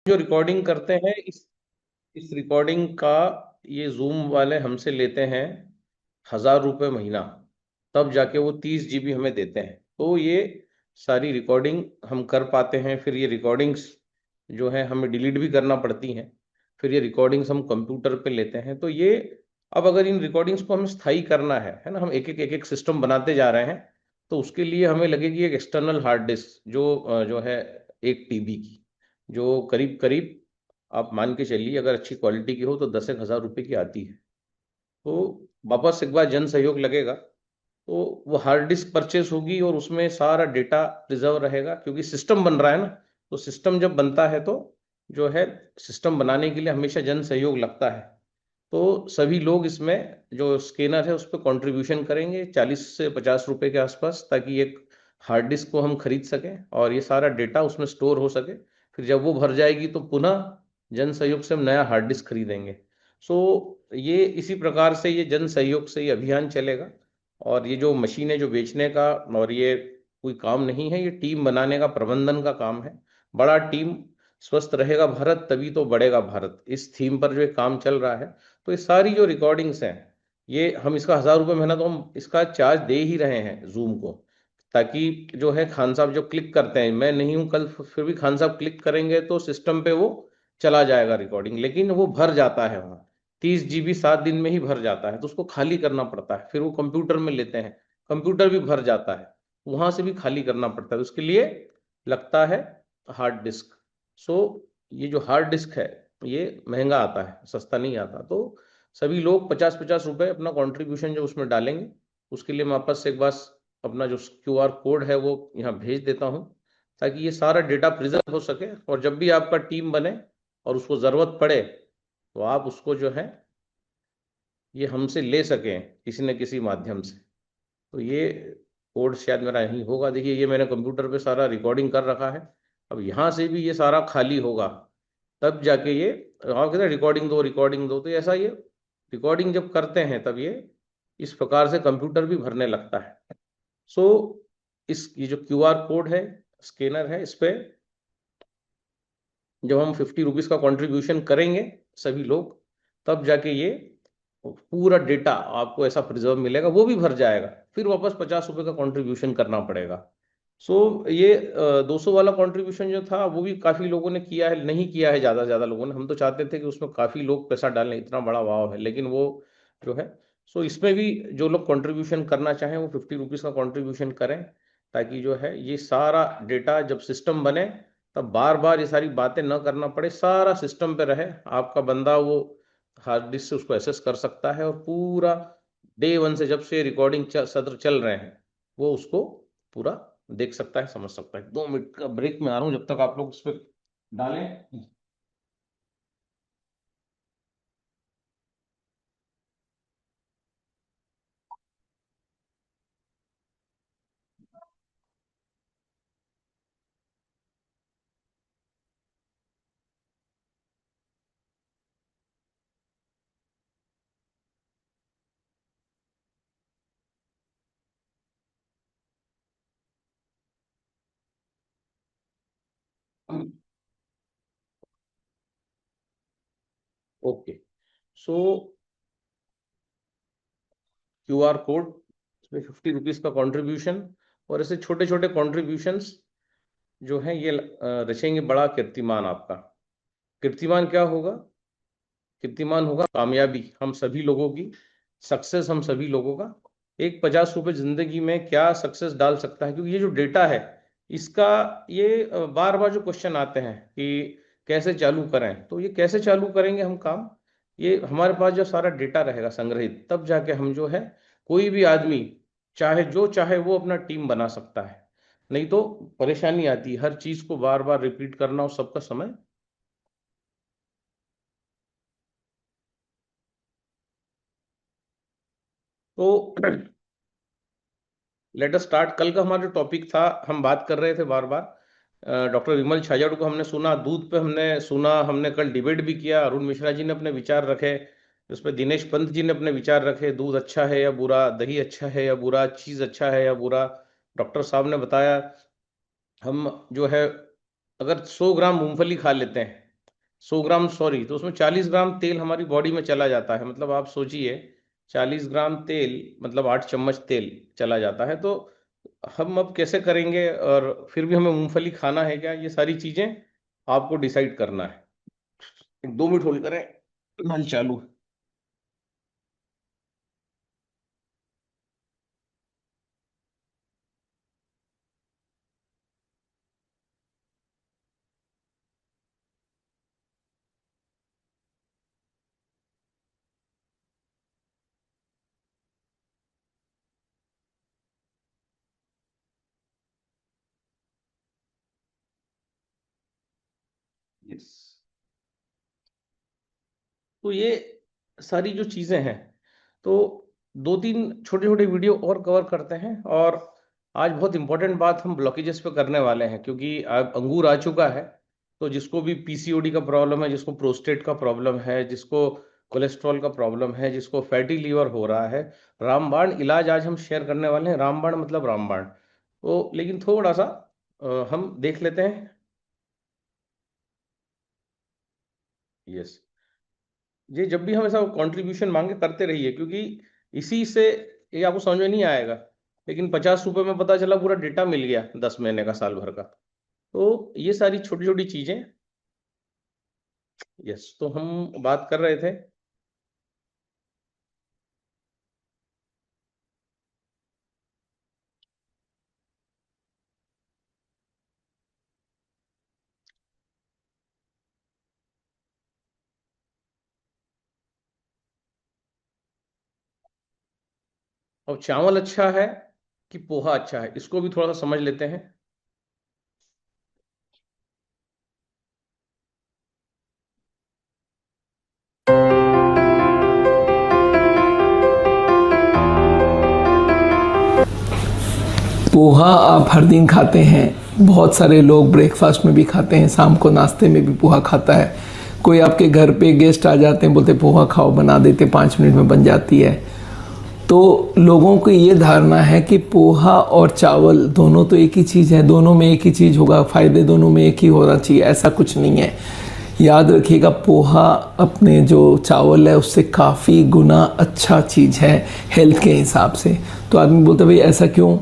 जो रिकॉर्डिंग करते हैं इस रिकॉर्डिंग का ये जूम वाले हमसे लेते हैं 1,000 रुपये महीना। तब जाके वो 30 GB हमें देते हैं। तो ये सारी रिकॉर्डिंग हम कर पाते हैं। फिर ये रिकॉर्डिंग्स जो है हमें डिलीट भी करना पड़ती हैं। फिर ये रिकॉर्डिंग्स हम कंप्यूटर पे लेते हैं। तो ये अब अगर इन रिकॉर्डिंग्स को हमें स्थायी करना है ना, हम एक एक सिस्टम बनाते जा रहे हैं। तो उसके लिए हमें लगेगी एक एक्सटर्नल हार्ड डिस्क जो है 1 TB की, जो करीब करीब आप मान के चलिए अगर अच्छी क्वालिटी की हो तो 10,000 रुपये की आती है। तो वापस एक बार जन सहयोग लगेगा तो वो हार्ड डिस्क परचेस होगी और उसमें सारा डेटा प्रिजर्व रहेगा, क्योंकि सिस्टम बन रहा है ना। तो सिस्टम जब बनता है तो जो है सिस्टम बनाने के लिए हमेशा जन सहयोग लगता है। तो सभी लोग इसमें जो स्कैनर है उस पर कॉन्ट्रीब्यूशन करेंगे 40 से 50 रुपए के आसपास, ताकि एक हार्ड डिस्क को हम खरीद सकें और ये सारा डेटा उसमें स्टोर हो सके। फिर जब वो भर जाएगी तो पुनः जन सहयोग से हम नया हार्ड डिस्क खरीदेंगे। सो ये इसी प्रकार से ये जन सहयोग से ये अभियान चलेगा। और ये जो मशीन है जो बेचने का, और ये कोई काम नहीं है, ये टीम बनाने का, प्रबंधन का काम है। बड़ा टीम, स्वस्थ रहेगा भारत तभी तो बढ़ेगा भारत, इस थीम पर जो ये काम चल रहा है। तो ये सारी जो रिकॉर्डिंग्स हैं, ये हम इसका 1,000 रुपये महीना तो हम इसका चार्ज दे ही रहे हैं जूम को, ताकि जो है खान साहब जो क्लिक करते हैं, मैं नहीं हूं कल फिर भी खान साहब क्लिक करेंगे तो सिस्टम पे वो चला जाएगा रिकॉर्डिंग, लेकिन वो भर जाता है वहाँ। 30 GB 7 दिन में ही भर जाता है, तो उसको खाली करना पड़ता है। फिर वो कंप्यूटर में लेते हैं, कंप्यूटर भी भर जाता है, वहां से भी खाली करना पड़ता है। तो उसके लिए लगता है हार्ड डिस्क। सो ये जो हार्ड डिस्क है ये महंगा आता है, सस्ता नहीं आता। तो सभी लोग 50-50 रुपए अपना कंट्रीब्यूशन जो उसमें डालेंगे। उसके लिए मैं वापस से एक बार अपना जो QR कोड है वो यहाँ भेज देता हूँ, ताकि ये सारा डेटा प्रिजर्व हो सके। और जब भी आपका टीम बने और उसको ज़रूरत पड़े तो आप उसको जो है ये हमसे ले सकें किसी न किसी माध्यम से। तो ये कोड शायद मेरा यहीं होगा। देखिए ये मैंने कंप्यूटर पे सारा रिकॉर्डिंग कर रखा है। अब यहाँ से भी ये सारा खाली होगा, तब जाके ये, आप कहते हैं रिकॉर्डिंग दो, तो ऐसा ये रिकॉर्डिंग जब करते हैं तब ये इस प्रकार से कंप्यूटर भी भरने लगता है। सो इस ये जो QR कोड है, स्कैनर है, इस पे जब हम 50 रुपीज का कंट्रीब्यूशन करेंगे सभी लोग, तब जाके ये पूरा डेटा आपको ऐसा प्रिजर्व मिलेगा, वो भी भर जाएगा। फिर वापस 50 रुपए का कंट्रीब्यूशन करना पड़ेगा। सो ये 200 वाला कंट्रीब्यूशन जो था वो भी काफी लोगों ने किया है, नहीं किया है ज्यादा से ज्यादा लोगों ने। हम तो चाहते थे कि उसमें काफी लोग पैसा डालें, इतना बड़ा वाव है, लेकिन वो जो है। सो इसमें भी जो लोग कंट्रीब्यूशन करना चाहें वो 50 रुपीज का कंट्रीब्यूशन करें, ताकि जो है ये सारा डेटा जब सिस्टम बने तब बार बार ये सारी बातें न करना पड़े, सारा सिस्टम पे रहे। आपका बंदा वो हार्ड डिस्क से उसको एक्सेस कर सकता है और पूरा डे वन से जब से रिकॉर्डिंग सत्र चल रहे हैं वो उसको पूरा देख सकता है, समझ सकता है। 2 मिनट का ब्रेक में आ रहा हूँ, जब तक आप लोग उस पर डालें। ओके। सो QR कोड, इसमें 50 रुपीज का कंट्रीब्यूशन, और ऐसे छोटे छोटे कॉन्ट्रीब्यूशंस जो हैं ये रचेंगे बड़ा कीर्तिमान आपका। कीर्तिमान क्या होगा? कीर्तिमान होगा कामयाबी हम सभी लोगों की, सक्सेस हम सभी लोगों का। एक 50 रुपए जिंदगी में क्या सक्सेस डाल सकता है, क्योंकि ये जो डेटा है इसका, ये बार बार जो क्वेश्चन आते हैं कि कैसे चालू करें, तो ये कैसे चालू करेंगे हम काम? ये हमारे पास जो सारा डेटा रहेगा संग्रहित, तब जाके हम जो है कोई भी आदमी चाहे जो चाहे वो अपना टीम बना सकता है। नहीं तो परेशानी आती है, हर चीज को बार बार रिपीट करना और सबका समय। तो लेट अस स्टार्ट। कल का हमारा जो टॉपिक था, हम बात कर रहे थे बार बार डॉक्टर विमल छाजड़ को हमने सुना, दूध पे हमने सुना, हमने कल डिबेट भी किया, अरुण मिश्रा जी ने अपने विचार रखे, उसमें दिनेश पंत जी ने अपने विचार रखे, दूध अच्छा है या बुरा, दही अच्छा है या बुरा, चीज अच्छा है या बुरा। डॉक्टर साहब ने बताया हम जो है अगर 100 ग्राम मूंगफली खा लेते हैं 100 ग्राम, सॉरी, तो उसमें 40 ग्राम तेल हमारी बॉडी में चला जाता है। मतलब आप सोचिए, 40 ग्राम तेल मतलब 8 चम्मच तेल चला जाता है। तो हम अब कैसे करेंगे, और फिर भी हमें मूंगफली खाना है क्या, ये सारी चीजें आपको डिसाइड करना है। 2 मिनट होल्ड करें, नल चालू है। यस, तो ये सारी जो चीजें हैं, तो 2-3 छोटे छोटे वीडियो और कवर करते हैं। और आज बहुत इंपॉर्टेंट बात हम ब्लॉकेजेस पे करने वाले हैं, क्योंकि अब अंगूर आ चुका है। तो जिसको भी पीसीओडी का प्रॉब्लम है, जिसको प्रोस्टेट का प्रॉब्लम है, जिसको कोलेस्ट्रॉल का प्रॉब्लम है, जिसको फैटी लीवर हो रहा है, रामबाण इलाज आज हम शेयर करने वाले हैं। रामबाण मतलब रामबाण। तो लेकिन थोड़ा सा हम देख लेते हैं। यस, ये जब भी हम ऐसा कंट्रीब्यूशन मांगे करते रहिए, क्योंकि इसी से ये आपको समझ में नहीं आएगा, लेकिन 50 रुपए में पता चला पूरा डेटा मिल गया 10 महीने का, साल भर का। तो ये सारी छोटी छोटी चीजें। यस, तो हम बात कर रहे थे। अब चावल अच्छा है कि पोहा अच्छा है, इसको भी थोड़ा सा समझ लेते हैं। पोहा आप हर दिन खाते हैं, बहुत सारे लोग ब्रेकफास्ट में भी खाते हैं, शाम को नाश्ते में भी पोहा खाता है। कोई आपके घर पे गेस्ट आ जाते हैं, बोलते पोहा खाओ, बना देते, 5 मिनट में बन जाती है। तो लोगों को ये धारणा है कि पोहा और चावल दोनों तो एक ही चीज़ है, दोनों में एक ही चीज़ होगा, फ़ायदे दोनों में एक ही होना चाहिए। ऐसा कुछ नहीं है। याद रखिएगा, पोहा अपने जो चावल है उससे काफ़ी गुना अच्छा चीज़ है हेल्थ के हिसाब से। तो आदमी बोलता भाई ऐसा क्यों?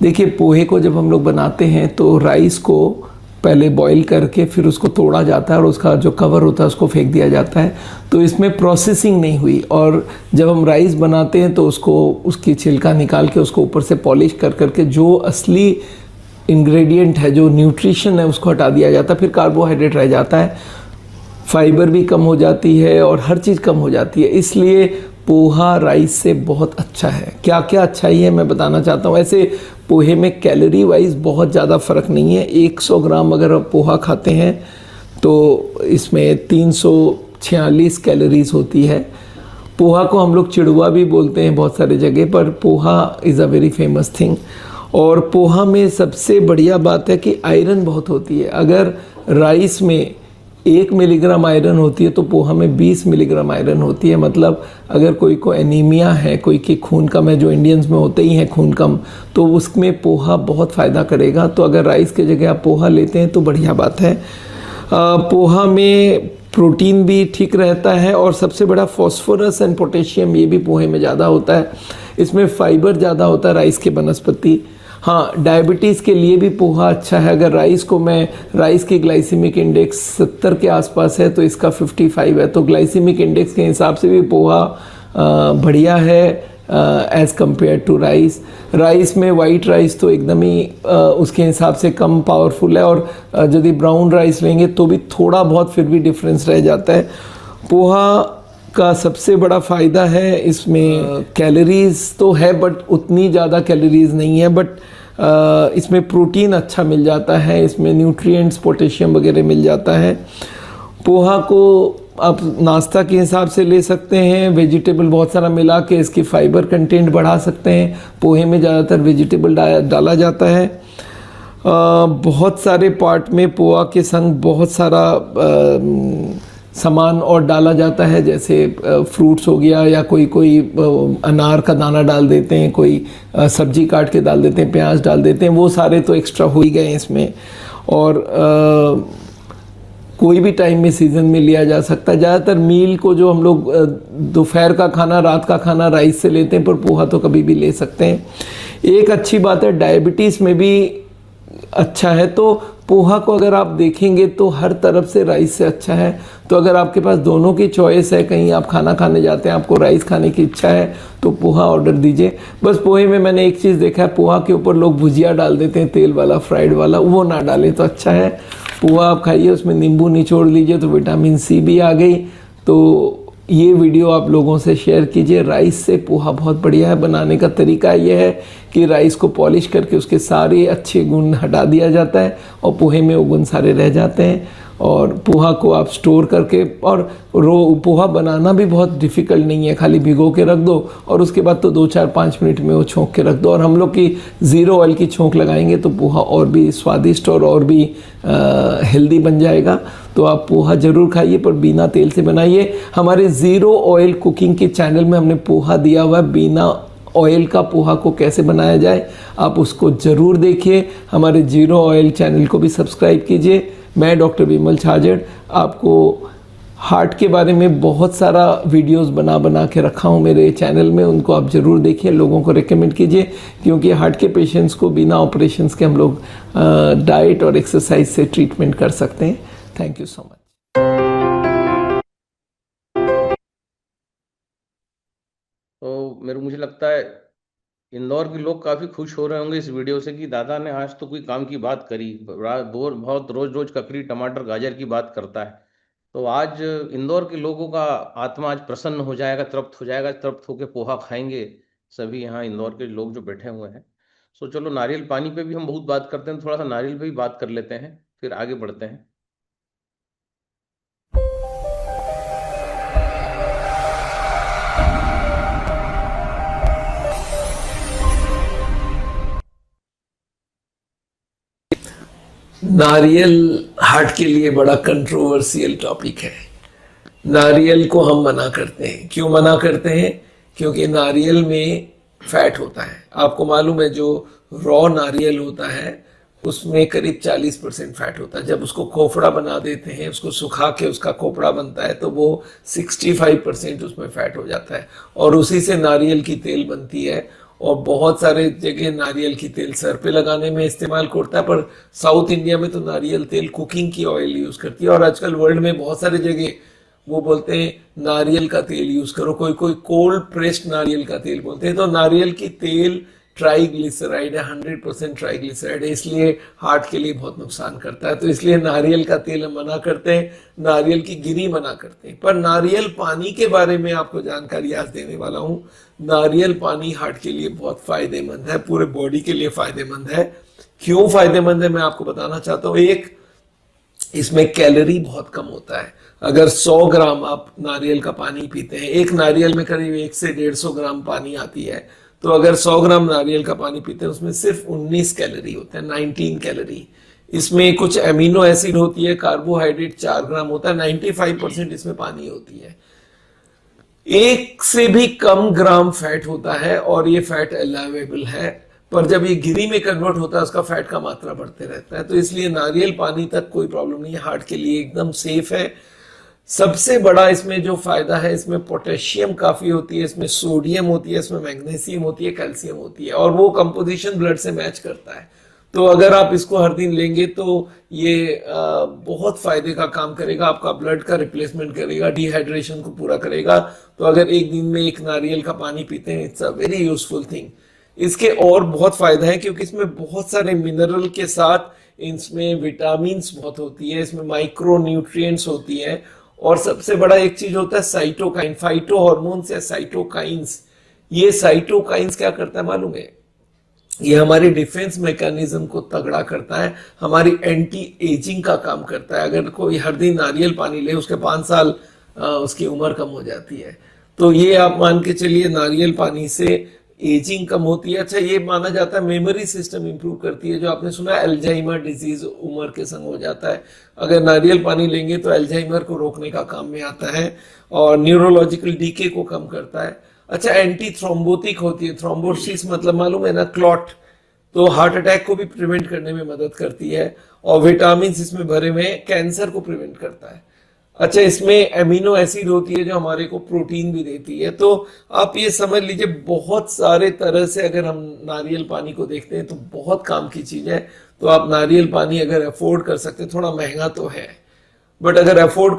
देखिए, पोहे को जब हम लोग बनाते हैं तो राइस को पहले बॉईल करके फिर उसको तोड़ा जाता है और उसका जो कवर होता है उसको फेंक दिया जाता है। तो इसमें प्रोसेसिंग नहीं हुई। और जब हम राइस बनाते हैं तो उसको, उसकी छिलका निकाल के उसको ऊपर से पॉलिश कर करके जो असली इंग्रेडिएंट है, जो न्यूट्रिशन है, उसको हटा दिया जाता है। फिर कार्बोहाइड्रेट रह जाता है, फाइबर भी कम हो जाती है और हर चीज़ कम हो जाती है। इसलिए पोहा राइस से बहुत अच्छा है। क्या क्या अच्छाई है मैं बताना चाहता हूँ। ऐसे पोहे में कैलोरी वाइज बहुत ज़्यादा फ़र्क नहीं है। 100 ग्राम अगर आप पोहा खाते हैं तो इसमें 346 कैलोरीज होती है। पोहा को हम लोग चिड़ुआ भी बोलते हैं बहुत सारे जगह पर। Poha is a very famous thing. और पोहा में सबसे बढ़िया बात है कि आयरन बहुत होती है। अगर राइस में 1 मिलीग्राम आयरन होती है तो पोहा में 20 मिलीग्राम आयरन होती है। मतलब अगर कोई को एनीमिया है, कोई के खून कम है, जो इंडियंस में होते ही हैं खून कम, तो उसमें पोहा बहुत फ़ायदा करेगा। तो अगर राइस की जगह आप पोहा लेते हैं तो बढ़िया बात है। पोहा में प्रोटीन भी ठीक रहता है और सबसे बड़ा फॉस्फोरस एंड पोटेशियम, ये भी पोहे में ज़्यादा होता है। इसमें फाइबर ज़्यादा होता है राइस के बनस्पति। हाँ, डायबिटीज़ के लिए भी पोहा अच्छा है। अगर राइस की ग्लाइसेमिक इंडेक्स 70 के आसपास है तो इसका 55 है, तो ग्लाइसेमिक इंडेक्स के हिसाब से भी पोहा बढ़िया है as compare to rice. Rice में वाइट राइस तो एकदम ही उसके हिसाब से कम पावरफुल है, और यदि ब्राउन राइस लेंगे तो भी थोड़ा बहुत फिर भी डिफरेंस रह जाता है। पोहा का सबसे बड़ा फ़ायदा है इसमें कैलोरीज तो है बट उतनी ज़्यादा कैलोरीज नहीं है। बट इसमें प्रोटीन अच्छा मिल जाता है, इसमें न्यूट्रिएंट्स, पोटेशियम वगैरह मिल जाता है। पोहा को आप नाश्ता के हिसाब से ले सकते हैं, वेजिटेबल बहुत सारा मिला के इसकी फाइबर कंटेंट बढ़ा सकते हैं। पोहे में ज़्यादातर वेजिटेबल डाला जाता है। बहुत सारे पार्ट में पोहा के संग बहुत सारा सामान और डाला जाता है, जैसे फ्रूट्स हो गया, या कोई अनार का दाना डाल देते हैं, कोई सब्जी काट के डाल देते हैं, प्याज डाल देते हैं। वो सारे तो एक्स्ट्रा हो ही गए इसमें। और कोई भी टाइम में सीज़न में लिया जा सकता है। ज़्यादातर मील को जो हम लोग दोपहर का खाना, रात का खाना राइस से लेते हैं, पर पोहा तो कभी भी ले सकते हैं। एक अच्छी बात है, डायबिटीज़ में भी अच्छा है। तो पोहा को अगर आप देखेंगे तो हर तरफ से राइस से अच्छा है। तो अगर आपके पास दोनों की चॉइस है, कहीं आप खाना खाने जाते हैं, आपको राइस खाने की इच्छा है, तो पोहा ऑर्डर दीजिए। बस पोहे में मैंने एक चीज़ देखा है, पोहा के ऊपर लोग भुजिया डाल देते हैं, तेल वाला, फ्राइड वाला, वो ना डालें तो अच्छा है। पोहा आप खाइए, उसमें नींबू निचोड़ लीजिए तो विटामिन सी भी आ गई। तो ये वीडियो आप लोगों से शेयर कीजिए। राइस से पोहा बहुत बढ़िया है। बनाने का तरीका ये है कि राइस को पॉलिश करके उसके सारे अच्छे गुण हटा दिया जाता है और पोहे में वो गुण सारे रह जाते हैं। और पोहा को आप स्टोर करके, और पोहा बनाना भी बहुत डिफ़िकल्ट नहीं है, खाली भिगो के रख दो और उसके बाद तो 2-4-5 मिनट में वो छोंक के रख दो। और हम लोग की ज़ीरो ऑयल की छोंक लगाएंगे तो पोहा और भी स्वादिष्ट और भी हेल्दी बन जाएगा। तो आप पोहा ज़रूर खाइए, पर बिना तेल से बनाइए। हमारे ज़ीरो ऑयल कुकिंग के चैनल में हमने पोहा दिया हुआ है, बिना ऑयल का पोहा को कैसे बनाया जाए, आप उसको ज़रूर देखिए। हमारे ज़ीरो ऑयल चैनल को भी सब्सक्राइब कीजिए। मैं डॉक्टर विमल छाजड़ आपको हार्ट के बारे में बहुत सारा वीडियोस बना के रखा हूँ मेरे चैनल में, उनको आप ज़रूर देखिए, लोगों को रेकमेंड कीजिए, क्योंकि हार्ट के पेशेंट्स को बिना ऑपरेशंस के हम लोग डाइट और एक्सरसाइज से ट्रीटमेंट कर सकते हैं। Thank you so much. तो मुझे लगता है इंदौर के लोग काफी खुश हो रहे होंगे इस वीडियो से कि दादा ने आज तो कोई काम की बात करी। बहुत रोज रोज ककड़ी टमाटर गाजर की बात करता है। तो आज इंदौर के लोगों का आत्मा आज प्रसन्न हो जाएगा, तृप्त हो जाएगा, तृप्त होकर पोहा खाएंगे सभी यहाँ इंदौर के लोग जो बैठे हुए हैं। सो चलो, नारियल पानी पे भी हम बहुत बात करते हैं, थोड़ा सा नारियल पे भी बात कर लेते हैं, फिर आगे बढ़ते हैं। नारियल हार्ट के लिए बड़ा कंट्रोवर्शियल टॉपिक है। नारियल को हम मना करते हैं। क्यों मना करते हैं? क्योंकि नारियल में फैट होता है। आपको मालूम है, जो रॉ नारियल होता है उसमें करीब 40% फैट होता है। जब उसको खोपड़ा बना देते हैं, उसको सुखा के उसका खोपड़ा बनता है, तो वो 65% उसमें फैट हो जाता है और उसी से नारियल की तेल बनती है। और बहुत सारे जगह नारियल की तेल सर पे लगाने में इस्तेमाल करता है, पर साउथ इंडिया में तो नारियल तेल कुकिंग की ऑयल यूज करती है। और आजकल वर्ल्ड में बहुत सारे जगह वो बोलते हैं नारियल का तेल यूज करो, कोई कोई कोल्ड प्रेस्ड नारियल का तेल बोलते हैं। तो नारियल की तेल ट्राइग्लिसराइड है, 100% ट्राइग्लिसराइड है, इसलिए हार्ट के लिए बहुत नुकसान करता है। तो इसलिए नारियल का तेल हम मना करते हैं, नारियल की गिरी मना करते हैं। पर नारियल पानी के बारे में आपको जानकारी आज देने वाला हूं। नारियल पानी हार्ट के लिए बहुत फायदेमंद है, पूरे बॉडी के लिए फायदेमंद है। क्यों फायदेमंद है मैं आपको बताना चाहता हूं। एक, इसमें कैलोरी बहुत कम होता है। अगर 100 ग्राम आप नारियल का पानी पीते हैं, एक नारियल में करीब 1 से 150 ग्राम पानी आती है, तो अगर 100 ग्राम नारियल का पानी पीते हैं उसमें सिर्फ 19 कैलोरी होते हैं, 19 कैलोरी। इसमें कुछ एमिनो एसिड होती है, कार्बोहाइड्रेट 4 ग्राम होता है, 95% इसमें पानी होती है। 1 से भी कम ग्राम फैट होता है और ये फैट अलाउेबल है। पर जब ये गिरी में कन्वर्ट होता है उसका फैट का मात्रा बढ़ते रहता है। तो इसलिए नारियल पानी तक कोई प्रॉब्लम नहीं है, हार्ट के लिए एकदम सेफ है। सबसे बड़ा इसमें जो फायदा है, इसमें पोटेशियम काफी होती है, इसमें सोडियम होती है, इसमें मैग्नीशियम होती है, कैल्शियम होती है, और वो कंपोजिशन ब्लड से मैच करता है। तो अगर आप इसको हर दिन लेंगे तो ये बहुत फायदे का काम करेगा, आपका ब्लड का रिप्लेसमेंट करेगा, डिहाइड्रेशन को पूरा करेगा। तो अगर एक दिन में एक नारियल का पानी पीते हैं, it's a very useful thing. इसके और बहुत फायदा है क्योंकि इसमें बहुत सारे मिनरल के साथ इसमें विटामिन बहुत होती है, इसमें माइक्रो न्यूट्रिएंट्स होती है, और सबसे बड़ा एक चीज होता है साइटोकाइन, फाइटो हॉर्मोन्स या साइटोकाइंस। ये साइटोकाइंस क्या करता है मालूम है? ये हमारी डिफेंस मैकेनिज्म को तगड़ा करता है, हमारी एंटी एजिंग का काम करता है। अगर कोई हर दिन नारियल पानी ले, उसके 5 साल उसकी उम्र कम हो जाती है। तो ये आप मान के चलिए, नारियल पानी से एजिंग कम होती है। अच्छा, ये माना जाता है मेमोरी सिस्टम इंप्रूव करती है। जो आपने सुना है अल्जाइमर डिजीज उम्र के संग हो जाता है, अगर नारियल पानी लेंगे तो अल्जाइमर को रोकने का काम में आता है, और न्यूरोलॉजिकल डीके को कम करता है। अच्छा, एंटी थ्रोम्बोटिक होती है। थ्रोम्बोसिस मतलब मालूम है ना, क्लॉट। तो हार्ट अटैक को भी प्रिवेंट करने में मदद करती है, और विटामिन इसमें भरे हुए हैं, कैंसर को प्रिवेंट करता है। अच्छा, इसमें एमिनो एसिड होती है जो हमारे को प्रोटीन भी देती है। तो आप ये समझ लीजिए बहुत सारे तरह से अगर हम नारियल पानी को देखते हैं तो बहुत काम की चीज है। तो आप नारियल पानी अगर अफोर्ड कर सकते हैं, थोड़ा महंगा तो है, बट अगर अफोर्ड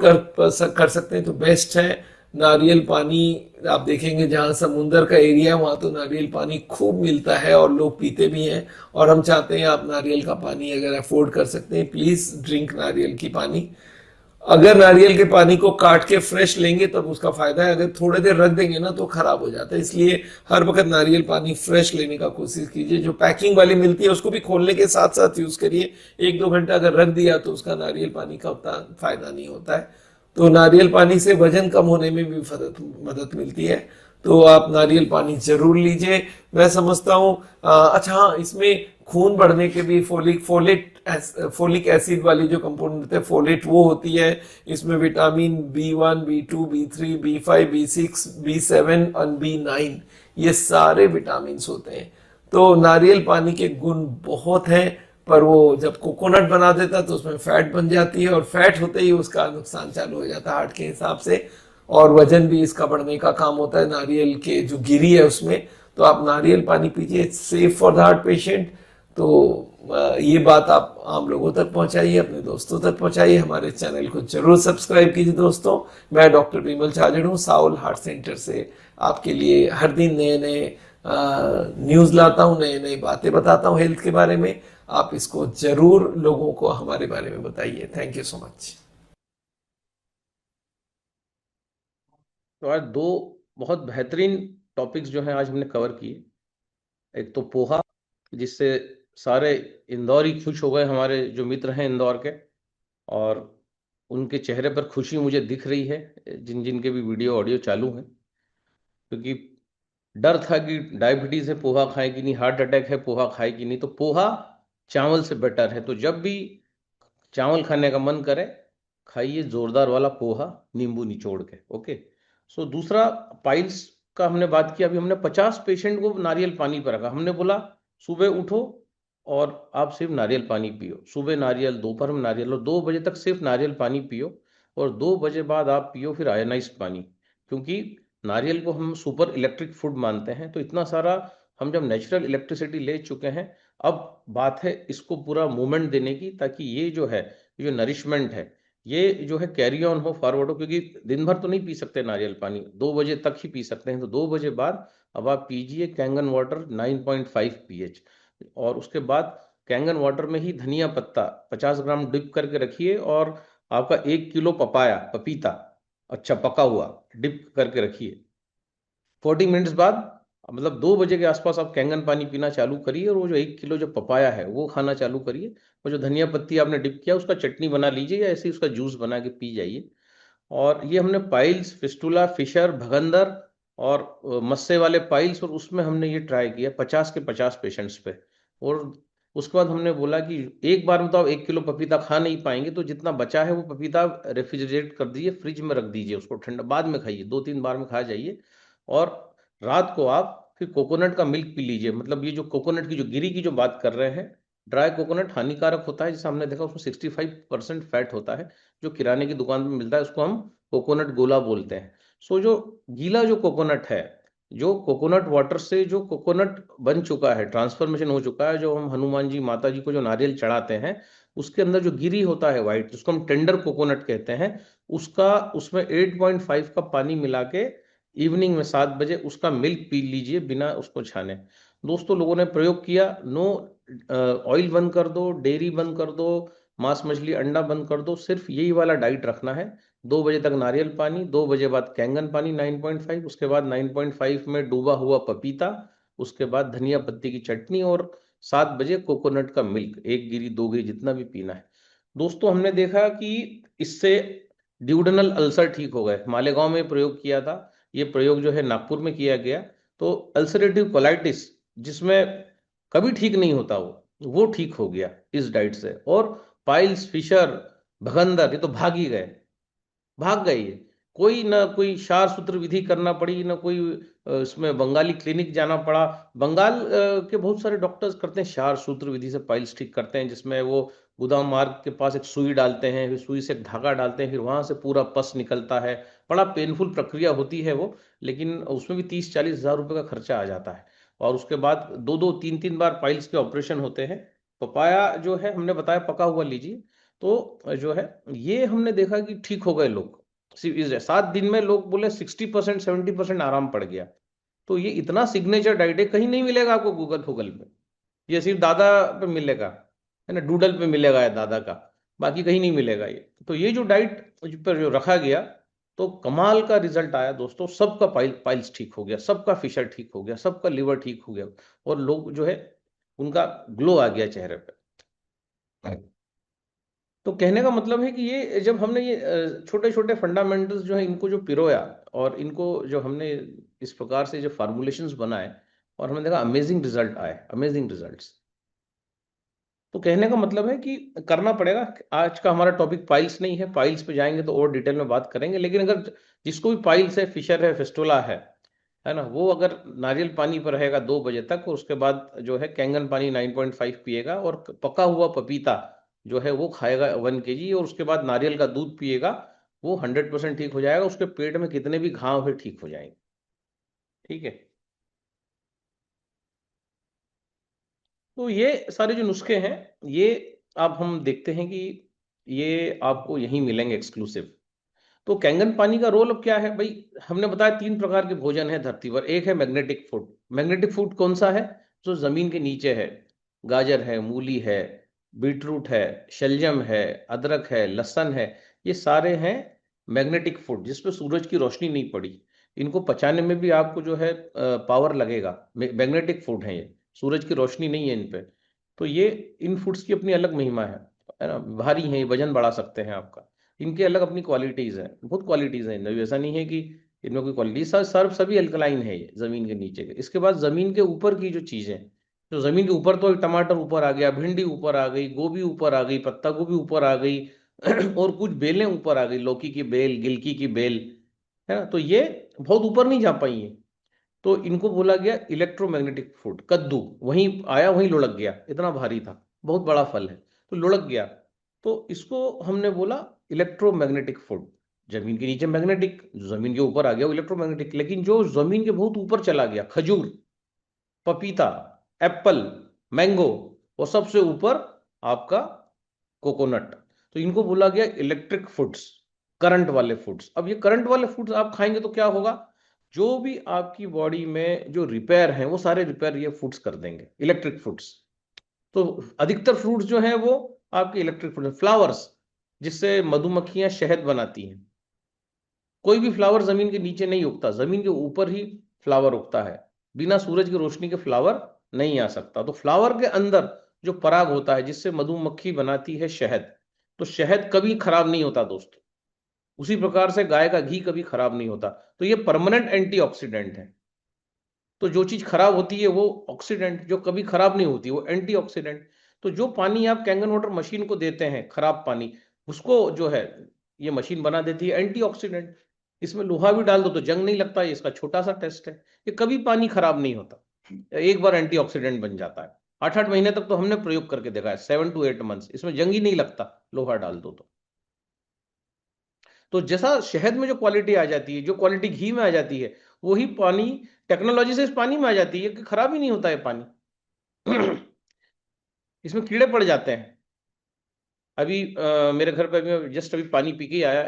कर सकते हैं तो बेस्ट है। नारियल पानी आप देखेंगे जहां समुंदर का एरिया है वहां तो नारियल पानी खूब मिलता है और लोग पीते भी हैं। और हम चाहते हैं आप नारियल का पानी अगर अफोर्ड कर सकते हैं, प्लीज ड्रिंक नारियल की पानी। अगर नारियल के पानी को काट के फ्रेश लेंगे तब उसका फायदा है, अगर थोड़े देर रख देंगे ना तो खराब हो जाता है। इसलिए हर वक्त नारियल पानी फ्रेश लेने का कोशिश कीजिए। जो पैकिंग वाली मिलती है उसको भी खोलने के साथ साथ यूज करिए। 1-2 घंटा अगर रख दिया तो उसका नारियल पानी का उतना फायदा नहीं होता है। तो नारियल पानी से वजन कम होने में भी मदद मिलती है। तो आप नारियल पानी जरूर लीजिए। मैं समझता हूँ अच्छा हाँ, इसमें खून बढ़ने के भी फोलिक एसिड वाली जो कंपाउंड होते हैं फोलेट, वो होती है। इसमें vitamin B1, B2, B3, B5, B6, B7 और B9, ये सारे विटामिन होते हैं। तो नारियल पानी के गुण बहुत हैं, पर वो जब कोकोनट बना देता है तो उसमें फैट बन जाती है, और फैट होते ही उसका नुकसान चालू हो जाता है हार्ट के हिसाब से। और वजन भी इसका बढ़ने का काम होता है नारियल के जो गिरी है उसमें। तो आप नारियल पानी पीजिए, safe for the heart patient. तो ये बात आप आम लोगों तक पहुंचाइए, अपने दोस्तों तक पहुंचाइए। हमारे चैनल को जरूर सब्सक्राइब कीजिए दोस्तों। मैं डॉक्टर विमल छाजड़ हूँ, साउल हार्ट सेंटर से आपके लिए हर दिन नए नए न्यूज लाता हूँ, नए नई बातें बताता हूँ हेल्थ के बारे में। आप इसको जरूर लोगों को हमारे बारे में बताइए। Thank you so much. तो आज दो बहुत बेहतरीन टॉपिक्स जो हैं आज हमने कवर किए। एक तो पोहा, जिससे सारे इंदौर ही खुश हो गए, हमारे जो मित्र हैं इंदौर के, और उनके चेहरे पर खुशी मुझे दिख रही है, जिन जिन के भी वीडियो ऑडियो चालू हैं। क्योंकि डर था कि डायबिटीज है पोहा खाए कि नहीं, हार्ट अटैक है पोहा खाए कि नहीं। तो पोहा चावल से बेटर है। तो जब भी चावल खाने का मन करे, खाइए जोरदार वाला पोहा, नींबू निचोड़ के। ओके। सो दूसरा, पाइल्स का हमने बात किया। अभी हमने 50 पेशेंट को नारियल पानी पर रखा। हमने बोला सुबह उठो और आप सिर्फ नारियल पानी पियो, सुबह नारियल, दोपहर में नारियल, और 2 बजे तक सिर्फ नारियल पानी पियो। और 2 बजे बाद आप पियो फिर आयोनाइज्ड पानी। क्योंकि नारियल को हम सुपर इलेक्ट्रिक फूड मानते हैं। तो इतना सारा हम जब नेचुरल इलेक्ट्रिसिटी ले चुके हैं, अब बात है इसको पूरा मूवमेंट देने की, ताकि ये जो है, ये जो नरिशमेंट है, ये जो है कैरी ऑन हो, फॉरवर्ड हो। क्योंकि दिन भर तो नहीं पी सकते नारियल पानी, 2 बजे तक ही पी सकते हैं। तो 2 बजे बाद अब आप पीजिए कैंगन वाटर 9.5 pH। और उसके बाद कैंगन वाटर में ही धनिया पत्ता 50 ग्राम डिप करके रखिए, और आपका 1 किलो पपाया, पपीता, अच्छा पका हुआ, डिप करके रखिए। 40 मिनट्स बाद, मतलब 2 बजे के आसपास आप कैंगन पानी पीना चालू करिए, और वो जो 1 किलो जो पपाया है वो खाना चालू करिए। और जो धनिया पत्ती आपने डिप किया उसका चटनी बना लीजिए, या ऐसे ही उसका जूस बना के पी जाइए। और ये हमने पाइल्स, फिस्टुला, फिशर, भगंदर और मस्से वाले पाइल्स, और उसमें हमने ये ट्राई किया 50 के 50 पेशेंट्स पे। और उसके बाद हमने बोला कि एक बार में तो आप 1 किलो पपीता खा नहीं पाएंगे, तो जितना बचा है वो पपीता रेफ्रिजरेट कर दीजिए, फ्रिज में रख दीजिए, उसको ठंडा बाद में खाइए, 2-3 बार में खा जाइए। और रात को आप फिर कोकोनट का मिल्क पी लीजिए। मतलब ये जो कोकोनट की जो गिरी की जो बात कर रहे हैं, ड्राई कोकोनट हानिकारक होता है, जैसे हमने देखा उसमें 65% फैट होता है। जो किराने की दुकान में मिलता है उसको हम कोकोनट गोला बोलते हैं। सो जो गीला जो कोकोनट है, जो कोकोनट वाटर से जो कोकोनट बन चुका है, ट्रांसफॉर्मेशन हो चुका है, जो हम हनुमान जी, माता जी को जो नारियल चढ़ाते हैं, उसके अंदर जो गिरी होता है वाइट, जिसको हम टेंडर कोकोनट कहते हैं, उसका उसमें 8.5 कप पानी मिला के इवनिंग में 7 बजे उसका मिल्क पी लीजिए, बिना उसको छाने। दोस्तों, लोगों ने प्रयोग किया, नो ऑयल बंद कर दो, डेयरी बंद कर दो, मांस मछली अंडा बंद कर दो, सिर्फ यही वाला डाइट रखना है। 2 बजे तक नारियल पानी, 2 बजे बाद कैंगन पानी 9.5, उसके बाद 9.5 में डूबा हुआ पपीता, उसके बाद धनिया पत्ती की चटनी, और 7 बजे कोकोनट का मिल्क, 1 गिरी 2 गिरी जितना भी पीना है। दोस्तों, हमने देखा कि इससे ड्यूडेनल अल्सर ठीक हो गए। मालेगांव में प्रयोग किया था, ये प्रयोग जो है नागपुर में किया गया। तो अल्सरेटिव कोलाइटिस, जिसमें कभी ठीक नहीं होता, वो ठीक हो गया इस डाइट से। और पाइल्स, फिशर, भगंदर, ये तो भाग ही गए, भाग गए ये। कोई ना कोई क्षार सूत्र विधि करना पड़ी, ना कोई इसमें बंगाली क्लिनिक जाना पड़ा। बंगाल के बहुत सारे डॉक्टर्स करते हैं क्षार सूत्र विधि से पाइल्स ठीक करते हैं, जिसमें वो गोदाम मार्ग के पास एक सुई डालते हैं, फिर सुई से एक धागा डालते हैं, फिर वहां से पूरा पस निकलता है। बड़ा पेनफुल प्रक्रिया होती है वो, लेकिन उसमें भी 30-40 हज़ार रुपए का खर्चा आ जाता है। और उसके बाद 2-2 3-3 बार पाइल्स के ऑपरेशन होते हैं। पपाया जो है हमने बताया पका हुआ लीजिए, तो जो है ये हमने देखा कि ठीक हो गए लोग। 7 दिन में लोग बोले 60% 70% आराम पड़ गया। तो ये इतना सिग्नेचर डाइट है, कहीं नहीं मिलेगा आपको गूगल गूगल पे। ये सिर्फ दादा पे मिलेगा, है ना, डूडल पे मिलेगा ये दादा का, बाकी कहीं नहीं मिलेगा ये। तो ये जो डाइट पर जो रखा गया, तो कमाल का रिजल्ट आया दोस्तों। सबका पाइल्स ठीक हो गया, सबका फिशर ठीक हो गया, सबका लिवर ठीक हो गया, और लोग जो है उनका ग्लो आ गया चेहरे पे। तो कहने का मतलब है कि ये जब हमने ये छोटे छोटे फंडामेंटल्स जो है इनको जो पिरोया, और इनको जो हमने इस प्रकार से जो फार्मूलेशंस बनाए, और हमने देखा अमेजिंग रिजल्ट आए, अमेजिंग रिजल्ट्स। तो कहने का मतलब है कि करना पड़ेगा। आज का हमारा टॉपिक पाइल्स नहीं है, पाइल्स पे जाएंगे तो और डिटेल में बात करेंगे, लेकिन अगर जिसको भी पाइल्स है, फिशर है, फिस्टुला है ना, वो अगर नारियल पानी पर रहेगा 2 बजे तक, और उसके बाद जो है कैंगन पानी 9.5 पिएगा, और पका हुआ पपीता जो है वो खाएगा 1 kg, और उसके बाद नारियल का दूध पिएगा, वो 100% ठीक हो जाएगा। उसके पेट में कितने भी घाव है ठीक हो जाएंगे। ठीक है। तो ये सारे जो नुस्खे हैं, ये अब हम देखते हैं कि ये आपको यहीं मिलेंगे एक्सक्लूसिव। तो कैंगन पानी का रोल अब क्या है भाई? हमने बताया 3 प्रकार के भोजन है धरती पर। एक है मैग्नेटिक फूड। मैग्नेटिक फूड कौन सा है? जो जमीन के नीचे है। गाजर है, मूली है, बीटरूट है, शलजम है, अदरक है, लहसुन है। ये सारे हैं मैग्नेटिक फूड, जिसपे सूरज की रोशनी नहीं पड़ी। इनको पचाने में भी आपको जो है पावर लगेगा। मैग्नेटिक फूड है ये, सूरज की रोशनी नहीं है इन पे। तो ये इन फूड्स की अपनी अलग महिमा है ना। भारी है, ये वजन बढ़ा सकते हैं आपका। इनके अलग अपनी क्वालिटीज हैं, बहुत क्वालिटीज हैं इनमें, ऐसा नहीं है कि इनमें कोई क्वालिटी। सर्व सभी अल्कलाइन है ये जमीन के नीचे के। इसके बाद जमीन के ऊपर की जो चीजें, तो जमीन के ऊपर तो टमाटर ऊपर आ गया, भिंडी ऊपर आ गई, गोभी ऊपर आ गई, पत्ता गोभी ऊपर आ गई, और कुछ बेलें ऊपर आ गई, लौकी की बेल, गिलकी की बेल, है ना। तो ये बहुत ऊपर नहीं जा पाई है। तो इनको बोला गया इलेक्ट्रोमैग्नेटिक फूड। कद्दू वहीं आया वहीं लुढ़क गया, इतना भारी था, बहुत बड़ा फल है, तो लुढ़क गया। तो इसको हमने बोला इलेक्ट्रोमैग्नेटिक फूड। जमीन के नीचे मैग्नेटिक, जो जमीन के ऊपर आ गया वो इलेक्ट्रोमैग्नेटिक। लेकिन जो जमीन के बहुत ऊपर चला गया, खजूर, पपीता, एप्पल, मैंगो, और सबसे ऊपर आपका कोकोनट, तो इनको बोला गया इलेक्ट्रिक फूड्स, करंट वाले फूड्स। अब ये करंट वाले फूड्स आप खाएंगे तो क्या होगा? जो भी आपकी बॉडी में जो रिपेयर है, वो सारे रिपेयर ये फूड्स कर देंगे, इलेक्ट्रिक फूड्स। तो अधिकतर फ्रूट्स जो है वो आपके इलेक्ट्रिक फूड। फ्लावर्स, जिससे मधुमक्खियां शहद बनाती हैं। कोई भी फ्लावर जमीन के नीचे नहीं उगता, जमीन के ऊपर ही फ्लावर उगता है। बिना सूरज की रोशनी के फ्लावर नहीं आ सकता। तो फ्लावर के अंदर जो पराग होता है, जिससे मधुमक्खी बनाती है शहद, तो शहद कभी खराब नहीं होता दोस्तों। उसी प्रकार से गाय का घी कभी खराब नहीं होता। तो ये परमानेंट एंटीऑक्सीडेंट है। तो जो चीज खराब होती है वो ऑक्सीडेंट, जो कभी खराब नहीं होती वो एंटीऑक्सीडेंट। तो जो पानी आप कैंगन वाटर मशीन को देते हैं, खराब पानी, उसको जो है ये मशीन बना देती है एंटीऑक्सीडेंट। इसमें लोहा भी डाल दो तो जंग नहीं लगता। ये इसका छोटा सा टेस्ट है। ये कभी पानी खराब नहीं होता, एक बार एंटीऑक्सीडेंट बन जाता है। 8-8 महीने तक तो हमने प्रयोग करके देखा है, 7 to 8 months, इसमें जंग ही नहीं लगता, लोहा डाल दो तो जैसा शहद में जो क्वालिटी आ जाती है, जो क्वालिटी घी में आ जाती है, वही पानी टेक्नोलॉजी से इस पानी में आ जाती है कि खराब ही नहीं होता है पानी। इसमें कीड़े पड़ जाते हैं। अभी मेरे घर पे अभी जस्ट अभी पानी पी के ही आया।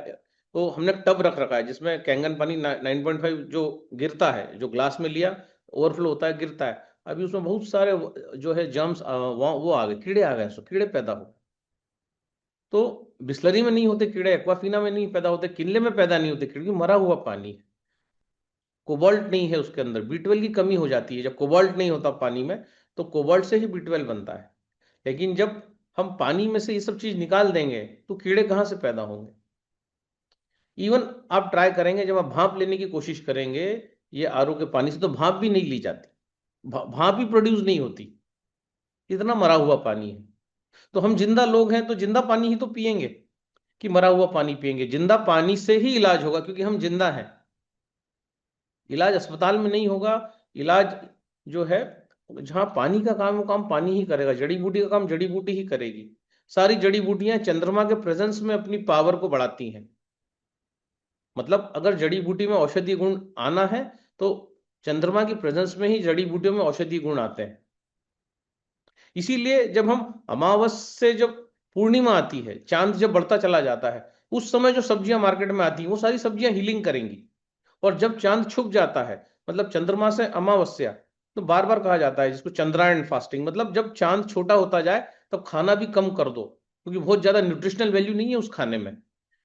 तो हमने टब रख रखा है जिसमें कैंगन पानी 9.5 जो गिरता है, जो ग्लास में लिया, ओवरफ्लो होता है, गिरता है। अभी उसमें बहुत सारे जो है जर्म्स, वो आ गए, कीड़े आ गए, सो कीड़े पैदा हो। तो बिस्लरी में नहीं होते कीड़े, एक्वाफीना में नहीं पैदा होते, किनले में पैदा नहीं होते, क्योंकि मरा हुआ पानी है। कोबाल्ट नहीं है उसके अंदर, बी12 की कमी हो जाती है जब कोबाल्ट नहीं होता पानी में। तो कोबाल्ट से ही बी12 बनता है। लेकिन जब हम पानी में से ये सब चीज निकाल देंगे तो कीड़े कहाँ से पैदा होंगे? इवन आप ट्राई करेंगे, जब आप भाप लेने की कोशिश करेंगे ये आरओ के पानी से, तो भाप भी नहीं ली जाती, भाप भी प्रोड्यूस नहीं होती, इतना मरा हुआ पानी है। तो हम जिंदा लोग हैं तो जिंदा पानी ही तो पिएंगे। कि मरा हुआ पानी पिएंगे। जिंदा पानी से ही इलाज होगा, क्योंकि हम जिंदा हैं। इलाज अस्पताल में नहीं होगा। इलाज जो है, जहां पानी का काम है, वो काम पानी ही करेगा। जड़ी बूटी का काम जड़ी बूटी ही करेगी। सारी जड़ी बूटियां चंद्रमा के प्रेजेंस में अपनी पावर को बढ़ाती हैं। मतलब अगर जड़ी बूटी में औषधीय गुण आना है, तो चंद्रमा की प्रेजेंस में ही जड़ी बूटियों में औषधीय गुण आते हैं। इसीलिए जब हम अमावस से जब पूर्णिमा आती है, चांद जब बढ़ता चला जाता है, उस समय जो सब्जियां मार्केट में आती हैं वो सारी सब्जियां हीलिंग करेंगी। और जब चांद छुप जाता है, मतलब चंद्रमा से अमावस्या, तो बार बार कहा जाता है जिसको चंद्रायण फास्टिंग, मतलब जब चांद छोटा होता जाए तब खाना भी कम कर दो, क्योंकि बहुत ज्यादा न्यूट्रिशनल वैल्यू नहीं है उस खाने में।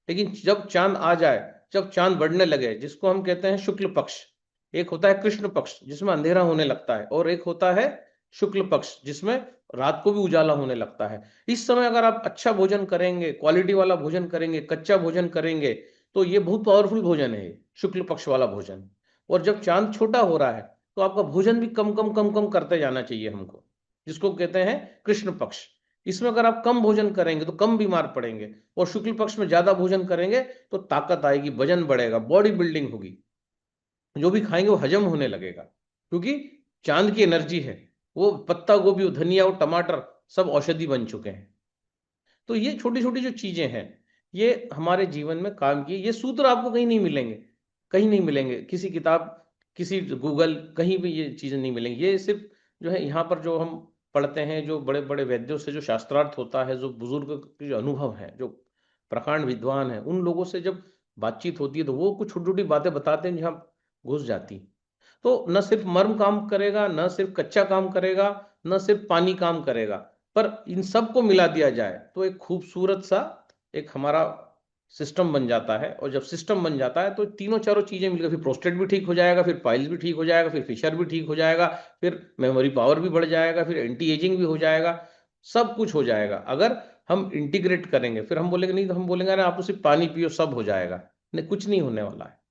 लेकिन जब चांद आ जाए, जब चांद बढ़ने लगे, जिसको हम कहते हैं शुक्ल पक्ष, एक होता है कृष्ण पक्ष जिसमें अंधेरा होने लगता है, और एक होता है शुक्ल पक्ष जिसमें रात को भी उजाला होने लगता है। इस समय अगर आप अच्छा भोजन करेंगे, क्वालिटी वाला भोजन करेंगे, कच्चा भोजन करेंगे, तो ये बहुत पावरफुल भोजन है ये शुक्ल पक्ष वाला भोजन। और जब चांद छोटा हो रहा है, तो आपका भोजन भी कम कम कम कम करते जाना चाहिए हमको, जिसको कहते हैं कृष्ण पक्ष। इसमें अगर आप कम भोजन करेंगे तो कम बीमार पड़ेंगे, और शुक्ल पक्ष में ज्यादा भोजन करेंगे तो ताकत आएगी, वजन बढ़ेगा, बॉडी बिल्डिंग होगी। जो भी खाएंगे वो हजम होने लगेगा, क्योंकि चांद की एनर्जी है। वो पत्ता गोभी, धनिया और टमाटर सब औषधि बन चुके हैं। तो ये छोटी छोटी जो चीजें हैं, ये हमारे जीवन में काम की। ये सूत्र आपको कहीं नहीं मिलेंगे, कहीं नहीं मिलेंगे, किसी किताब, किसी गूगल, कहीं भी ये चीजें नहीं मिलेंगी। ये सिर्फ जो है यहाँ पर जो हम पढ़ते हैं, जो बड़े बड़े वैद्यों से जो शास्त्रार्थ होता है, जो बुजुर्ग के जो अनुभव है, जो प्रकांड विद्वान है, उन लोगों से जब बातचीत होती है तो वो कुछ छोटी छोटी बातें बताते हैं जहाँ घुस जाती। तो न सिर्फ मर्म काम करेगा, न सिर्फ कच्चा काम करेगा, न सिर्फ पानी काम करेगा, पर इन सबको मिला दिया जाए तो एक खूबसूरत सा एक हमारा सिस्टम बन जाता है। और जब सिस्टम बन जाता है तो तीनों चारों चीजें मिलकर फिर प्रोस्टेट भी ठीक हो जाएगा, फिर पाइल्स भी ठीक हो जाएगा, फिर फिशर भी ठीक हो जाएगा, फिर मेमोरी पावर भी बढ़ जाएगा, फिर एंटी एजिंग भी हो जाएगा। सब कुछ हो जाएगा अगर हम इंटीग्रेट करेंगे। फिर हम बोलेंगे नहीं, तो हम बोलेंगे अरे आप तो सिर्फ पानी पियो सब हो जाएगा। नहीं, कुछ नहीं होने वाला है।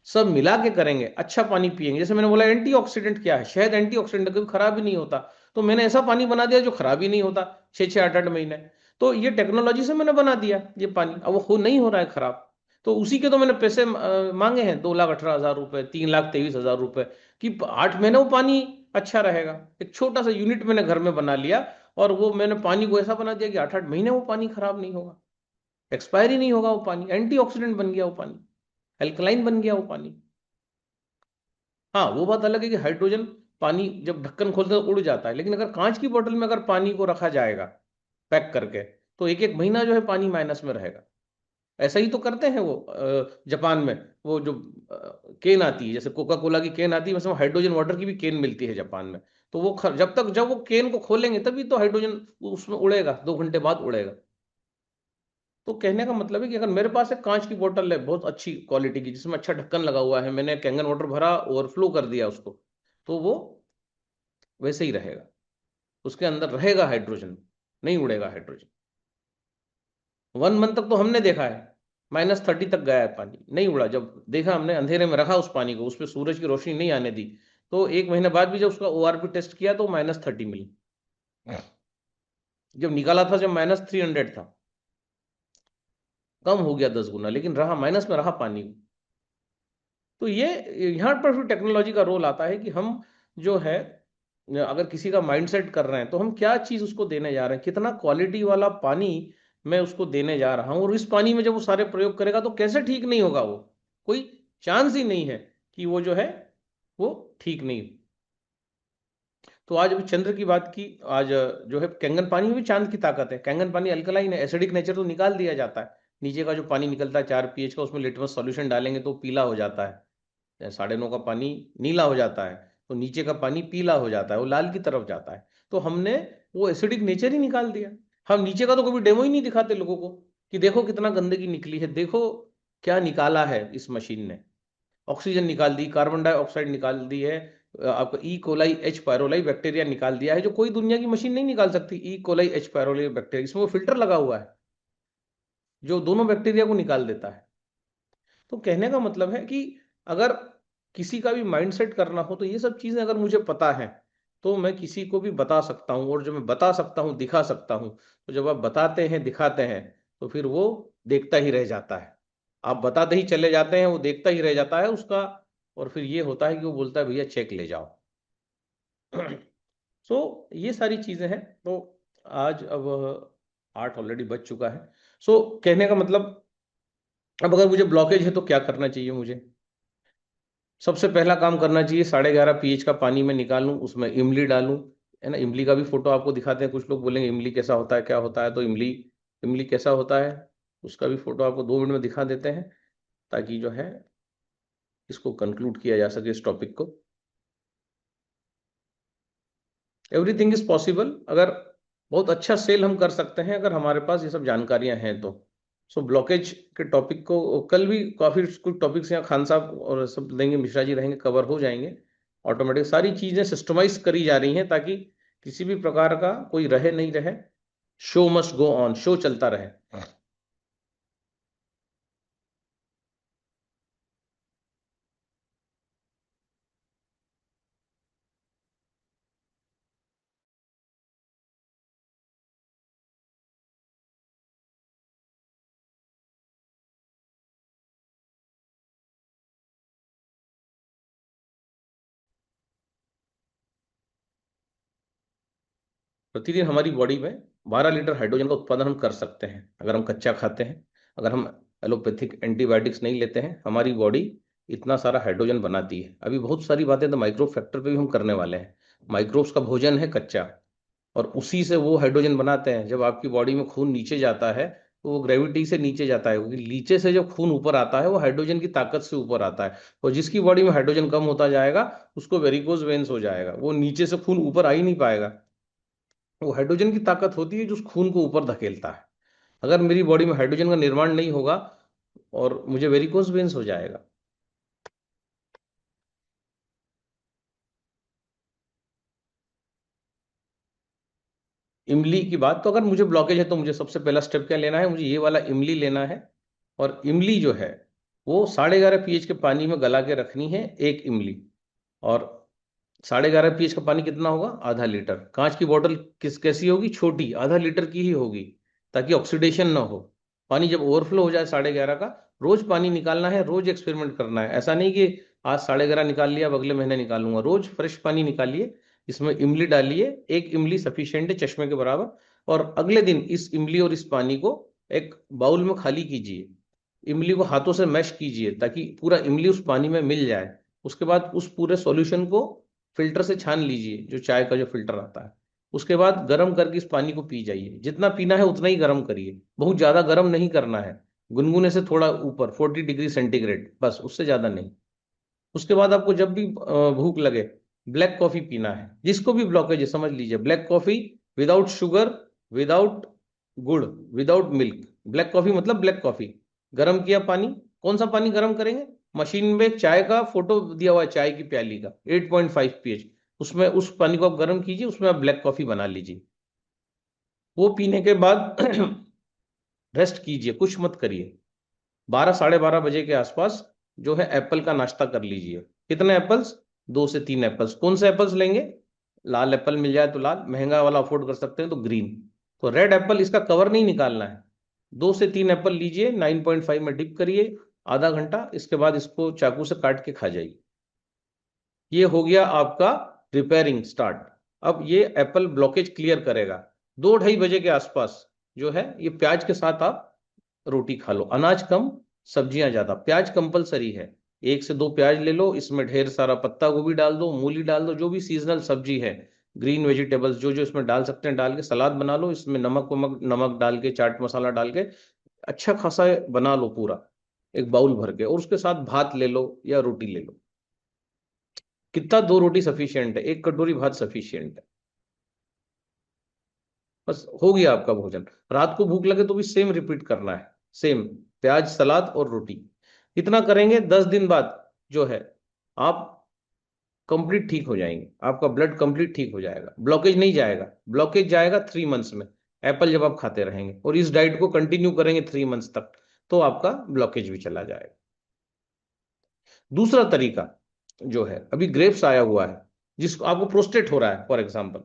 सब मिला के करेंगे, अच्छा पानी पिएंगे। जैसे मैंने बोला एंटीऑक्सीडेंट क्या है, शहद एंटीऑक्सीडेंट कभी खराब ही नहीं होता, तो मैंने ऐसा पानी बना दिया जो खराब ही नहीं होता 6 6 8 8 महीने। तो ये टेक्नोलॉजी से मैंने बना दिया ये पानी, अब वो नहीं हो रहा है खराब। तो उसी के तो मैंने पैसे मांगे हैं, 2,18,000 रुपए, 3,23,000 रुपए, कि 8 महीने वो पानी अच्छा रहेगा। एक छोटा सा यूनिट मैंने घर में बना लिया, और वो मैंने पानी को ऐसा बना दिया कि 8 8 महीने वो पानी खराब नहीं होगा, एक्सपायर ही नहीं होगा वो पानी, एंटीऑक्सीडेंट बन गया वो पानी, अल्कलाइन बन गया वो पानी। हाँ, वो बात अलग है कि हाइड्रोजन पानी जब ढक्कन खोलते हैं तो उड़ जाता है, लेकिन अगर कांच की बोतल में अगर पानी को रखा जाएगा पैक करके, तो एक एक महीना जो है पानी माइनस में रहेगा। ऐसा ही तो करते हैं वो जापान में। वो जो केन आती है, जैसे कोका कोला की केन आती है, वैसे हाइड्रोजन वाटर की भी केन मिलती है जापान में। तो वो जब वो केन को खोलेंगे तभी तो हाइड्रोजन उसमें उड़ेगा, 2 घंटे बाद उड़ेगा। तो कहने का मतलब है कि अगर मेरे पास एक कांच की बोतल है बहुत अच्छी क्वालिटी की, जिसमें अच्छा ढक्कन लगा हुआ है, मैंने कैंगन वाटर भरा, ओवरफ्लो कर दिया उसको, तो वो वैसे ही रहेगा, उसके अंदर रहेगा हाइड्रोजन, नहीं उड़ेगा हाइड्रोजन। 1 मंथ तक तो हमने देखा है -30 तक गया है पानी, नहीं उड़ा। जब देखा हमने, अंधेरे में रखा उस पानी को, उस पर सूरज की रोशनी नहीं आने दी, तो 1 महीने बाद भी जब उसका ओआरपी टेस्ट किया तो -30 मिली। जब निकाला था जब -300 था, कम हो गया 10 गुना, लेकिन रहा माइनस में, रहा पानी। तो ये यहाँ पर फिर टेक्नोलॉजी का रोल आता है कि हम जो है, अगर किसी का माइंडसेट कर रहे हैं तो हम क्या चीज उसको देने जा रहे हैं, कितना क्वालिटी वाला पानी मैं उसको देने जा रहा हूँ। और इस पानी में जब वो सारे प्रयोग करेगा तो कैसे ठीक नहीं होगा वो, कोई चांस ही नहीं है कि वो जो है वो ठीक नहीं। तो आज अभी चंद्र की बात की, आज जो है कैंगन पानी में भी चांद की ताकत है। कैंगन पानी अल्कलाइन है, एसिडिक नेचर तो निकाल दिया जाता है। नीचे का जो पानी निकलता है 4 pH का, उसमें लिटमस सॉल्यूशन डालेंगे तो पीला हो जाता है। 9:30 का पानी नीला हो जाता है, तो नीचे का पानी पीला हो जाता है, वो लाल की तरफ जाता है। तो हमने वो एसिडिक नेचर ही निकाल दिया। हम नीचे का तो कभी डेमो ही नहीं दिखाते लोगों को कि देखो कितना गंदगी निकली है, देखो क्या निकाला है इस मशीन ने। ऑक्सीजन निकाल दी, कार्बन डाइऑक्साइड निकाल दी है, आपका ई कोलाई एच पायरोलाई बैक्टीरिया निकाल दिया है, जो कोई दुनिया की मशीन नहीं निकाल सकती। ई कोलाई एच पायरोलाई बैक्टीरिया, इसमें वो फिल्टर लगा हुआ है जो दोनों बैक्टीरिया को निकाल देता है। तो कहने का मतलब है कि अगर किसी का भी माइंडसेट करना हो, तो ये सब चीजें अगर मुझे पता है तो मैं किसी को भी बता सकता हूँ। और जो मैं बता सकता हूँ, दिखा सकता हूँ, तो जब आप बताते हैं, दिखाते हैं, तो फिर वो देखता ही रह जाता है। आप बताते ही चले जाते हैं, वो देखता ही रह जाता है उसका। और फिर ये होता है कि वो बोलता है भैया चेक ले जाओ। सो ये सारी चीजें हैं। तो आज अब 8 ऑलरेडी बज चुका है। सो कहने का मतलब, अब अगर मुझे ब्लॉकेज है तो क्या करना चाहिए मुझे? सबसे पहला काम करना चाहिए, 11.5 pH का पानी में निकालूं, उसमें इमली डालूं। है ना, इमली का भी फोटो आपको दिखाते हैं। कुछ लोग बोलेंगे इमली कैसा होता है, क्या होता है, तो इमली, इमली कैसा होता है उसका भी फोटो आपको 2 मिनट में दिखा देते हैं, ताकि जो है इसको कंक्लूड किया जा सके, इस टॉपिक को। Everything is possible. अगर बहुत अच्छा सेल हम कर सकते हैं अगर हमारे पास ये सब जानकारियां हैं तो। सो ब्लॉकेज के टॉपिक को कल भी काफी कुछ टॉपिक्स यहाँ खान साहब और सब देंगे, मिश्रा जी रहेंगे, कवर हो जाएंगे। ऑटोमेटिक सारी चीजें सिस्टमाइज करी जा रही हैं, ताकि किसी भी प्रकार का कोई रहे नहीं रहे, show must go on, show चलता रहे। प्रतिदिन हमारी बॉडी में 12 लीटर हाइड्रोजन का उत्पादन हम कर सकते हैं, अगर हम कच्चा खाते हैं। अगर हम एलोपैथिक एंटीबायोटिक्स नहीं लेते हैं, हमारी बॉडी इतना सारा हाइड्रोजन बनाती है। अभी बहुत सारी बातें तो माइक्रो फैक्टर पे भी हम करने वाले हैं। माइक्रोब्स का भोजन है कच्चा, और उसी से वो हाइड्रोजन बनाते हैं। जब आपकी बॉडी में खून नीचे जाता है तो वो ग्रेविटी से नीचे जाता है, क्योंकि नीचे से जब खून ऊपर आता है वो हाइड्रोजन की ताकत से ऊपर आता है। और जिसकी बॉडी में हाइड्रोजन कम होता जाएगा उसको वेरिकोज वेन्स हो जाएगा, वो नीचे से खून ऊपर आ ही नहीं पाएगा। वो हाइड्रोजन की ताकत होती है जो उस खून को ऊपर धकेलता है। अगर मेरी बॉडी में हाइड्रोजन का निर्माण नहीं होगा और मुझे वेरिकोज वेन्स हो जाएगा। इमली की बात, तो अगर मुझे ब्लॉकेज है तो मुझे सबसे पहला स्टेप क्या लेना है, मुझे ये वाला इमली लेना है। और इमली जो है वो 11.5 pH के पानी में गला के रखनी है, एक इमली। और 11.5 pH का पानी कितना होगा? आधा लीटर। कांच की बोतल कैसी होगी? छोटी, आधा लीटर की ही होगी, ताकि ऑक्सीडेशन ना हो। पानी जब ओवरफ्लो हो जाए 11.5 का, रोज पानी निकालना है, रोज एक्सपेरिमेंट करना है। ऐसा नहीं कि आज 11.5 निकाल लिया अब अगले महीने निकालूंगा। रोज फ्रेश पानी निकालिए, इसमें इमली डालिए, एक इमली सफिशियंट है, चश्मे के बराबर। और अगले दिन इस इमली और इस पानी को एक बाउल में खाली कीजिए। इमली को हाथों से मैश कीजिए ताकि पूरा इमली उस पानी में मिल जाए। उसके बाद उस पूरे सॉल्यूशन को फिल्टर से छान लीजिए, जो चाय का जो फिल्टर आता है। उसके बाद गर्म करके इस पानी को पी जाइए। जितना पीना है उतना ही गर्म करिए, बहुत ज्यादा गर्म नहीं करना है। गुनगुने से थोड़ा ऊपर, 40 डिग्री सेंटीग्रेड, बस, उससे ज्यादा नहीं। उसके बाद आपको जब भी भूख लगे, ब्लैक कॉफी पीना है। जिसको भी ब्लॉकेज है समझ लीजिए, black coffee, without sugar, without गुड़, विदाउट मिल्क। ब्लैक कॉफी मतलब ब्लैक कॉफी। गर्म किया पानी, कौन सा पानी गर्म करेंगे? मशीन में एक चाय का फोटो दिया हुआ है, चाय की प्याली का, 8.5 pH। उसमें उस पानी को आप गर्म कीजिए, उसमें आप ब्लैक कॉफी बना लीजिए। वो पीने के बाद रेस्ट कीजिए, कुछ मत करिए। 12 साढ़े 12 बजे के आसपास जो है एप्पल का नाश्ता कर लीजिए। कितने एप्पल्स? 2 से 3 एप्पल्स। कौन से एप्पल्स लेंगे? लाल एप्पल मिल जाए तो लाल, महंगा वाला अफोर्ड कर सकते हैं तो ग्रीन। तो रेड एप्पल, इसका कवर नहीं निकालना है। 2 से 3 एप्पल लीजिए, 9.5 में डिप करिए, आधा घंटा, इसके बाद इसको चाकू से काट के खा जाइए। ये हो गया आपका रिपेयरिंग स्टार्ट। अब ये एप्पल ब्लॉकेज क्लियर करेगा। 2 ढाई बजे के आसपास जो है ये प्याज के साथ आप रोटी खा लो। अनाज कम, सब्जियां ज्यादा, प्याज कंपलसरी है। 1 से 2 प्याज ले लो, इसमें ढेर सारा पत्ता गोभी डाल दो, मूली डाल दो, जो भी सीजनल सब्जी है, ग्रीन वेजिटेबल्स जो जो इसमें डाल सकते हैं डाल के सलाद बना लो। इसमें नमक वमक, नमक डाल के, चाट मसाला डाल के अच्छा खासा बना लो पूरा, एक बाउल भर के। और उसके साथ भात ले लो या रोटी ले लो। कितना? 2 रोटी सफिशियंट है, 1 कटोरी भात सफिशियंट है। बस हो गया आपका भोजन। रात को भूख लगे तो भी सेम रिपीट करना है, सेम, प्याज सलाद और रोटी। इतना करेंगे, 10 दिन बाद जो है आप कंप्लीट ठीक हो जाएंगे। आपका ब्लड कंप्लीट ठीक हो जाएगा, ब्लॉकेज नहीं जाएगा। ब्लॉकेज जाएगा 3 मंथ्स में, एप्पल जब आप खाते रहेंगे और इस डाइट को कंटिन्यू करेंगे 3 मंथ्स तक, तो आपका ब्लॉकेज भी चला जाएगा। दूसरा तरीका जो है, अभी ग्रेप्स आया हुआ है, जिसको आपको प्रोस्टेट हो रहा है फॉर एग्जाम्पल,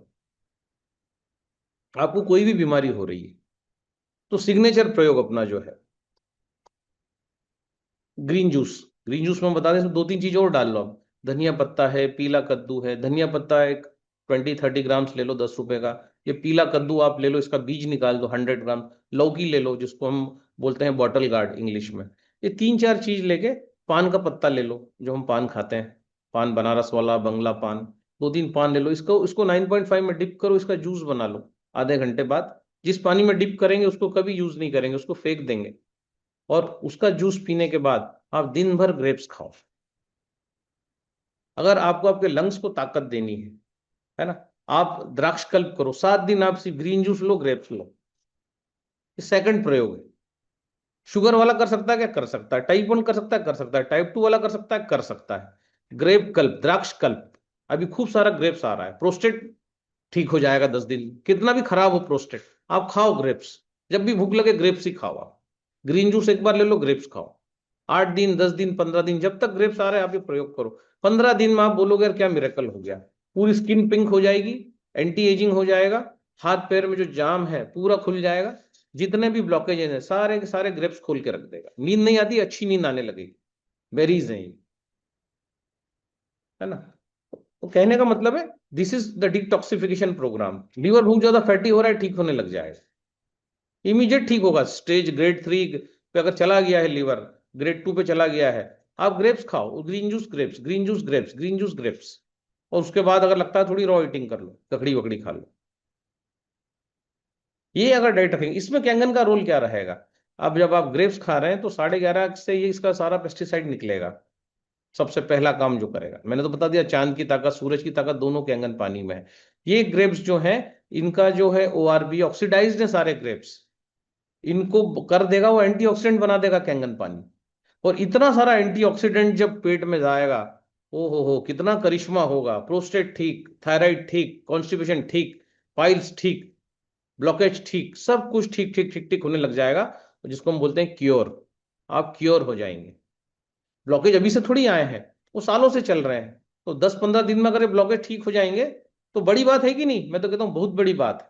आपको कोई भी बीमारी हो रही है, तो सिग्नेचर प्रयोग अपना जो है ग्रीन जूस। ग्रीन जूस में बता दें, इसमें 2-3 चीज और डाल लो आप। धनिया पत्ता है, पीला कद्दू है। धनिया पत्ता एक 20-30 ग्राम्स ले लो, 10 रुपए का। ये पीला कद्दू आप ले लो, इसका बीज निकाल दो 100 ग्राम। लौकी ले लो, जिसको हम बोलते हैं बॉटल गार्ड इंग्लिश में। ये 3-4 चीज लेके, पान का पत्ता ले लो, जो हम पान खाते हैं, पान बनारस वाला, बंगला पान। 2-3 पान ले लो, इसको इसको 9.5 में डिप करो, इसका जूस बना लो। आधे घंटे बाद जिस पानी में डिप करेंगे उसको कभी यूज नहीं करेंगे, उसको फेंक देंगे। और उसका जूस पीने के बाद आप दिन भर ग्रेप्स खाओ। अगर आपको आपके लंग्स को ताकत देनी है ना, आप द्राक्ष कल्प करो, 7 दिन आप सिर्फ ग्रीन जूस लो, ग्रेप्स लो। ये सेकंड प्रयोग है। शुगर वाला कर सकता है क्या? कर सकता है। टाइप 1 कर सकता है? कर सकता है। टाइप 2 वाला कर सकता है? कर सकता है। ग्रेप कल्प, द्राक्ष कल्प। अभी खूब सारा ग्रेप्स आ रहा है। प्रोस्टेट ठीक हो जाएगा 10 दिन, कितना भी खराब हो प्रोस्टेट, आप खाओ ग्रेप्स। जब भी भूख लगे ग्रेप्स ही खाओ आप। ग्रीन जूस एक बार ले लो, ग्रेप्स खाओ। 8 दिन, 10 दिन, 15 दिन, जब तक ग्रेप्स आ रहे हैं आप ये प्रयोग करो। 15 दिन में आप बोलोगे यार क्या मिरेकल हो गया। पूरी स्किन पिंक हो जाएगी, एंटी एजिंग हो जाएगा, हाथ पैर में जो जाम है पूरा खुल जाएगा। जितने भी ब्लॉकेजेस हैं सारे के सारे ग्रेप्स खोल के रख देगा। नींद नहीं आती, अच्छी नींद आने लगेगी। बेरीज हैं ये, है ना। तो कहने का मतलब है, this is the detoxification program. Liver बहुत ज्यादा फैटी हो रहा है, ठीक होने लग जाएगा, इमीडिएट ठीक होगा। स्टेज ग्रेड 3 पे अगर चला गया है लीवर, ग्रेड 2 पे चला गया है, आप ग्रेप्स खाओ, green juice grapes, green juice grapes, green juice grapes. और उसके बाद अगर लगता है थोड़ी रॉ ईटिंग कर लो, ककड़ी वकड़ी खा लो। ये अगर डाइट रखेंगे, इसमें कैंगन का रोल क्या रहेगा? अब जब आप ग्रेप्स खा रहे हैं तो 11:30 से ये इसका सारा पेस्टिसाइड निकलेगा। सबसे पहला काम जो करेगा, मैंने तो बता दिया, चांद की ताकत, सूरज की ताकत, दोनों कैंगन पानी में है। ये ग्रेप्स जो है, इनका जो है ORB ऑक्सीडाइज्ड है सारे ग्रेप्स, इनको कर देगा, वो एंटीऑक्सीडेंट बना देगा कैंगन पानी। और इतना सारा एंटीऑक्सीडेंट जब पेट में जाएगा, ओ हो, कितना करिश्मा होगा। प्रोस्टेट ठीक, थायराइड ठीक, कॉन्स्टिपेशन ठीक, पाइल्स ठीक, ब्लॉकेज ठीक, सब कुछ ठीक ठीक ठीक ठीक होने लग जाएगा, जिसको हम बोलते हैं क्योर। आप क्योर हो जाएंगे। ब्लॉकेज अभी से थोड़ी आए हैं, वो सालों से चल रहे हैं। तो 10-15 दिन में अगर ये ब्लॉकेज ठीक हो जाएंगे तो बड़ी बात है कि नहीं? मैं तो कहता हूँ बहुत बड़ी बात है।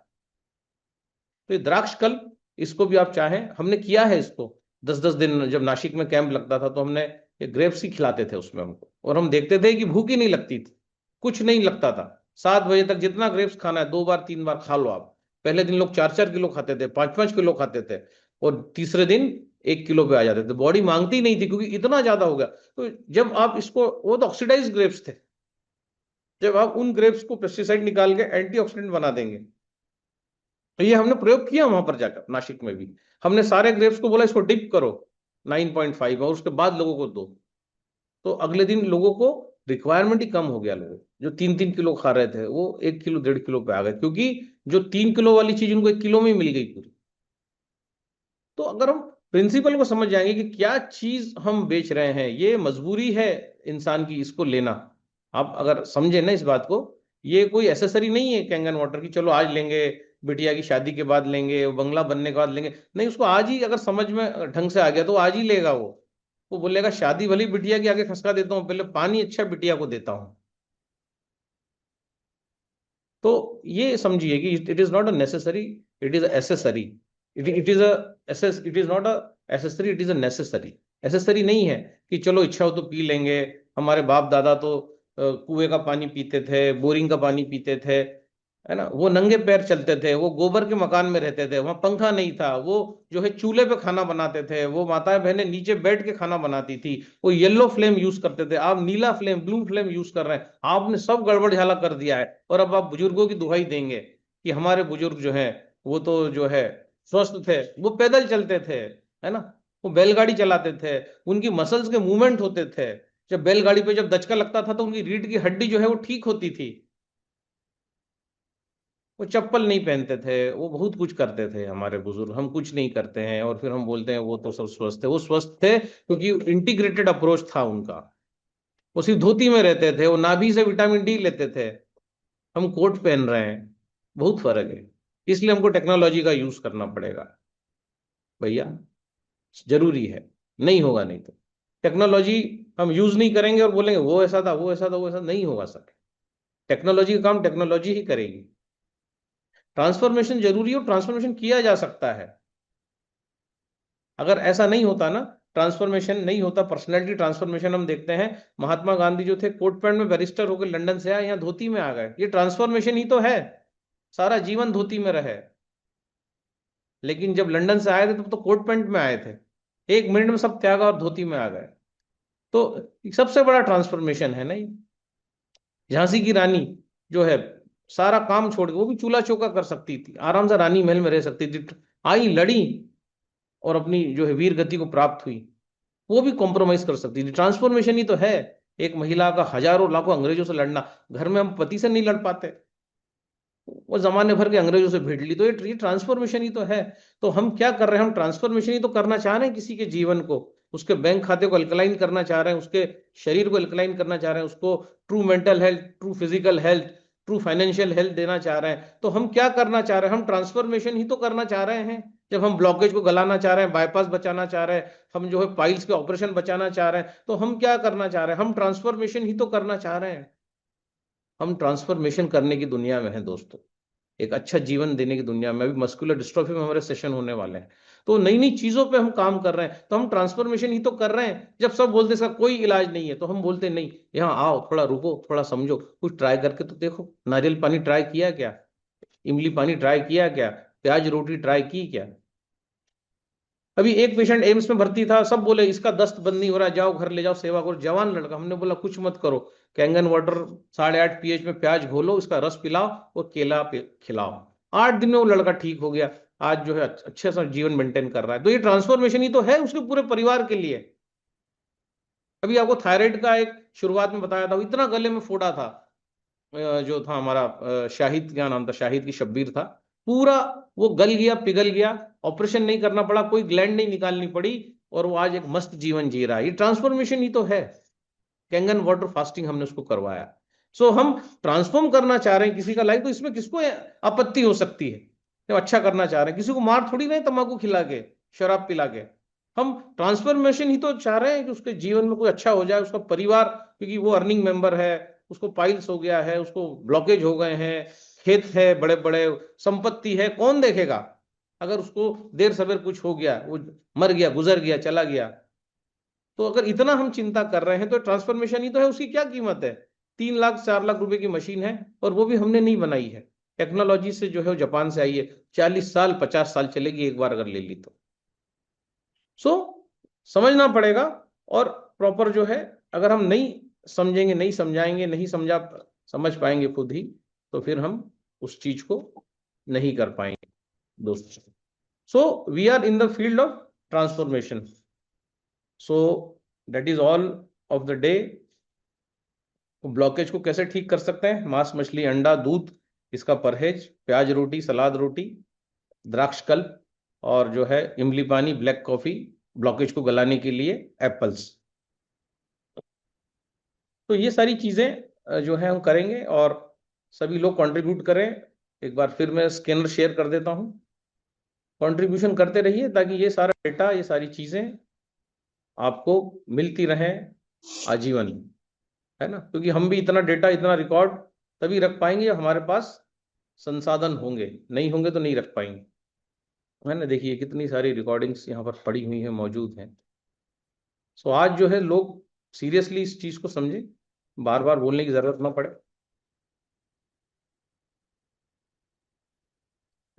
तो ये द्राक्ष कल्प, इसको भी आप चाहें, हमने किया है इसको। 10-10 दिन जब नासिक में कैंप लगता था तो हमने ये ग्रेप्स ही खिलाते थे उसमें हमको, और हम देखते थे कि भूख ही नहीं लगती थी, कुछ नहीं लगता था। 7 बजे तक जितना ग्रेप्स खाना है 2 बार 3 बार खा लो आप। पहले दिन लोग 4-4 किलो खाते थे, 5-5 किलो खाते थे, और तीसरे दिन 1 किलो पे आ जाते थे। बॉडी मांगती नहीं थी क्योंकि इतना ज्यादा हो गया। तो जब आप इसको, वो तो ऑक्सीडाइज ग्रेप्स थे, जब आप उन ग्रेप्स को पेस्टिसाइड निकाल के एंटीऑक्सीडेंट बना देंगे। तो ये हमने प्रयोग किया वहां पर जाकर, नासिक में भी। हमने सारे ग्रेप्स को बोला इसको डिप करो 9.5 और उसके बाद लोगों को दो। तो अगले दिन लोगों को रिक्वायरमेंट ही कम हो गया। लोग जो 3-3 किलो खा रहे थे वो 1 किलो 1.5 किलो पे आ गए, क्योंकि जो 3 किलो वाली चीज उनको 1 किलो में ही मिल गई पूरी। तो अगर हम प्रिंसिपल को समझ जाएंगे कि क्या चीज हम बेच रहे हैं, ये मजबूरी है इंसान की इसको लेना। आप अगर समझे ना इस बात को, ये कोई एसेसरी नहीं है कैंगन वाटर की, चलो आज लेंगे, बिटिया की शादी के बाद लेंगे, बंगला बनने के बाद लेंगे। नहीं, उसको आज ही अगर समझ में ढंग से आ गया तो आज ही लेगा वो बोलेगा शादी भली बिटिया की आगे खसका देता हूँ, पहले पानी अच्छा बिटिया को देता हूँ। तो ये समझिए कि it is not a necessary, it is accessory. It is a it is not a accessory, it is a necessary. Accessory नहीं है कि चलो इच्छा हो तो पी लेंगे। हमारे बाप दादा तो कुएं का पानी पीते थे, बोरिंग का पानी पीते थे, है ना। वो नंगे पैर चलते थे, वो गोबर के मकान में रहते थे, वहां पंखा नहीं था, वो जो है चूल्हे पे खाना बनाते थे, वो माताएं बहनें नीचे बैठ के खाना बनाती थी। वो येलो फ्लेम यूज करते थे, आप नीला फ्लेम, ब्लू फ्लेम यूज कर रहे हैं। आपने सब गड़बड़ झाला कर दिया है, और अब आप बुजुर्गों की दुहाई देंगे कि हमारे बुजुर्ग जो है वो तो जो है स्वस्थ थे, वो पैदल चलते थे, है ना, वो बैलगाड़ी चलाते थे, उनकी मसल्स के मूवमेंट होते थे। जब बैलगाड़ी पे जब दचका लगता था तो उनकी रीढ़ की हड्डी जो है वो ठीक होती थी। वो चप्पल नहीं पहनते थे, वो बहुत कुछ करते थे हमारे बुजुर्ग। हम कुछ नहीं करते हैं और फिर हम बोलते हैं वो तो सब स्वस्थ थे। वो स्वस्थ थे क्योंकि इंटीग्रेटेड अप्रोच था उनका। वो सिर्फ धोती में रहते थे, वो नाभि से विटामिन D लेते थे। हम कोट पहन रहे हैं, बहुत फर्क है। इसलिए हमको टेक्नोलॉजी का यूज करना पड़ेगा भैया, जरूरी है। नहीं होगा नहीं तो टेक्नोलॉजी हम यूज नहीं करेंगे और बोलेंगे वो ऐसा था, वो ऐसा था, वो ऐसा नहीं होगा सर। टेक्नोलॉजी का काम टेक्नोलॉजी ही करेगी। ट्रांसफॉर्मेशन जरूरी है और ट्रांसफॉर्मेशन किया जा सकता है। अगर ऐसा नहीं होता ना, ट्रांसफॉर्मेशन नहीं होता, पर्सनैलिटी ट्रांसफॉर्मेशन, हम देखते हैं महात्मा गांधी जो थे कोट पैंट में बैरिस्टर होकर लंदन से आए, यहाँ धोती में आ गए, ये ट्रांसफॉर्मेशन ही तो है। सारा जीवन धोती में रहे, लेकिन जब लंदन से आए थे तब तो कोट पैंट में आए थे, 1 मिनट में सब त्यागा और धोती में आ गए। तो सबसे बड़ा ट्रांसफॉर्मेशन है ना ये। झांसी की रानी जो है, सारा काम छोड़ के, वो भी चूल्हा चौका कर सकती थी, आराम से रानी महल में रह सकती थी, आई लड़ी और अपनी जो है वीर गति को प्राप्त हुई। वो भी कॉम्प्रोमाइज कर सकती थी। ट्रांसफॉर्मेशन ही तो है एक महिला का हजारों लाखों अंग्रेजों से लड़ना। घर में हम पति से नहीं लड़ पाते, वो जमाने भर के अंग्रेजों से भिड़ ली, तो ये ट्रांसफॉर्मेशन ही तो है। तो हम क्या कर रहे हैं, हम ट्रांसफॉर्मेशन ही तो करना चाह रहे हैं किसी के जीवन को, उसके बैंक खाते को अल्कलाइन करना चाह रहे हैं, उसके शरीर को अल्कलाइन करना चाह रहे हैं, उसको true mental health, true physical health, true financial health देना चाह रहे हैं। तो हम क्या करना चाह रहे हैं, हम ट्रांसफॉर्मेशन ही तो करना चाह रहे हैं। जब हम ब्लॉकेज को गलाना चाह रहे हैं, बाईपास बचाना चाह रहे हैं, हम जो है पाइल्स के ऑपरेशन बचाना चाह रहे हैं, तो हम क्या करना चाह रहे हैं, हम ट्रांसफॉर्मेशन ही तो करना चाह रहे हैं। हम ट्रांसफॉर्मेशन करने की दुनिया में हैं दोस्तों, एक अच्छा जीवन देने की दुनिया में। अभी मस्कुलर डिस्ट्रॉफी में हमारे सेशन होने वाले हैं, तो नई नई चीजों पे हम काम कर रहे हैं, तो हम ट्रांसफॉर्मेशन ही तो कर रहे हैं। जब सब बोलते इसका कोई इलाज नहीं है, तो हम बोलते नहीं, यहाँ आओ, थोड़ा रुको, थोड़ा समझो, कुछ ट्राई करके तो देखो। नारियल पानी ट्राई किया क्या? इमली पानी ट्राई किया क्या? प्याज रोटी ट्राई की क्या? अभी एक पेशेंट एम्स में भर्ती था, सब बोले इसका दस्त बंद नहीं हो रहा, जाओ घर ले जाओ, सेवा करो। जवान लड़का, हमने बोला कुछ मत करो, कैंगन वाटर 8.5 pH में प्याज घोलो, इसका रस पिलाओ और केला खिलाओ। 8 दिन में वो लड़का ठीक हो गया, आज जो है अच्छे सा जीवन मेंटेन कर रहा है। तो ये ट्रांसफॉर्मेशन ही तो है उसके पूरे परिवार के लिए। अभी आपको थायराइड का एक शुरुआत में बताया था, वो इतना गले में फोड़ा था, जो था हमारा शाहिद, क्या नाम था, शाहिद की शब्बीर था, पूरा वो गल गया, पिघल गया, ऑपरेशन नहीं करना पड़ा, कोई ग्लैंड नहीं निकालनी पड़ी, और वो आज एक मस्त जीवन जी रहा है। ये ट्रांसफॉर्मेशन ही तो है। कैंगन वाटर फास्टिंग हमने उसको करवाया। सो हम ट्रांसफॉर्म करना चाह रहे हैं किसी का लाइफ, तो इसमें किसको आपत्ति हो सकती है? जब अच्छा करना चाह रहे हैं, किसी को मार थोड़ी नहीं, तंबाकू खिला के, शराब पिला के। हम ट्रांसफॉर्मेशन ही तो चाह रहे हैं कि उसके जीवन में कोई अच्छा हो जाए, उसका परिवार, क्योंकि वो अर्निंग मेंबर है, उसको पाइल्स हो गया है, उसको ब्लॉकेज हो गए हैं, खेत है बड़े बड़े, संपत्ति है, कौन देखेगा? अगर उसको देर सवेर कुछ हो गया, वो मर गया, गुजर गया, चला गया, तो अगर इतना हम चिंता कर रहे हैं, तो ट्रांसफॉर्मेशन ही तो है। उसकी क्या कीमत है? 3 लाख 4 लाख रुपए की मशीन है, और वो भी हमने नहीं बनाई है, टेक्नोलॉजी से जो है वो जापान से आई है। 40 साल 50 साल चलेगी एक बार अगर ले ली तो। सो समझना पड़ेगा। और प्रॉपर जो है, अगर हम नहीं समझेंगे, नहीं समझाएंगे, नहीं समझ पाएंगे खुद ही, तो फिर हम उस चीज को नहीं कर पाएंगे दोस्तों। So we are in the field of transformation. So that is all of the day. Blockage को कैसे ठीक कर सकते हैं? मांस मछली अंडा दूध, इसका परहेज, प्याज रोटी सलाद रोटी, द्राक्षकल्प, और जो है इमली पानी, ब्लैक कॉफी, ब्लॉकेज को गलाने के लिए एप्पल्स। तो ये सारी चीजें जो है हम करेंगे, और सभी लोग कंट्रीब्यूट करें। एक बार फिर मैं स्कैनर शेयर कर देता हूं, कंट्रीब्यूशन करते रहिए, ताकि ये सारा डेटा, ये सारी चीजें आपको मिलती रहें आजीवन, है ना? क्योंकि हम भी इतना डेटा, इतना रिकॉर्ड तभी रख पाएंगे जब हमारे पास संसाधन होंगे, नहीं होंगे तो नहीं रख पाएंगे, है ना? देखिए कितनी सारी रिकॉर्डिंग्स यहाँ पर पड़ी हुई हैं, मौजूद हैं। सो आज जो है लोग सीरियसली इस चीज को समझे, बार बार बोलने की जरूरत ना पड़े।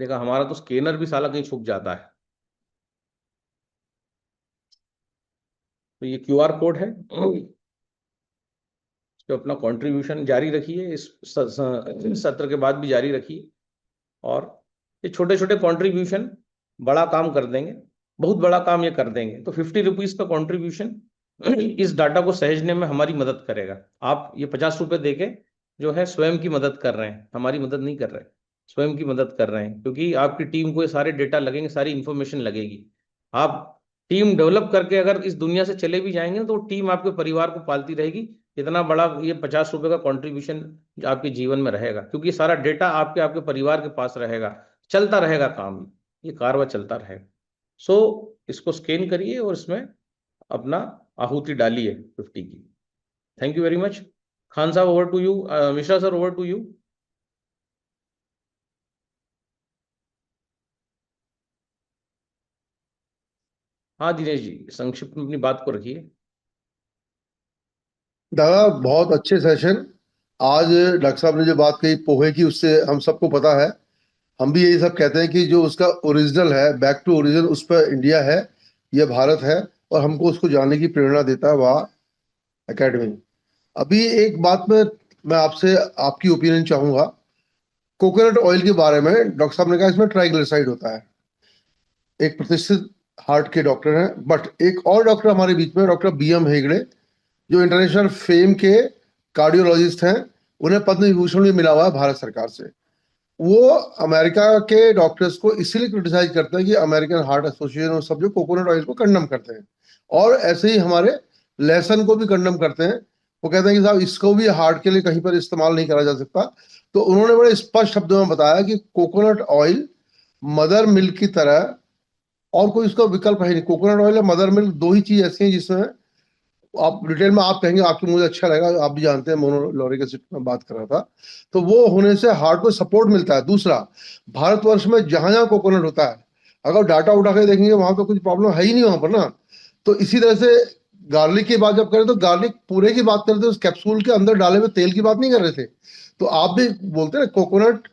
देखा, हमारा तो स्कैनर भी साला कहीं छुप जाता है। तो ये क्यूआर कोड है, तो अपना कंट्रीब्यूशन जारी रखिए, इस सत्र के बाद भी जारी रखिए। और ये छोटे छोटे कंट्रीब्यूशन बड़ा काम कर देंगे, बहुत बड़ा काम ये कर देंगे। तो 50 रुपीज का कंट्रीब्यूशन इस डाटा को सहेजने में हमारी मदद करेगा। आप ये 50 रुपए देके जो है स्वयं की मदद कर रहे हैं, हमारी मदद नहीं कर रहे, स्वयं की मदद कर रहे हैं। क्योंकि आपकी टीम को ये सारे डेटा लगेंगे, सारी इंफॉर्मेशन लगेगी। आप टीम डेवलप करके अगर इस दुनिया से चले भी जाएंगे, तो टीम आपके परिवार को पालती रहेगी। इतना बड़ा ये 50 रुपए का कंट्रीब्यूशन आपके जीवन में रहेगा, क्योंकि ये सारा डेटा आपके आपके परिवार के पास रहेगा, चलता रहेगा काम, ये कारवा चलता रहेगा। सो इसको स्कैन करिए और इसमें अपना आहुति डालिए 50 की। Thank you very much. Khan साहब over to you, Mishra sir over to you. हाँ दिनेश जी, संक्षिप्त में अपनी बात को रखिए। दादा बहुत अच्छे सेशन। आज डॉक्टर साहब ने जो बात कही पोहे की, उससे हम सबको पता है। हम भी यही सब कहते हैं कि जो उसका ओरिजिनल है, बैक टू ओरिजिन, उस पर इंडिया है, यह भारत है, और हमको उसको जानने की प्रेरणा देता है वह एकेडमी। अभी एक बात में मैं आपसे आपकी ओपिनियन चाहूंगा। कोकोनट ऑयल के बारे में डॉक्टर साहब ने कहा इसमें ट्राइग्लिसराइड होता है। एक प्रतिष्ठित हार्ट के डॉक्टर हैं, बट एक और डॉक्टर हमारे बीच में, डॉक्टर BM हेगड़े, जो इंटरनेशनल फेम के कार्डियोलॉजिस्ट हैं। उन्हें पद्म विभूषण भी मिला हुआ है भारत सरकार से। वो अमेरिका के डॉक्टर्स को इसीलिए क्रिटिसाइज करते हैं कि अमेरिकन हार्ट एसोसिएशन और सब जो कोकोनट ऑयल को कंडम करते हैं, और ऐसे ही हमारे लहसुन को भी कंडम करते हैं। वो कहते हैं कि साहब इसको भी हार्ट के लिए कहीं पर इस्तेमाल नहीं करा जा सकता। तो उन्होंने बड़े स्पष्ट शब्दों में बताया कि कोकोनट ऑयल मदर मिल्क की तरह, और कोई उसका विकल्प है नहीं। कोकोनट ऑयल और मदर मिल्क दो ही चीज ऐसी हैं जिसमें आप डिटेल में आप कहेंगे, आपको मुझे अच्छा लगेगा, आप भी जानते हैं, मोनोलोरिक एसिड में बात कर रहा था। तो वो होने से हार्ट को सपोर्ट मिलता है। दूसरा, भारतवर्ष में जहां जहां कोकोनट होता है, अगर डाटा उठा के देखेंगे वहां तो कुछ प्रॉब्लम है ही नहीं वहां पर ना। तो इसी तरह से गार्लिक की बात जब करें तो गार्लिक पूरे की बात करते, उस कैप्सूल के अंदर डाले हुए तेल की बात नहीं कर रहे थे। तो आप भी बोलते हैं कोकोनट,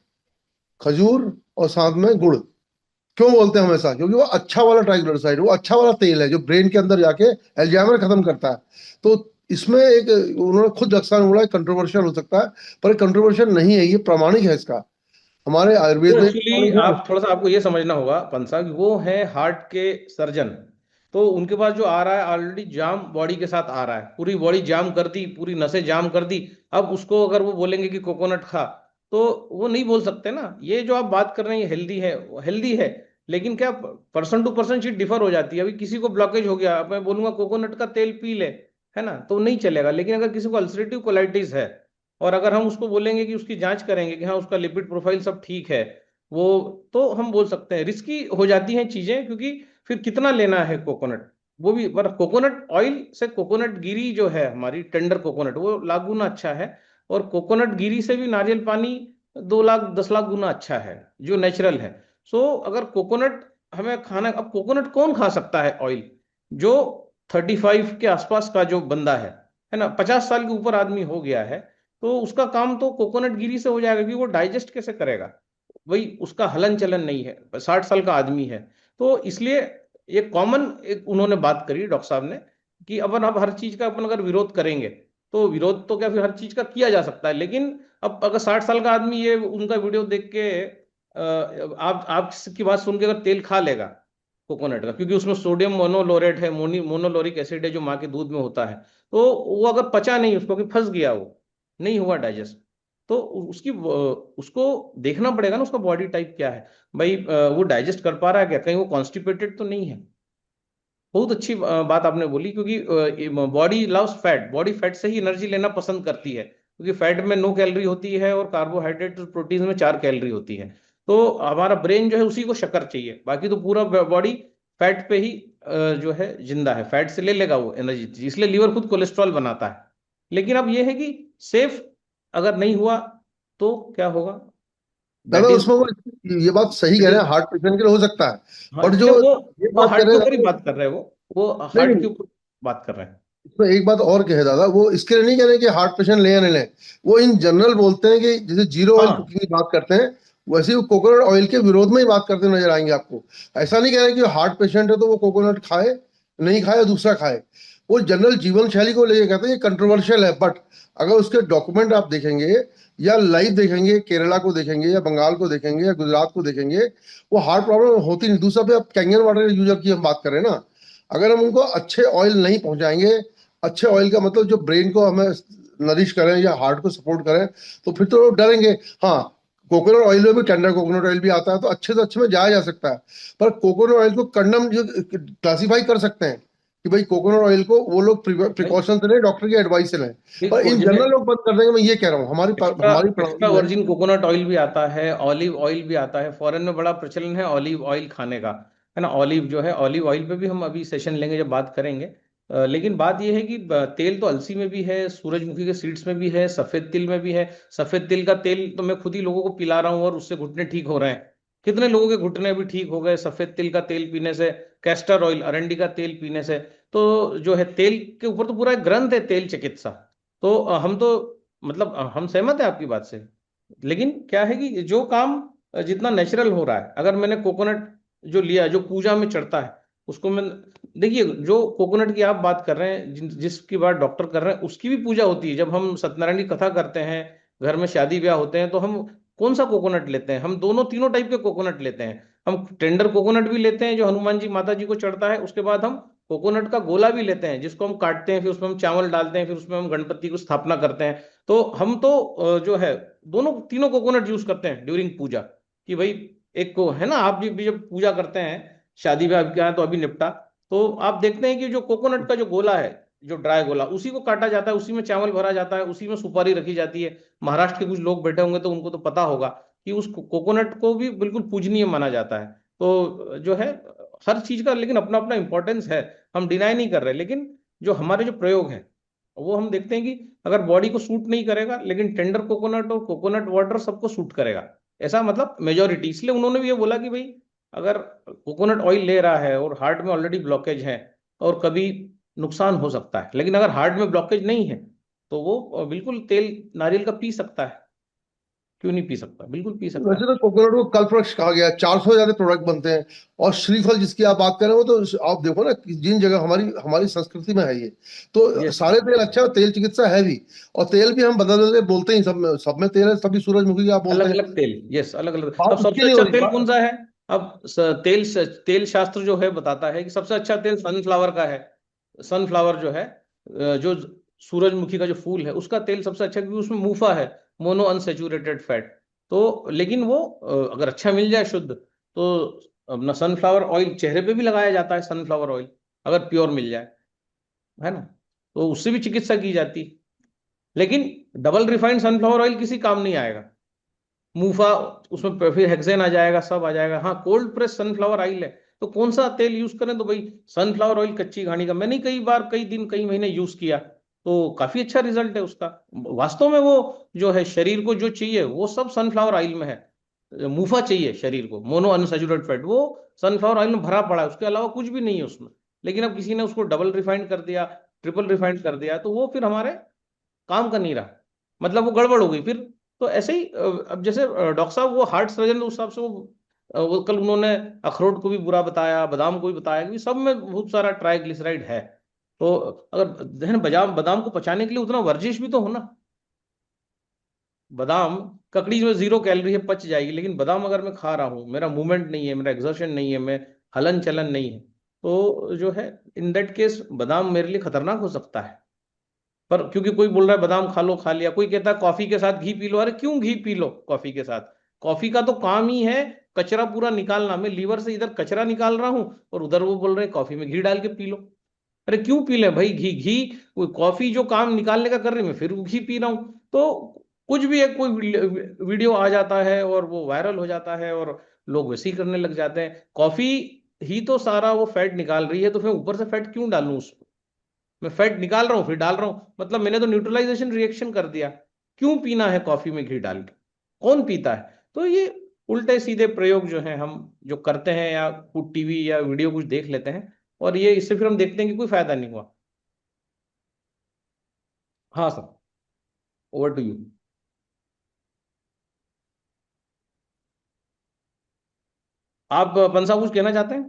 खजूर और साथ में गुड़। क्यों बोलते हैं हमेशा? क्योंकि वो अच्छा वाला ट्राइग्लिसराइड, वो अच्छा वाला तेल है जो ब्रेन के अंदर जाके एल्जाइमर खत्म करता है। तो इसमें एक, उन्होंने खुद अक्सर बोला कंट्रोवर्शियल हो सकता है, पर कंट्रोवर्शियल नहीं है, ये प्रमाणिक है इसका। हमारे वो आयुर्वेद में एक्चुअली प्रमाणिक है। आप थोड़ा सा आपको ये समझना होगा पंसा कि वो है हार्ट के सर्जन। तो उनके पास जो आ रहा है ऑलरेडी जाम बॉडी के साथ आ रहा है, पूरी बॉडी जाम कर दी, पूरी नसें जाम कर दी। अब उसको अगर वो बोलेंगे कि कोकोनट खा, तो वो नहीं बोल सकते ना। ये जो आप बात कर रहे हैं ये हेल्दी है, हेल्दी है। लेकिन क्या पर्सन टू पर्सन चीज डिफर हो जाती है। अभी किसी को ब्लॉकेज हो गया, अब मैं बोलूंगा कोकोनट का तेल पी ले, है ना, तो नहीं चलेगा। लेकिन अगर किसी को अल्सरेटिव कोलाइटिस है, और अगर हम उसको बोलेंगे कि उसकी जांच करेंगे कि हाँ उसका लिपिड प्रोफाइल सब ठीक है, वो, तो हम बोल सकते हैं। रिस्की हो जाती हैं चीजें, क्योंकि फिर कितना लेना है कोकोनट, वो भी। पर कोकोनट ऑयल से कोकोनट गिरी जो है हमारी टेंडर कोकोनट, वो लाख गुना अच्छा है। और कोकोनट गिरी से भी नारियल पानी 2 लाख 10 लाख गुना अच्छा है, जो नेचुरल है। सो अगर कोकोनट हमें खाना, अब कोकोनट कौन खा सकता है ऑयल? जो 35 के आसपास का जो बंदा है ना, 50 साल के ऊपर आदमी हो गया है, तो उसका काम तो कोकोनट गिरी से हो जाएगा, क्योंकि वो डाइजेस्ट कैसे करेगा? वही उसका हलन चलन नहीं है, 60 साल का आदमी है। तो इसलिए ये कॉमन एक उन्होंने बात करी डॉक्टर साहब ने, कि अपन अब हर चीज का अपन अगर विरोध करेंगे, तो विरोध तो क्या, फिर हर चीज का किया जा सकता है। लेकिन अब अगर 60 साल का आदमी ये उनका वीडियो देख के आपकी बात सुन के अगर तेल खा लेगा कोकोनट का, क्योंकि उसमें सोडियम मोनोलोरेट है, मोनोलोरिक एसिड है, जो माँ के दूध में होता है, तो वो अगर पचा नहीं उसको, कि फंस गया, वो नहीं हुआ डाइजेस्ट, तो उसकी उसको देखना पड़ेगा ना, उसका बॉडी टाइप क्या है। भाई वो डाइजेस्ट कर पा रहा है क्या, कहीं वो कॉन्स्टिपेटेड तो नहीं है? बहुत अच्छी बात आपने बोली, क्योंकि body loves fat, body fat से ही एनर्जी लेना पसंद करती है, क्योंकि फैट में 9 कैलोरी होती है और कार्बोहाइड्रेट प्रोटीन में 4 कैलोरी होती है। तो हमारा ब्रेन जो है उसी को शक्कर चाहिए, बाकी तो पूरा बॉडी फैट पे ही जो है जिंदा है, फैट से ले लेगा वो एनर्जी, इसलिए लीवर खुद कोलेस्ट्रॉल बनाता है। लेकिन अब ये है कि सेफ अगर नहीं हुआ तो क्या होगा? दादा दैट इज उसमें वो, ये बात सही कह दैट रहे इज हैं, हार्ट पेशेंट के लिए हो सकता है। हाँ, बट इसलिए जो वो ये वो बात कर हार्ट रहे के हैं ऊपर ही दादा, बात कर रहे हैं, वो नहीं हार्ट नहीं, के ऊपर बात कर रहे हैं। इसमें एक बात और कहे दादा, वो इसके लिए नहीं कह रहे कि हार्ट पेशेंट ले या नहीं ले। वो इन जनरल बोलते हैं कि जैसे जीरो ऑयल हाँ, कुकिंग की बात करते हैं, वैसे ही वो कोकोनट ऑयल के विरोध में ही बात करते नजर आएंगे आपको। ऐसा नहीं कह रहे कि हार्ट पेशेंट है तो वो कोकोनट खाए, नहीं खाए या दूसरा खाए। वो जनरल जीवन शैली को लेके कहते हैं ये कंट्रोवर्शियल है, बट अगर उसके डॉक्यूमेंट आप देखेंगे, या लाइव देखेंगे, केरला को देखेंगे या बंगाल को देखेंगे या गुजरात को देखेंगे, वो हार्ट प्रॉब्लम होती नहीं। दूसरा पे आप कैंगन वाटर यूजर की हम बात करें ना, अगर हम उनको अच्छे ऑयल नहीं पहुंचाएंगे, अच्छे ऑयल का मतलब जो ब्रेन को हमें नरिश करें या हार्ट को सपोर्ट करें, तो फिर तो लोग डरेंगे। हाँ, कोकोनट ऑयल में भी टेंडर कोकोनट ऑयल भी आता है, तो अच्छे से अच्छे में जाया जा सकता है। पर कोकोनट ऑयल को कंडम जो क्लासिफाई कर सकते हैं कि भाई कोकोनट ऑयल को वो लोग नहीं, प्रिकॉशन से लें, डॉक्टर की एडवाइस से लें। पर देखो इन जैसे जनरल लोग बंद कर देंगे, मैं ये कह रहा हूँ। हमारी एक्स्ट्रा हमारी एक्स्ट्रा प्रणाली है। वर्जिन कोकोनट ऑयल भी आता है, ऑलिव ऑयल भी आता है। फॉरेन में बड़ा प्रचलन है ऑलिव ऑयल खाने का, है ना। ऑलिव जो है, ऑलिव ऑयल पे भी हम अभी सेशन लेंगे जब बात करेंगे। लेकिन बात यह है कि तेल तो अलसी में भी है, सूरजमुखी के सीड्स में भी है, सफेद तिल में भी है। सफेद तिल का तेल तो मैं खुद ही लोगों को पिला रहा हूँ और उससे घुटने ठीक हो रहे हैं। कितने लोगों के घुटने भी ठीक हो गए सफेद तिल का तेल पीने से। कैस्टर ऑयल, अरंडी का तेल पीने से, तो जो है तेल के ऊपर तो पूरा एक ग्रंथ है तेल चिकित्सा। तो हम तो मतलब हम सहमत है आपकी बात से। लेकिन क्या है कि जो काम जितना नेचुरल हो रहा है, अगर मैंने कोकोनट जो लिया जो पूजा में चढ़ता है उसको मैं, देखिए जो कोकोनट की आप बात कर रहे हैं, जिसकी बात डॉक्टर कर रहे हैं, उसकी भी पूजा होती है। जब हम सत्यनारायण की कथा करते हैं, घर में शादी ब्याह होते हैं, तो हम कौन सा कोकोनट लेते हैं? हम दोनों तीनों टाइप के कोकोनट लेते हैं। हम टेंडर कोकोनट भी लेते हैं जो हनुमान जी माता जी को चढ़ता है, उसके बाद हम कोकोनट का गोला भी लेते हैं जिसको हम काटते हैं, फिर उसमें हम चावल डालते हैं, फिर उसमें हम गणपति को स्थापना करते हैं। तो हम तो जो है दोनों तीनों कोकोनट यूज करते हैं ड्यूरिंग पूजा, कि भाई एक को है ना, आप भी जब पूजा करते हैं शादी ब्याह के यहाँ तो अभी निपटा, तो आप देखते हैं कि जो कोकोनट का जो गोला है, जो ड्राई गोला, उसी को काटा जाता है, उसी में चावल भरा जाता है, उसी में सुपारी रखी जाती है। महाराष्ट्र के कुछ लोग बैठे होंगे तो उनको तो पता होगा कि उस कोकोनट को भी बिल्कुल पूजनीय माना जाता है। तो जो है हर चीज का लेकिन अपना अपना इंपॉर्टेंस है, हम डिनाई नहीं कर रहे, लेकिन जो हमारे जो प्रयोग है वो हम देखते हैं कि अगर बॉडी को सूट नहीं करेगा, लेकिन टेंडर कोकोनट और कोकोनट वाटर सबको सूट करेगा, ऐसा मतलब मेजोरिटी। इसलिए उन्होंने भी ये बोला कि भाई अगर कोकोनट ऑयल ले रहा है और हार्ट में ऑलरेडी ब्लॉकेज है और कभी नुकसान हो सकता है, लेकिन अगर हार्ट में ब्लॉकेज नहीं है तो वो बिल्कुल तेल नारियल का पी सकता है। क्यों नहीं पी सकता? बिल्कुल पी सकता वैसे है। तो कोकोनट को कल्पवृक्ष कहा गया है, 400 से ज्यादा प्रोडक्ट बनते हैं। और श्रीफल जिसकी आप बात कर रहे हो, तो आप देखो ना कि जिन जगह हमारी हमारी संस्कृति में है ये, तो यस। सारे तेल अच्छा है, तेल चिकित्सा है भी। और तेल भी हम बदल बदल के बोलते हैं, सब में तेल है, सभी सूरजमुखी की आप बोलते अलग हैं। अलग तेल, यस, अलग अलग। अब बात उसकी सबसे नहीं हो अच्छा रही तेल कौन बात। सा है? अब तेल शास्त्र जो है बताता है कि सबसे अच्छा तेल सनफ्लावर का है। सनफ्लावर जो है जो सूरजमुखी का जो फूल है उसका तेल सबसे अच्छा, क्योंकि उसमें मूफा है, मोनो अनसेचुरेटेड फैट। तो लेकिन वो अगर अच्छा मिल जाए शुद्ध, तो अपना सनफ्लावर ऑयल चेहरे पे भी लगाया जाता है, सनफ्लावर ऑयल अगर प्योर मिल जाए, है ना, तो उससे भी चिकित्सा की जाती है। लेकिन डबल रिफाइंड सनफ्लावर ऑयल किसी काम नहीं आएगा। मूफा, उसमें फिर हेक्सेन आ जाएगा, सब आ जाएगा। हाँ, कोल्ड प्रेस सनफ्लावर ऑयल है, तो कौन सा तेल यूज करें? तो भाई सनफ्लावर ऑयल कच्ची घानी का मैंने कई बार, कई दिन, कई महीने यूज किया, तो काफी अच्छा रिजल्ट है उसका। वास्तव में वो जो है शरीर को जो चाहिए वो सब सनफ्लावर ऑयल में है। मूफा चाहिए शरीर को, मोनो अनसैचुरेटेड फैट, वो सनफ्लावर ऑयल में भरा पड़ा है, उसके अलावा कुछ भी नहीं है उसमें। लेकिन अब किसी ने उसको डबल रिफाइंड कर दिया, ट्रिपल रिफाइंड कर दिया, तो वो फिर हमारे काम का नहीं रहा, मतलब वो गड़बड़ हो गई फिर। तो ऐसे ही अब जैसे डॉक्टर साहब वो हार्ट सर्जन, उस हिसाब से वो कल उन्होंने अखरोट को भी बुरा बताया, बादाम को भी बताया कि सब में बहुत सारा ट्राइग्लिसराइड है। तो अगर है ना, बादाम बादाम को पचाने के लिए उतना वर्जिश भी तो हो ना। बादाम, ककड़ी में 0 कैलोरी है, पच जाएगी, लेकिन बादाम अगर मैं खा रहा हूँ, मेरा मूवमेंट नहीं है, मेरा एक्सर्शन नहीं है, मैं हलन चलन नहीं है, तो जो है इन दैट केस बादाम मेरे लिए खतरनाक हो सकता है। पर क्योंकि कोई बोल रहा है बादाम खा लो, खा लिया, कोई कहता है कॉफी के साथ घी पी लो। अरे क्यों घी पी लो कॉफी के साथ? कॉफी का तो काम ही है कचरा पूरा निकालना। मैं लीवर से इधर कचरा निकाल रहा हूं और उधर वो बोल रहे हैं कॉफी में घी डाल के पी लो। अरे क्यों पी ले भाई घी? घी कोई कॉफी जो काम निकालने का कर रही है, मैं फिर घी पी रहा हूं। तो कुछ भी एक कोई वीडियो आ जाता है और वो वायरल हो जाता है और लोग वैसे ही करने लग जाते हैं। कॉफी ही तो सारा वो फैट निकाल रही है, तो फिर ऊपर से फैट क्यों डालूं? मैं फैट निकाल रहा हूँ फिर डाल रहा हूँ, मतलब मैंने तो न्यूट्रलाइजेशन रिएक्शन कर दिया। क्यों पीना है कॉफी में घी डाल के? कौन पीता है? तो ये उल्टे सीधे प्रयोग जो है हम जो करते हैं, या कुछ टीवी या वीडियो कुछ देख लेते हैं, और ये इससे फिर हम देखते हैं कि कोई फायदा नहीं हुआ। हाँ सर, ओवर टू यू। आप पंसा कुछ कहना चाहते हैं?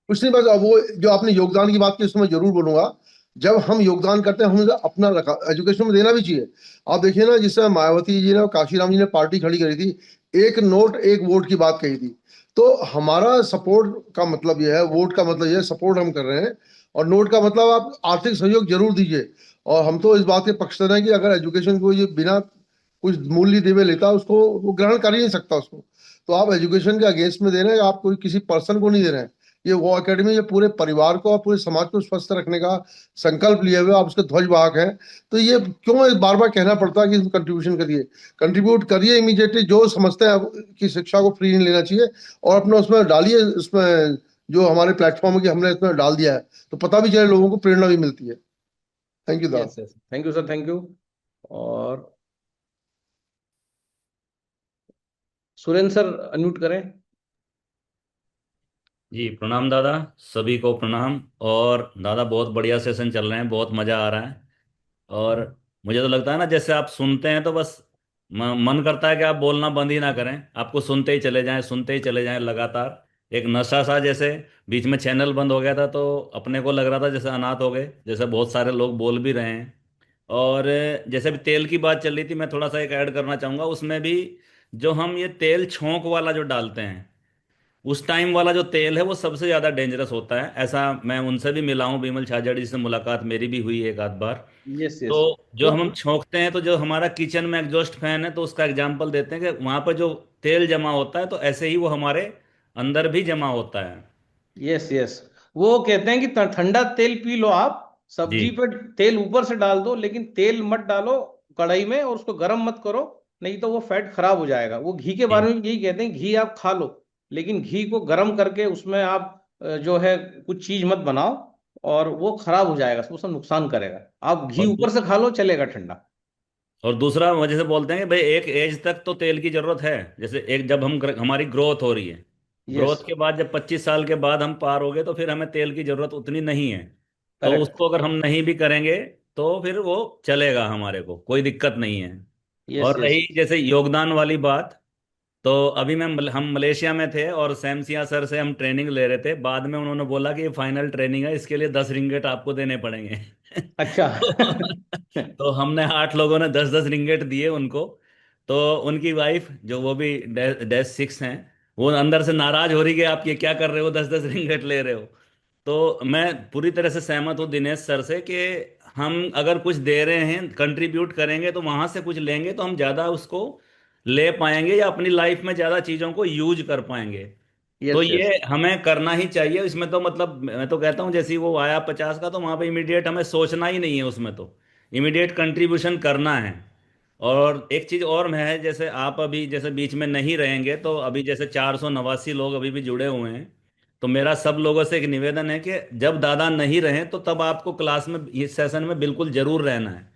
कुछ नहीं, बस अब वो जो आपने योगदान की बात की उसमें मैं जरूर बोलूंगा। जब हम योगदान करते हैं हमें अपना रखा एजुकेशन में देना भी चाहिए। आप देखिए ना, जिस समय मायावती जी ने और काशीराम जी ने पार्टी खड़ी करी थी, एक नोट एक वोट की बात कही थी। तो हमारा सपोर्ट का मतलब यह है, वोट का मतलब यह है, सपोर्ट हम कर रहे हैं। और नोट का मतलब आप आर्थिक सहयोग जरूर दीजिए। और हम तो इस बात के पक्षधर हैं कि अगर एजुकेशन को ये बिना कुछ मूल्य देवे लेता, उसको वो ग्रहण कर ही नहीं सकता उसको। तो आप एजुकेशन के अगेंस्ट में दे रहे हैं, आप कोई किसी पर्सन को नहीं दे रहे हैं। ये वो एकेडमी, ये पूरे परिवार को और पूरे समाज को स्वस्थ रखने का संकल्प लिए हुए आप उसके ध्वजवाहक हैं। तो ये क्यों बार बार कहना पड़ता है कि इसमें कंट्रीब्यूशन करिए? कंट्रीब्यूट करिए इमीडिएटली, जो समझते हैं कि शिक्षा को फ्री नहीं लेना चाहिए, और अपना उसमें डालिए, उसमें जो हमारे प्लेटफॉर्म है कि हमने इसमें डाल दिया है, तो पता भी चले लोगों को, प्रेरणा भी मिलती है। थैंक यू दा। Yes yes, thank you sir, thank you. और सुरेंद्र सर अनम्यूट करें। जी प्रणाम दादा, सभी को प्रणाम। और दादा बहुत बढ़िया सेशन चल रहे हैं, बहुत मजा आ रहा है। और मुझे तो लगता है ना, जैसे आप सुनते हैं तो बस मन करता है कि आप बोलना बंद ही ना करें, आपको सुनते ही चले जाएं, सुनते ही चले जाएं लगातार। एक नशा सा, जैसे बीच में चैनल बंद हो गया था तो अपने को लग रहा था जैसे अनाथ हो गए, जैसे बहुत सारे लोग बोल भी रहे हैं। और जैसे भी तेल की बात चल रही थी, मैं थोड़ा सा एक ऐड करना चाहूंगा उसमें भी। जो हम ये तेल छोंक वाला जो डालते हैं, उस टाइम वाला जो तेल है वो सबसे ज्यादा डेंजरस होता है, ऐसा मैं उनसे भी मिला हूँ, बिमल झाझड़ जी से मुलाकात मेरी भी हुई एक आध बार। यस तो यस। जो हम छोंकते हैं, तो जो हमारा किचन में एग्जॉस्ट फैन है, तो उसका एग्जांपल देते हैं कि वहां पर जो तेल जमा होता है, तो ऐसे ही वो हमारे अंदर भी जमा होता है। Yes yes. वो कहते हैं कि ठंडा तेल पी लो आप, जी। सब्जी पे तेल ऊपर से डाल दो, लेकिन तेल मत डालो कढ़ाई में और उसको गर्म मत करो, नहीं तो वो फैट खराब हो जाएगा। वो घी के जी। बारे में भी यही कहते हैं, घी आप खा लो, लेकिन घी को गर्म करके उसमें आप जो है कुछ चीज मत बनाओ, और वो खराब हो जाएगा, वो सब नुकसान करेगा। आप घी और ऊपर से खा लो, चलेगा ठंडा। और दूसरा वजह से बोलते हैं कि भाई एक एज तक तो तेल की जरूरत है। जैसे एक जब हमारी ग्रोथ हो रही है, यस। ग्रोथ के बाद जब 25 साल के बाद हम पार हो गए, तो फिर हमें तेल की जरूरत उतनी नहीं है। तो करेक्ट। उसको अगर हम नहीं भी करेंगे तो फिर वो चलेगा, हमारे को कोई दिक्कत नहीं है। यस और यस। रही जैसे योगदान वाली बात, तो अभी हम मलेशिया में थे और सैमसिया सर से हम ट्रेनिंग ले रहे थे। बाद में उन्होंने बोला कि ये फाइनल ट्रेनिंग है, इसके लिए 10 रिंगेट आपको देने पड़ेंगे। अच्छा। तो हमने 8 लोगों ने 10-10 रिंगेट दिए उनको। तो उनकी वाइफ, जो वो भी -6 हैं, वो अंदर से नाराज हो रही कि आप ये क्या कर रहे हो, 10-10 रिंगेट ले रहे हो। तो मैं पूरी तरह से सहमत हूँ दिनेश सर से कि हम अगर कुछ दे रहे हैं, कंट्रीब्यूट करेंगे, तो वहां से कुछ लेंगे तो हम ज्यादा उसको ले पाएंगे, या अपनी लाइफ में ज्यादा चीजों को यूज कर पाएंगे। तो यस ये यस। हमें करना ही चाहिए। इसमें तो मतलब मैं तो कहता हूँ, जैसे ही वो आया 50 का, तो वहां पे इमीडिएट हमें सोचना ही नहीं है, उसमें तो इमीडिएट कंट्रीब्यूशन करना है। और एक चीज और में है, जैसे आप अभी जैसे बीच में नहीं रहेंगे, तो अभी जैसे 489 लोग अभी भी जुड़े हुए हैं। तो मेरा सब लोगों से एक निवेदन है कि जब दादा नहीं रहे, तो तब आपको क्लास में, इस सेशन में बिल्कुल जरूर रहना है।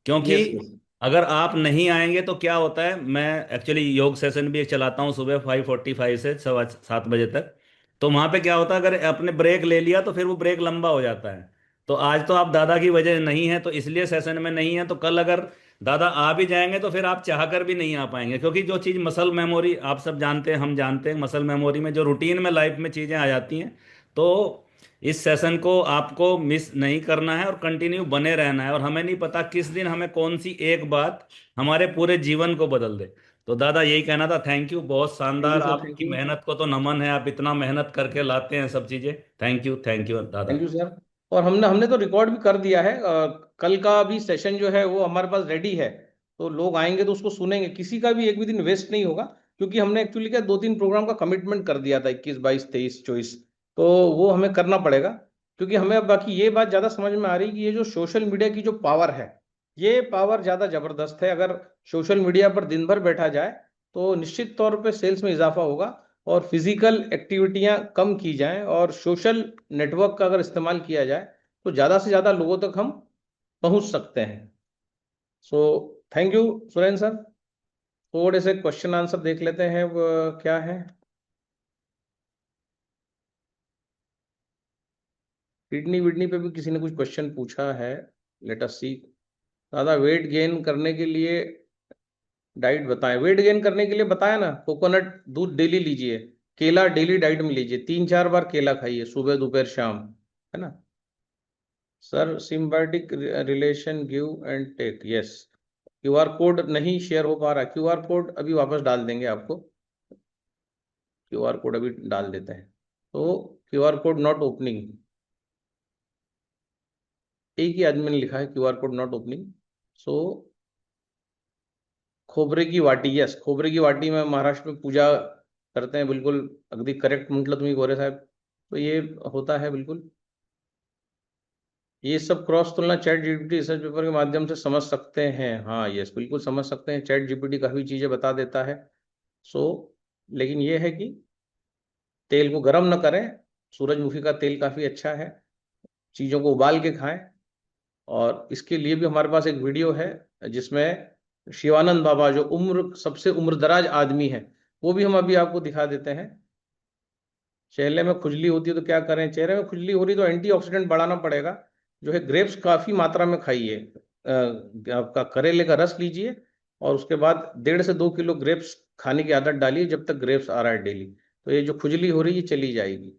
क्योंकि यस यस। अगर आप नहीं आएंगे तो क्या होता है, मैं एक्चुअली योग सेशन भी एक चलाता हूँ सुबह 5:45 से 7:15 बजे तक। तो वहां पे क्या होता है, अगर आपने ब्रेक ले लिया तो फिर वो ब्रेक लंबा हो जाता है। तो आज तो आप दादा की वजह नहीं है, तो इसलिए सेशन में नहीं है, तो कल अगर दादा आ भी जाएंगे तो फिर आप चाह कर भी नहीं आ पाएंगे। क्योंकि जो चीज़ मसल मेमोरी, आप सब जानते हैं, हम जानते हैं, मसल मेमोरी में जो रूटीन में लाइफ में चीज़ें आ जाती हैं। तो इस सेशन को आपको मिस नहीं करना है और कंटिन्यू बने रहना है। और हमें नहीं पता किस दिन हमें कौन सी एक बात हमारे पूरे जीवन को बदल दे। तो दादा यही कहना था, थैंक यू, बहुत थैंक यू शानदार, सर, थैंक आपकी यू। मेहनत को तो नमन है, आप इतना मेहनत करके लाते हैं सब चीजें। थैंक यू दादा। Thank you sir. और हमने हमने तो रिकॉर्ड भी कर दिया है, कल का भी सेशन जो है वो हमारे पास रेडी है। तो लोग आएंगे तो उसको सुनेंगे, किसी का भी एक भी दिन वेस्ट नहीं होगा। क्योंकि हमने एक्चुअली क्या 2-3 प्रोग्राम का कमिटमेंट कर दिया था, 21, 22, 23, 24। तो वो हमें करना पड़ेगा। क्योंकि हमें अब बाकी ये बात ज्यादा समझ में आ रही है कि ये जो सोशल मीडिया की जो पावर है, ये पावर ज्यादा जबरदस्त है। अगर सोशल मीडिया पर दिन भर बैठा जाए, तो निश्चित तौर पे सेल्स में इजाफा होगा। और फिजिकल एक्टिविटियां कम की जाएं और सोशल नेटवर्क का अगर इस्तेमाल किया जाए, तो ज्यादा से ज्यादा लोगों तक हम पहुंच सकते हैं। So thank you Suren sir. थोड़े से क्वेश्चन आंसर देख लेते हैं, वो क्या है। किडनी विडनी पे भी किसी ने कुछ क्वेश्चन पूछा है। लेट अस सी। दादा वेट गेन करने के लिए डाइट बताएं। वेट गेन करने के लिए बताया ना, कोकोनट दूध डेली लीजिए, केला डेली डाइट में लीजिए, 3-4 बार केला खाइए, सुबह दोपहर शाम, है ना। Sir symbiotic relation give and take, yes. QR code नहीं शेयर हो पा रहा, क्यूआर कोड अभी वापस डाल देंगे आपको। क्यूआर कोड अभी डाल देते हैं। तो क्यूआर कोड नॉट ओपनिंग, एक ही आदमी ने लिखा है क्यूआर कोड नॉट ओपनिंग। सो खोबरे की वाटी, यस, खोबरे की वाटी में महाराष्ट्र में पूजा करते हैं, बिल्कुल अगदी करेक्ट म्हटलं तुम्ही गोरे साहब। तो ये होता है बिल्कुल। ये सब क्रॉस तुलना चैट जीपीटी रिसर्च पेपर के माध्यम से समझ सकते हैं, हाँ यस, बिल्कुल समझ सकते हैं, चैट जीपीटी काफी चीजें बता देता है। सो लेकिन ये है कि तेल को गर्म न करें। सूरजमुखी का तेल काफी अच्छा है, चीजों को उबाल के खाएं। और इसके लिए भी हमारे पास एक वीडियो है, जिसमें शिवानंद बाबा, जो सबसे उम्रदराज आदमी है, वो भी हम अभी आपको दिखा देते हैं। चेहरे में खुजली होती है तो क्या करें? चेहरे में खुजली हो रही तो एंटीऑक्सीडेंट बढ़ाना पड़ेगा। जो है ग्रेप्स काफी मात्रा में खाइए। आपका करेले का रस लीजिए और उसके बाद 1.5 से 2 किलो ग्रेप्स खाने की आदत डालिए जब तक ग्रेप्स आ रहा है डेली। तो ये जो खुजली हो रही है चली जाएगी।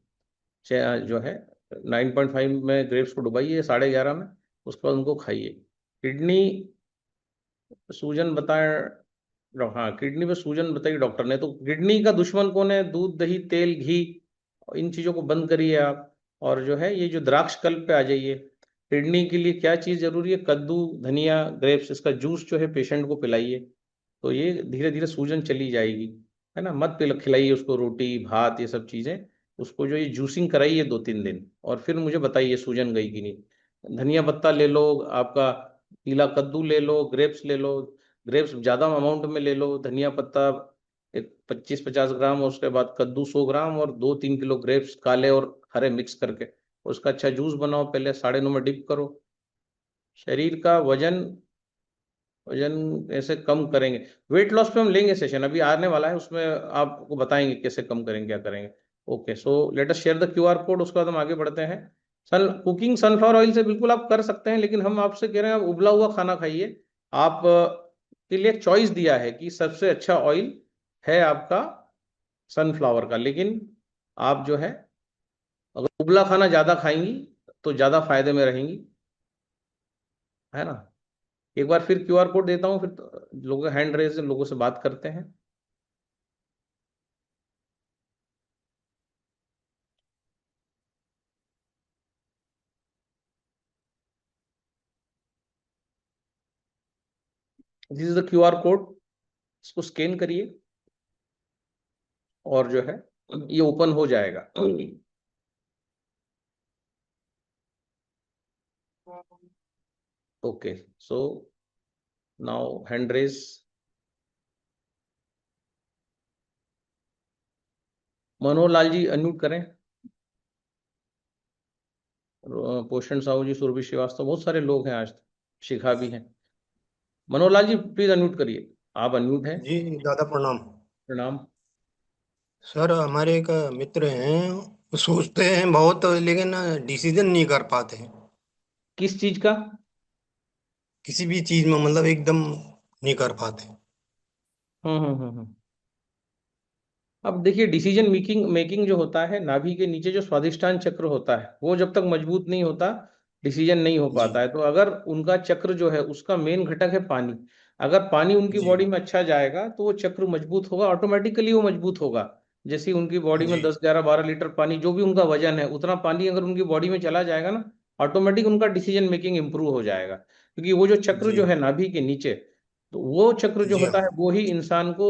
जो है 9.5 में ग्रेप्स को डुबाइए, 11:30 में। उसके बाद उनको खाइए। किडनी सूजन बताए। हाँ, किडनी पे सूजन बताई डॉक्टर ने। तो किडनी का दुश्मन कौन है? दूध, दही, तेल, घी। इन चीजों को बंद करिए आप। और जो है ये जो द्राक्ष कल्प पे आ जाइए। किडनी के लिए क्या चीज जरूरी है? कद्दू, धनिया, ग्रेप्स, इसका जूस जो है पेशेंट को पिलाइए। तो ये धीरे धीरे सूजन चली जाएगी। है ना? मत खिलाइए उसको रोटी भात ये सब चीजें। उसको जो ये जूसिंग कराइए 2-3 दिन, और फिर मुझे बताइए सूजन गई कि नहीं। धनिया पत्ता ले लो आपका, पीला कद्दू ले लो, ग्रेप्स ले लो। ग्रेप्स ज्यादा अमाउंट में ले लो, धनिया पत्ता एक 25-50 ग्राम, और उसके बाद कद्दू 100 ग्राम, और 2-3 किलो ग्रेप्स काले और हरे मिक्स करके उसका अच्छा जूस बनाओ। पहले 9:30 में डिप करो। शरीर का वजन वजन ऐसे कम करेंगे। वेट लॉस पे हम लेंगे सेशन, अभी आने वाला है, उसमें आपको बताएंगे कैसे कम करेंगे, क्या करेंगे। Okay, so let us share the QR code, उसके बाद हम आगे बढ़ते हैं। कुकिंग सनफ्लावर ऑयल से बिल्कुल आप कर सकते हैं, लेकिन हम आपसे कह रहे हैं आप उबला हुआ खाना खाइए। आप के लिए चॉइस दिया है कि सबसे अच्छा ऑयल है आपका सनफ्लावर का, लेकिन आप जो है अगर उबला खाना ज्यादा खाएंगी तो ज्यादा फायदे में रहेंगी। है ना? एक बार फिर क्यूआर कोड देता हूँ, फिर लोगों का हैंड रेज, लोगों से बात करते हैं। This is the QR code. इसको स्कैन करिए और जो है ये ओपन हो जाएगा। Okay, so now hand raise. Manohar Lal ji unmute करें। पोषण साहू जी, सुरभि श्रीवास्तव, बहुत सारे लोग हैं आज। शिखा भी हैं। मनोहर लाल जी प्लीज अनम्यूट करिए। आप अनम्यूट हैं। जी दादा प्रणाम। प्रणाम। सर हमारे एक मित्र हैं, वो सोचते हैं बहुत लेकिन डिसीजन नहीं कर पाते हैं किस चीज का? किसी भी चीज में, मतलब एकदम नहीं कर पाते। हम्म। अब देखिए, डिसीजन मेकिंग मेकिंग जो होता है, नाभि के नीचे जो स्वादिष्टान चक्र होता है, वो जब तक मजबूत नहीं होता डिसीजन नहीं हो जी पाता है। तो अगर उनका चक्र जो है उसका मेन घटक है पानी। अगर पानी उनकी जी बॉडी में अच्छा जाएगा तो वो चक्र मजबूत होगा, ऑटोमेटिकली वो मजबूत होगा। जैसे ही उनकी बॉडी में जी 10, 11, 12 लीटर पानी, जो भी उनका वजन है उतना पानी अगर उनकी बॉडी में चला जाएगा ना, ऑटोमेटिक उनका डिसीजन मेकिंग इंप्रूव हो जाएगा। क्योंकि वो जो चक्र जी जो है नाभि के नीचे, तो वो चक्र जो जी होता हाँ है वो ही इंसान को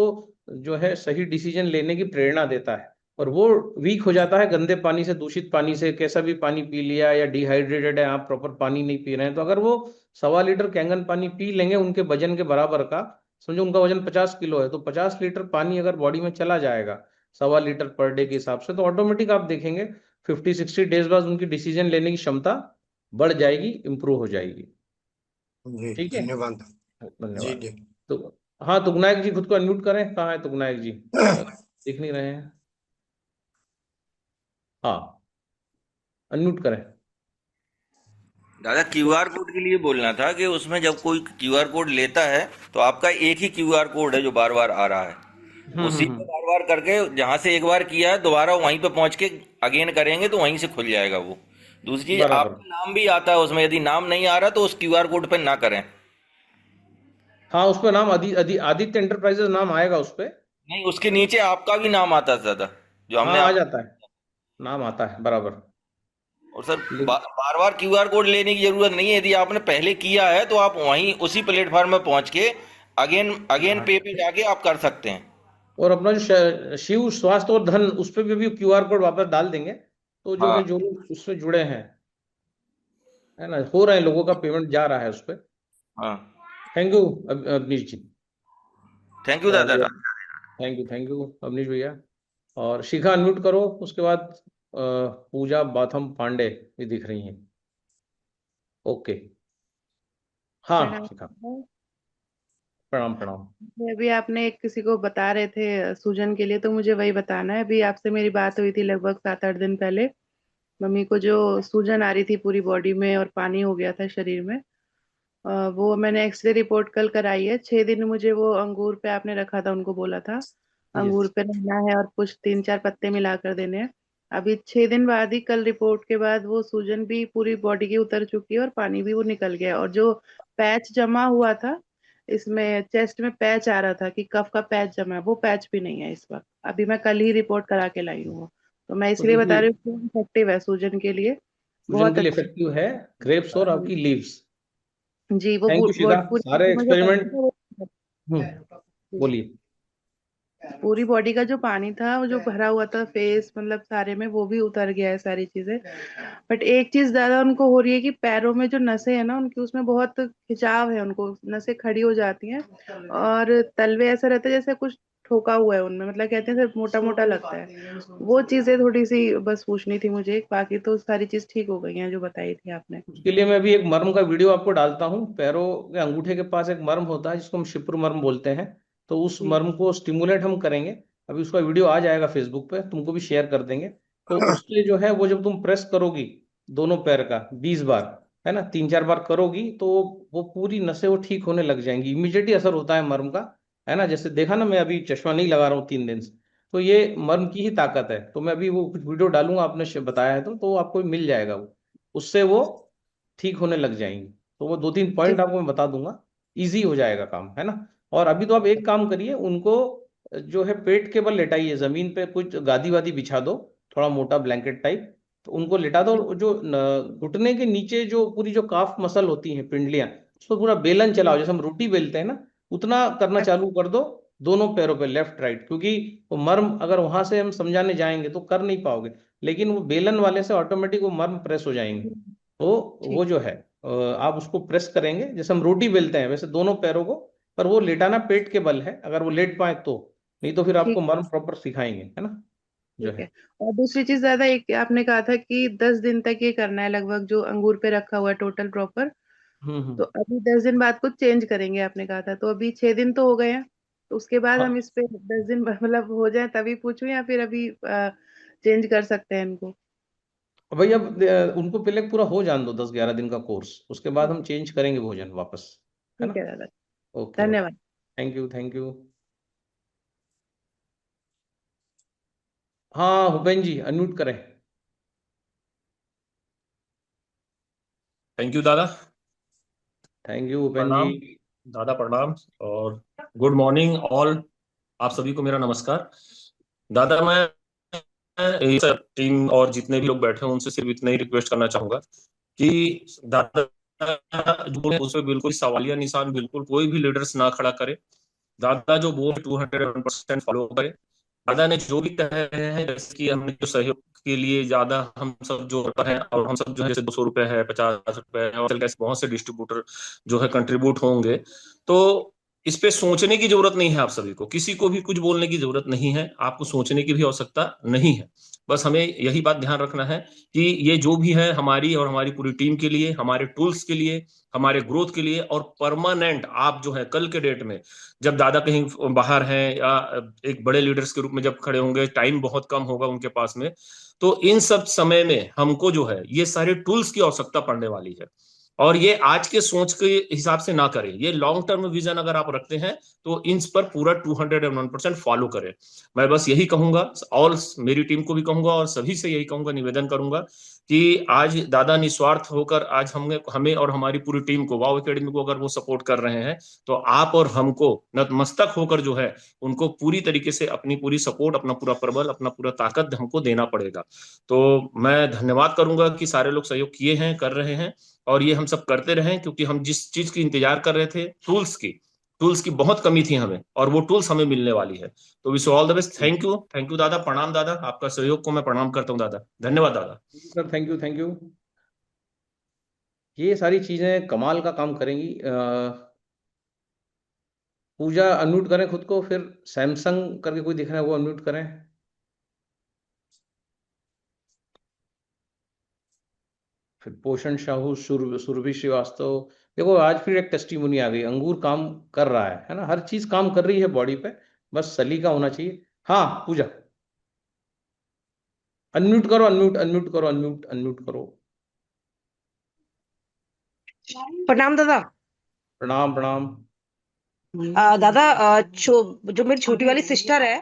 जो है सही डिसीजन लेने की प्रेरणा देता है। और वो वीक हो जाता है गंदे पानी से, दूषित पानी से। कैसा भी पानी पी लिया, या डिहाइड्रेटेड है, आप प्रॉपर पानी नहीं पी रहे हैं, तो अगर वो 1.25 लीटर कैंगन पानी पी लेंगे उनके वजन के बराबर का, समझो उनका वजन 50 किलो है, तो 50 लीटर पानी अगर बॉडी में चला जाएगा 1.25 लीटर पर डे के हिसाब से, तो ऑटोमेटिक आप देखेंगे 50-60 डेज बाद उनकी डिसीजन लेने की क्षमता बढ़ जाएगी, इंप्रूव हो जाएगी। जी ठीक है। धन्यवाद। जी धन्यवाद। जी तो हाँ, तुगनायक जी खुद को अनम्यूट करें। कहाँ है तुगनायक जी? दिख नहीं रहे हैं। हाँ, अनम्यूट करें। दादा क्यूआर कोड के लिए बोलना था कि उसमें जब कोई क्यूआर कोड लेता है तो आपका एक ही क्यूआर कोड है जो बार बार आ रहा है। उसी को हम्म। बार बार करके जहां से एक बार किया है दोबारा वहीं पे पहुंच के अगेन करेंगे तो वहीं से खुल जाएगा वो। दूसरी चीज, बराबर। आपका नाम भी आता है उसमें, यदि नाम नहीं आ रहा तो उस क्यूआर कोड पे ना करें। हाँ, उस पर नाम आदित्य एंटरप्राइजेस नाम आएगा उस पे। नहीं, उसके नीचे आपका भी नाम आता है दादा, जो हाँ, हमने आ आप। जाता है। नाम आता है बराबर। और सर लेकिन बार बार क्यूआर कोड लेने की जरूरत नहीं है, यदि आपने पहले किया है तो आप वहीं उसी प्लेटफॉर्म में पहुंच के अगेन अगेन हाँ, पे पे जाके आप कर सकते हैं। और अपना जो शिव स्वास्थ्य और धन, उस पे भी क्यूआर कोड वापस डाल देंगे। तो जो है हाँ जो लोग उससे जुड़े हैं, है ना, हो रहे हैं, लोगों का पेमेंट जा रहा है उस पर। हाँ। Thank you Avnish ji. Thank you और दादा। जो, थैंक यू अवनीश भैया। और शिखा अनम्यूट करो। उसके बाद पूजा बाथम पांडे भी दिख रही हैं। ओके। हाँ प्रणाम। शिखा। प्रणाम प्रणाम। अभी आपने एक किसी को बता रहे थे सूजन के लिए, तो मुझे वही बताना है। अभी आपसे मेरी बात हुई थी लगभग 7-8 दिन पहले। मम्मी को जो सूजन आ रही थी पूरी बॉडी में और पानी हो गया था शरीर में, वो मैंने एक्सरे रिपोर्ट कल कराई है। 6 दिन मुझे वो अंगूर पे आपने रखा था, उनको बोला था यस। अंगूर पे रहना है और कुछ 3-4 पत्ते मिला कर देने हैं। अभी 6 दिन बाद ही, कल रिपोर्ट के बाद, वो सूजन भी पूरी बॉडी की उतर चुकी है और पानी भी वो निकल गया। और जो पैच जमा हुआ था इसमें, चेस्ट में पैच आ रहा था कि कफ का पैच जमा है, वो पैच भी नहीं है इस वक्त। अभी मैं कल ही रिपोर्ट करा के लाई हूँ वो। तो मैं तो इसलिए बता देखिए, रही हूँ कि इफेक्टिव है सूजन के लिए, सूजन बहुत के लिए अच्छा। इफेक्टिव है ग्रेप्स और आपकी लीव्स। जी, वो थैंक यू शीला, पूरी सारे बॉडी में जो पानी एक्सपेरिमेंट। था वो, बोलिए। पूरी बॉडी का जो पानी था वो जो भरा हुआ था फेस मतलब सारे में, वो भी उतर गया है सारी चीजें। बट एक चीज ज्यादा उनको हो रही है कि पैरों में जो नसें है ना उनकी, उसमें बहुत खिंचाव है, उनको नसें खड़ी हो जाती हैं। और तलवे ऐसा रहता है जैसे कुछ ठोका हुआ है उनमें, मतलब कहते हैं सिर्फ मोटा मोटा लगता है। वो चीजें थोड़ी सी बस पूछनी थी मुझे, बाकी तो सारी चीज ठीक हो गई है जो बताई थी आपने। उसके लिए मैं अभी एक मर्म का वीडियो आपको डालता हूँ। पैरों के अंगूठे के पास एक मर्म होता है जिसको हम शिप्र मर्म बोलते हैं। तो उस जी। मर्म को स्टिमुलेट हम करेंगे। अभी उसका वीडियो आ जाएगा फेसबुक पे, तुमको भी शेयर कर देंगे। तो उससे जो है वो जब तुम प्रेस करोगी दोनों पैर का 20 बार, है ना, 3-4 बार करोगी, तो वो पूरी नसें वो ठीक होने लग जाएंगी। इमीडिएटली असर होता है मर्म का, है ना। जैसे देखा ना, मैं अभी चश्मा नहीं लगा रहा हूँ 3 दिन से। तो ये मर्म की ही ताकत है। तो मैं अभी वो कुछ वीडियो डालूंगा, आपने बताया है तो आपको मिल जाएगा वो। उससे वो ठीक होने लग जाएंगी। तो वो 2-3 जी। पॉइंट आपको मैं बता दूंगा। इजी हो जाएगा काम, है ना। और अभी तो आप एक काम करिए, उनको जो है पेट के बल लेटाइए, जमीन पे कुछ गादी वादी बिछा दो, थोड़ा मोटा ब्लैंकेट टाइप। तो उनको लेटा दो, जी। और जो घुटने के नीचे जो पूरी जो काफ मसल होती हैं, पिंडलियां, उसको पूरा बेलन चलाओ, जैसे हम रोटी बेलते हैं ना, उतना करना चालू कर दो। दोनों पैरों पे, लेफ्ट राइट, क्योंकि वो मर्म अगर वहां से हम समझाने जाएंगे तो कर नहीं पाओगे। लेकिन वो बेलन वाले से ऑटोमेटिक वो मर्म प्रेस हो जाएंगे। तो वो ठीक। जो है आप उसको प्रेस करेंगे जैसे हम रोटी बेलते हैं वैसे, दोनों पैरों को। पर वो लेटाना पेट के बल है, अगर वो लेट पाए तो। नहीं तो फिर आपको ठीक। मर्म प्रॉपर सिखाएंगे, है ना, जो ठीक है। है। और दूसरी चीज ज्यादा, एक आपने कहा था कि 10 दिन तक ये करना है लगभग, जो अंगूर पे रखा हुआ है टोटल प्रॉपर। तो हम्म। अभी 10 दिन बाद कुछ चेंज करेंगे आपने कहा था, तो अभी 6 दिन तो हो गए हैं। तो उसके बाद हम हाँ इस पे 10 दिन मतलब हो जाए तभी पूछूं, या फिर अभी चेंज कर सकते हैं इनको? भाई, अब उनको पहले पूरा हो जान दो, 10-11 दिन का कोर्स, उसके बाद हम चेंज करेंगे भोजन वापस, है ठीक ना। है दादा। Okay okay. धन्यवाद। Thank you thank you. हाँ भूपेन जी, अनम्यूट करें। थैंक यू दादा। Thank you Bhupen ji. प्रणाम दादा, प्रणाम। और गुड मॉर्निंग ऑल। आप सभी को मेरा नमस्कार। दादा, मैं इस टीम और जितने भी लोग बैठे हैं उनसे सिर्फ इतना ही रिक्वेस्ट करना चाहूंगा कि दादा जो बोले उस पर बिल्कुल सवालिया निशान बिल्कुल कोई भी लीडर्स ना खड़ा करे। दादा जो बोल 201% फॉलो करे। दादा ने जो भी कहे हैं, जैसे कि हमने जो सहयोग के लिए ज्यादा हम सब जो वर्कर हैं, और हम सब जो है जैसे 200 रुपए है, 50 रुपए है, और कैसे बहुत से डिस्ट्रीब्यूटर जो है कंट्रीब्यूट होंगे। तो इस पे सोचने की जरूरत नहीं है। आप सभी को किसी को भी कुछ बोलने की जरूरत नहीं है, आपको सोचने की भी आवश्यकता नहीं है। बस हमें यही बात ध्यान रखना है कि ये जो भी है हमारी और हमारी पूरी टीम के लिए, हमारे टूल्स के लिए, हमारे ग्रोथ के लिए, और परमानेंट आप जो है कल के डेट में जब दादा कहीं बाहर हैं या एक बड़े लीडर्स के रूप में जब खड़े होंगे, टाइम बहुत कम होगा उनके पास में, तो इन सब समय में हमको जो है ये सारे टूल्स की आवश्यकता पड़ने वाली है। और ये आज के सोच के हिसाब से ना करें, ये लॉन्ग टर्म विजन अगर आप रखते हैं तो इन पर पूरा 201% फॉलो करें। मैं बस यही कहूंगा, और मेरी टीम को भी कहूंगा और सभी से यही कहूंगा, निवेदन करूंगा कि आज दादा निस्वार्थ होकर आज हमें हमें और हमारी पूरी टीम को, वाव एकेडमी को अगर वो सपोर्ट कर रहे हैं, तो आप और हमको नतमस्तक होकर जो है उनको पूरी तरीके से अपनी पूरी सपोर्ट, अपना पूरा प्रबल, अपना पूरा ताकत हमको देना पड़ेगा। तो मैं धन्यवाद करूंगा कि सारे लोग सहयोग किए हैं, कर रहे हैं, और ये हम सब करते रहें, क्योंकि हम जिस चीज की इंतजार कर रहे थे, टूल्स की बहुत कमी थी हमें, और वो टूल्स हमें मिलने वाली है। तो wish all the best. Thank you दादा, प्रणाम दादा, आपका सहयोग को मैं प्रणाम करता हूँ दादा, धन्यवाद दादा। Sir, thank you thank you. ये सारी चीजें कमाल का काम करेंगी। पूजा अनम्यूट करें खुद को, फिर सैमसंग करके कोई दिख रहा है वो अनम्यूट करें। फिर पोषण साहू, सुरभि श्रीवास्तव। देखो आज फिर एक टेस्टिमोनी आ गई, अंगूर काम कर रहा है ना, हर चीज काम कर रही है बॉडी पे, बस सलीका होना चाहिए। हाँ पूजा, अनम्यूट करो, अनम्यूट अनम्यूट करो, अनम्यूट अनम्यूट करो। प्रणाम दादा। प्रणाम प्रणाम। दादा, जो मेरी छोटी वाली सिस्टर है,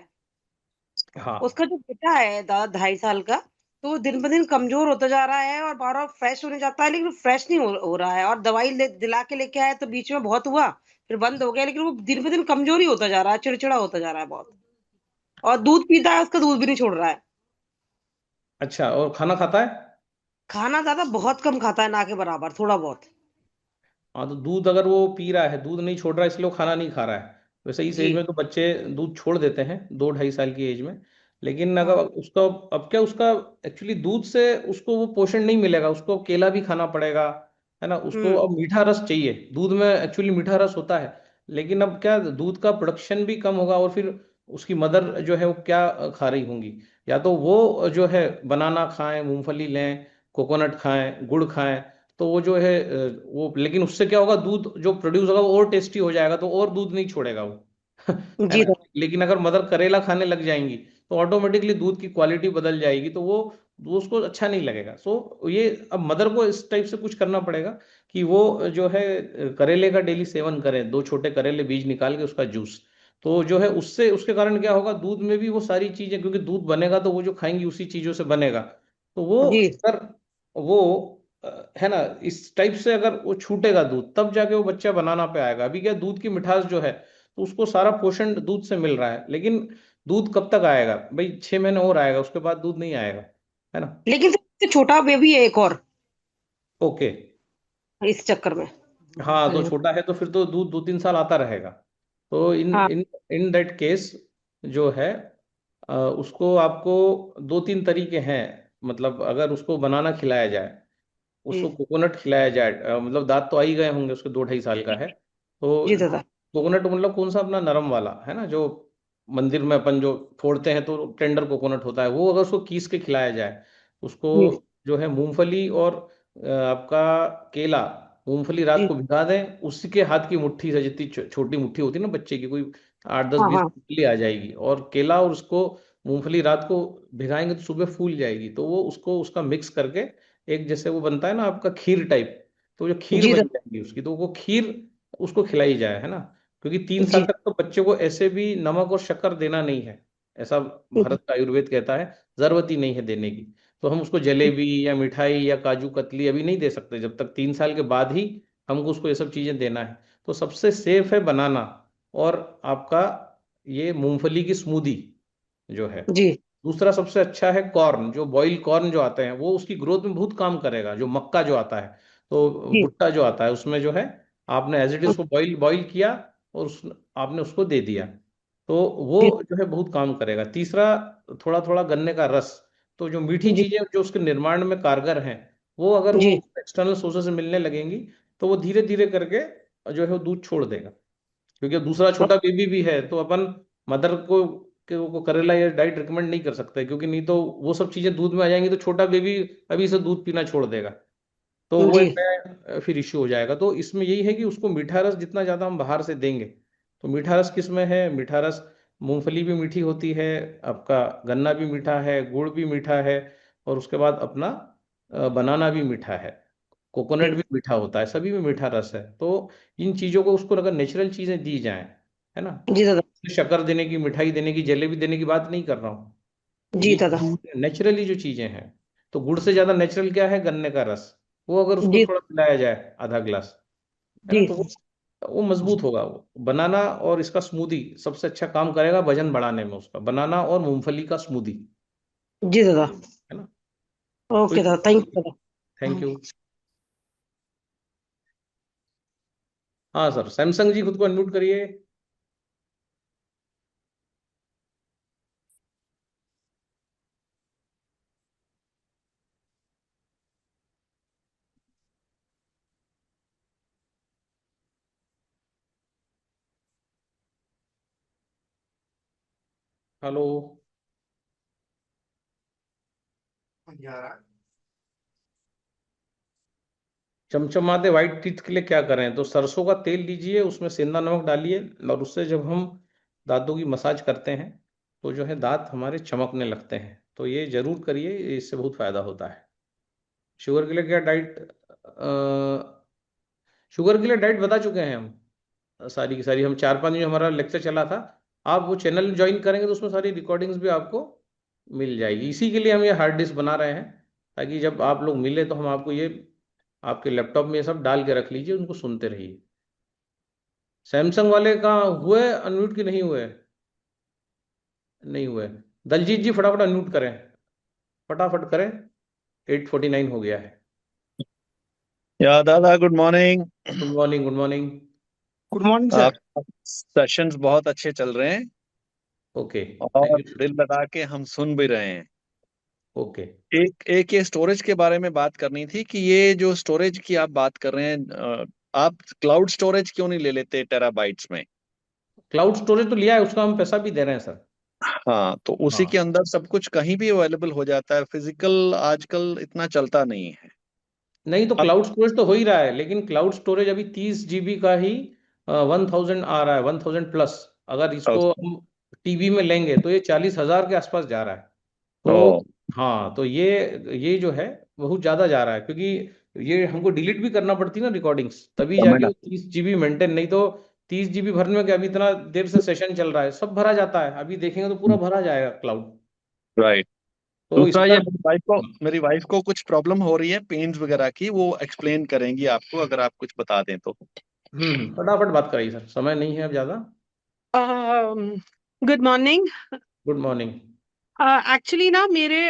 हाँ। उसका जो बेटा है दादा 2.5 साल का, तो वो दिन ब दिन कमजोर होता जा रहा है और बार बार फ्रेश होने जाता है, लेकिन फ्रेश नहीं हो रहा है। और दवाई दिला के लेके आए तो बीच में बहुत हुआ, फिर बंद हो गया, लेकिन वो दिन ब दिन कमजोर ही होता जा रहा है, चिड़चिड़ा होता जा रहा है बहुत। और दूध पीता है, उसका दूध भी नहीं छोड़ रहा है। अच्छा, और खाना खाता है? खाना दादा बहुत कम खाता है, ना के बराबर, थोड़ा बहुत। हाँ तो दूध अगर वो पी रहा है, दूध नहीं छोड़ रहा है, इसलिए वो खाना नहीं खा रहा है। वैसे इस एज जी। में तो बच्चे दूध छोड़ देते हैं, 2 ढाई साल की एज में। लेकिन अगर हाँ। उसका, अब क्या उसका, एक्चुअली दूध से उसको वो पोषण नहीं मिलेगा, उसको केला भी खाना पड़ेगा, है ना। उसको हम्म। अब मीठा रस चाहिए, दूध में एक्चुअली मीठा रस होता है। लेकिन अब क्या, दूध का प्रोडक्शन भी कम होगा, और फिर उसकी मदर जो है वो क्या खा रही होंगी। या तो वो जो है बनाना खाएं, मूंगफली लें, कोकोनट खाएं, गुड़ खाएं, तो वो जो है वो, लेकिन उससे क्या होगा, दूध जो प्रोड्यूस होगा वो और टेस्टी हो जाएगा, तो और दूध नहीं छोड़ेगा वो है जी ना। दादा। लेकिन अगर मदर करेला खाने लग जाएंगी तो ऑटोमेटिकली दूध की क्वालिटी बदल जाएगी, तो वो उसको अच्छा नहीं लगेगा। सो ये अब मदर को इस टाइप से कुछ करना पड़ेगा कि वो जो है करेले का डेली सेवन करें, 2 छोटे करेले बीज निकाल के उसका जूस। तो जो है उससे, उसके कारण क्या होगा, दूध में भी वो सारी चीजें, क्योंकि दूध बनेगा तो वो जो खाएंगी उसी चीजों से बनेगा। तो वो जी अगर वो है ना, इस टाइप से अगर वो छूटेगा दूध, तब जाके वो बच्चा बनाना पे आएगा। अभी क्या, दूध की मिठास जो है, तो उसको सारा पोषण दूध से मिल रहा है, लेकिन दूध कब तक आएगा भाई, 6 महीने और आएगा, उसके बाद दूध नहीं आएगा, है ना। लेकिन सबसे छोटा बेबी है एक और, ओके। इस चक्कर में। हाँ तो छोटा है तो फिर तो दूध 2 3 साल आता रहेगा। तो इन हाँ। इन इन दैट केस जो है, उसको आपको 2 3 तरीके हैं। मतलब अगर उसको बनाना खिलाया जाए, जी। उसको कोकोनट खिलाया जाए, मतलब दांत तो आ ही गए होंगे, उसके 2 ढाई साल का है तो। जी दादा। कोकोनट मतलब कौन सा, अपना नरम वाला है ना, जो मंदिर में अपन जो फोड़ते हैं तो टेंडर कोकोनट होता है, वो अगर उसको कीस के खिलाया जाए उसको, जी। जो है मूंगफली और आपका केला। मूंगफली रात जी। को भिगा दें, उसी के हाथ की मुट्ठी से, जितनी छोटी मुट्ठी होती है ना बच्चे की, कोई 8 10 हाँ 20 हाँ। मुट्ठी आ जाएगी, और केला और उसको मूंगफली रात को भिगाएंगे तो सुबह फूल जाएगी, तो वो उसको उसका मिक्स करके एक, जैसे वो बनता है ना आपका खीर टाइप, तो जो खीर जी बन दादा। जाएगी उसकी, तो वो खीर उसको खिलाई जाए, है ना। क्योंकि 3 साल जी। तक तो बच्चे को ऐसे भी नमक और शक्कर देना नहीं है, ऐसा भारत का आयुर्वेद कहता है, जरूरत ही नहीं है देने की। तो हम उसको जलेबी या मिठाई या काजू कतली अभी नहीं दे सकते, जब तक 3 साल के बाद ही हमको उसको ये सब चीजें देना है। तो सबसे सेफ है बनाना, और आपका ये मूंगफली की स्मूदी जो है। जी। दूसरा सबसे अच्छा है कॉर्न, जो बॉइल कॉर्न जो आते हैं, वो उसकी ग्रोथ में बहुत काम करेगा। जो मक्का जो आता है, तो जी। भुट्टा जो आता है, उसमें जो है आपने एज इट इज उसको बॉइल बॉइल किया, और आपने उसको दे दिया, तो वो जी। जो है बहुत काम करेगा। तीसरा, थोड़ा थोड़ा गन्ने का रस। तो जो मीठी जी। चीजें जो उसके निर्माण में कारगर हैं, वो अगर वो जी। एक्सटर्नल सोर्सेज से मिलने लगेंगी, तो वो धीरे धीरे करके जो है वो दूध छोड़ देगा। क्योंकि दूसरा छोटा बेबी भी है, तो अपन मदर को करेला या डाइट रिकमेंड नहीं कर सकते, क्योंकि नहीं तो वो सब चीजें दूध में आ जाएंगी, तो छोटा बेबी अभी से दूध पीना छोड़ देगा, तो वो जी। एक नया फिर इश्यू हो जाएगा। तो इसमें यही है कि उसको मीठा रस जितना ज्यादा हम बाहर से देंगे, तो मीठा रस किस में है, मीठा रस, मूंगफली भी मीठी होती है, आपका गन्ना भी मीठा है, गुड़ भी मीठा है, और उसके बाद अपना बनाना भी मीठा है, कोकोनट भी मीठा होता है, सभी में मीठा रस है। तो इन चीजों को, उसको अगर नेचुरल चीजें दी जाएं, है ना। जी दादा। शक्कर देने की, मिठाई देने की, जलेबी देने की बात नहीं कर रहा हूँ, जी ये दादा। नेचुरली जो चीजें हैं। तो गुड़ से ज्यादा नेचुरल क्या है, गन्ने का रस। वो अगर उसको जी। थोड़ा पिलाया जाए, आधा गिलास, है ना, जी। तो वो मजबूत होगा। वो बनाना और इसका स्मूदी सबसे अच्छा काम करेगा वजन बढ़ाने में, उसका बनाना और मूंगफली का स्मूदी, जी दादा। है ना। ओके दादा, थैंक यू दादा। Thank you. हाँ सर, सैमसंग जी खुद को अनम्यूट करिए। हेलो। चमचमाते व्हाइट टीथ के लिए क्या करें, तो सरसों का तेल लीजिए, उसमें सेंधा नमक डालिए, और उससे जब हम दांतों की मसाज करते हैं तो जो है दांत हमारे चमकने लगते हैं। तो ये जरूर करिए, इससे बहुत फायदा होता है। शुगर के लिए क्या डाइट, शुगर के लिए डाइट बता चुके हैं हम सारी की सारी। हम 4-5 दिन हमारा लेक्चर चला था, आप वो चैनल ज्वाइन करेंगे तो उसमें सारी रिकॉर्डिंग्स भी आपको मिल जाएगी। इसी के लिए हम ये हार्ड डिस्क बना रहे हैं, ताकि जब आप लोग मिले तो हम आपको ये आपके लैपटॉप में ये सब डाल के रख लीजिए, उनको सुनते रहिए। सैमसंग वाले का हुए अनम्यूट की नहीं हुए? नहीं हुए। दलजीत जी फटाफट अनम्यूट करें, फटाफट करें, 8:49 हो गया है। या दादा good morning. Good morning, good morning. Good morning आप सर। सेशंस बहुत अच्छे चल रहे हैं ओके, थैंक और यू सर। दिल लगा के हम सुन भी रहे हैं। ओके। एक एक ये स्टोरेज के बारे में बात करनी थी कि ये जो स्टोरेज की आप बात कर रहे हैं, आप क्लाउड स्टोरेज क्यों नहीं ले लेते टेराबाइट्स में? क्लाउड स्टोरेज तो लिया है, उसका हम पैसा भी दे रहे हैं सर। हाँ, तो उसी के हाँ, अंदर सब कुछ कहीं भी अवेलेबल हो जाता है। फिजिकल आजकल इतना चलता नहीं है। नहीं तो अब क्लाउड स्टोरेज तो हो ही रहा है, लेकिन क्लाउड स्टोरेज अभी 30 GB का ही 1000 आ रहा है, 1000+। अगर इसको हम टीवी में लेंगे तो ये 40,000 के आसपास जा रहा है। तो ओ, हाँ, तो ये जो है बहुत ज्यादा जा रहा है, क्योंकि ये हमको डिलीट भी करना पड़ती है ना रिकॉर्डिंग्स, तभी जाके वो 30 GB मेंटेन। नहीं तो 30 GB भरने में क्या, अभी इतना देर से सेशन चल रहा है, सब भरा जाता है। अभी देखेंगे तो पूरा भरा जाएगा क्लाउड। राइट। तो दूसरा, इसका ये मेरी वाइफ को कुछ प्रॉब्लम हो रही है पेन्स वगैरह की, वो एक्सप्लेन करेंगी आपको, अगर आप कुछ बता दें तो। फटाफट बात कराइए सर, समय नहीं है अब ज्यादा। Good morning. Good morning. Actually ना मेरे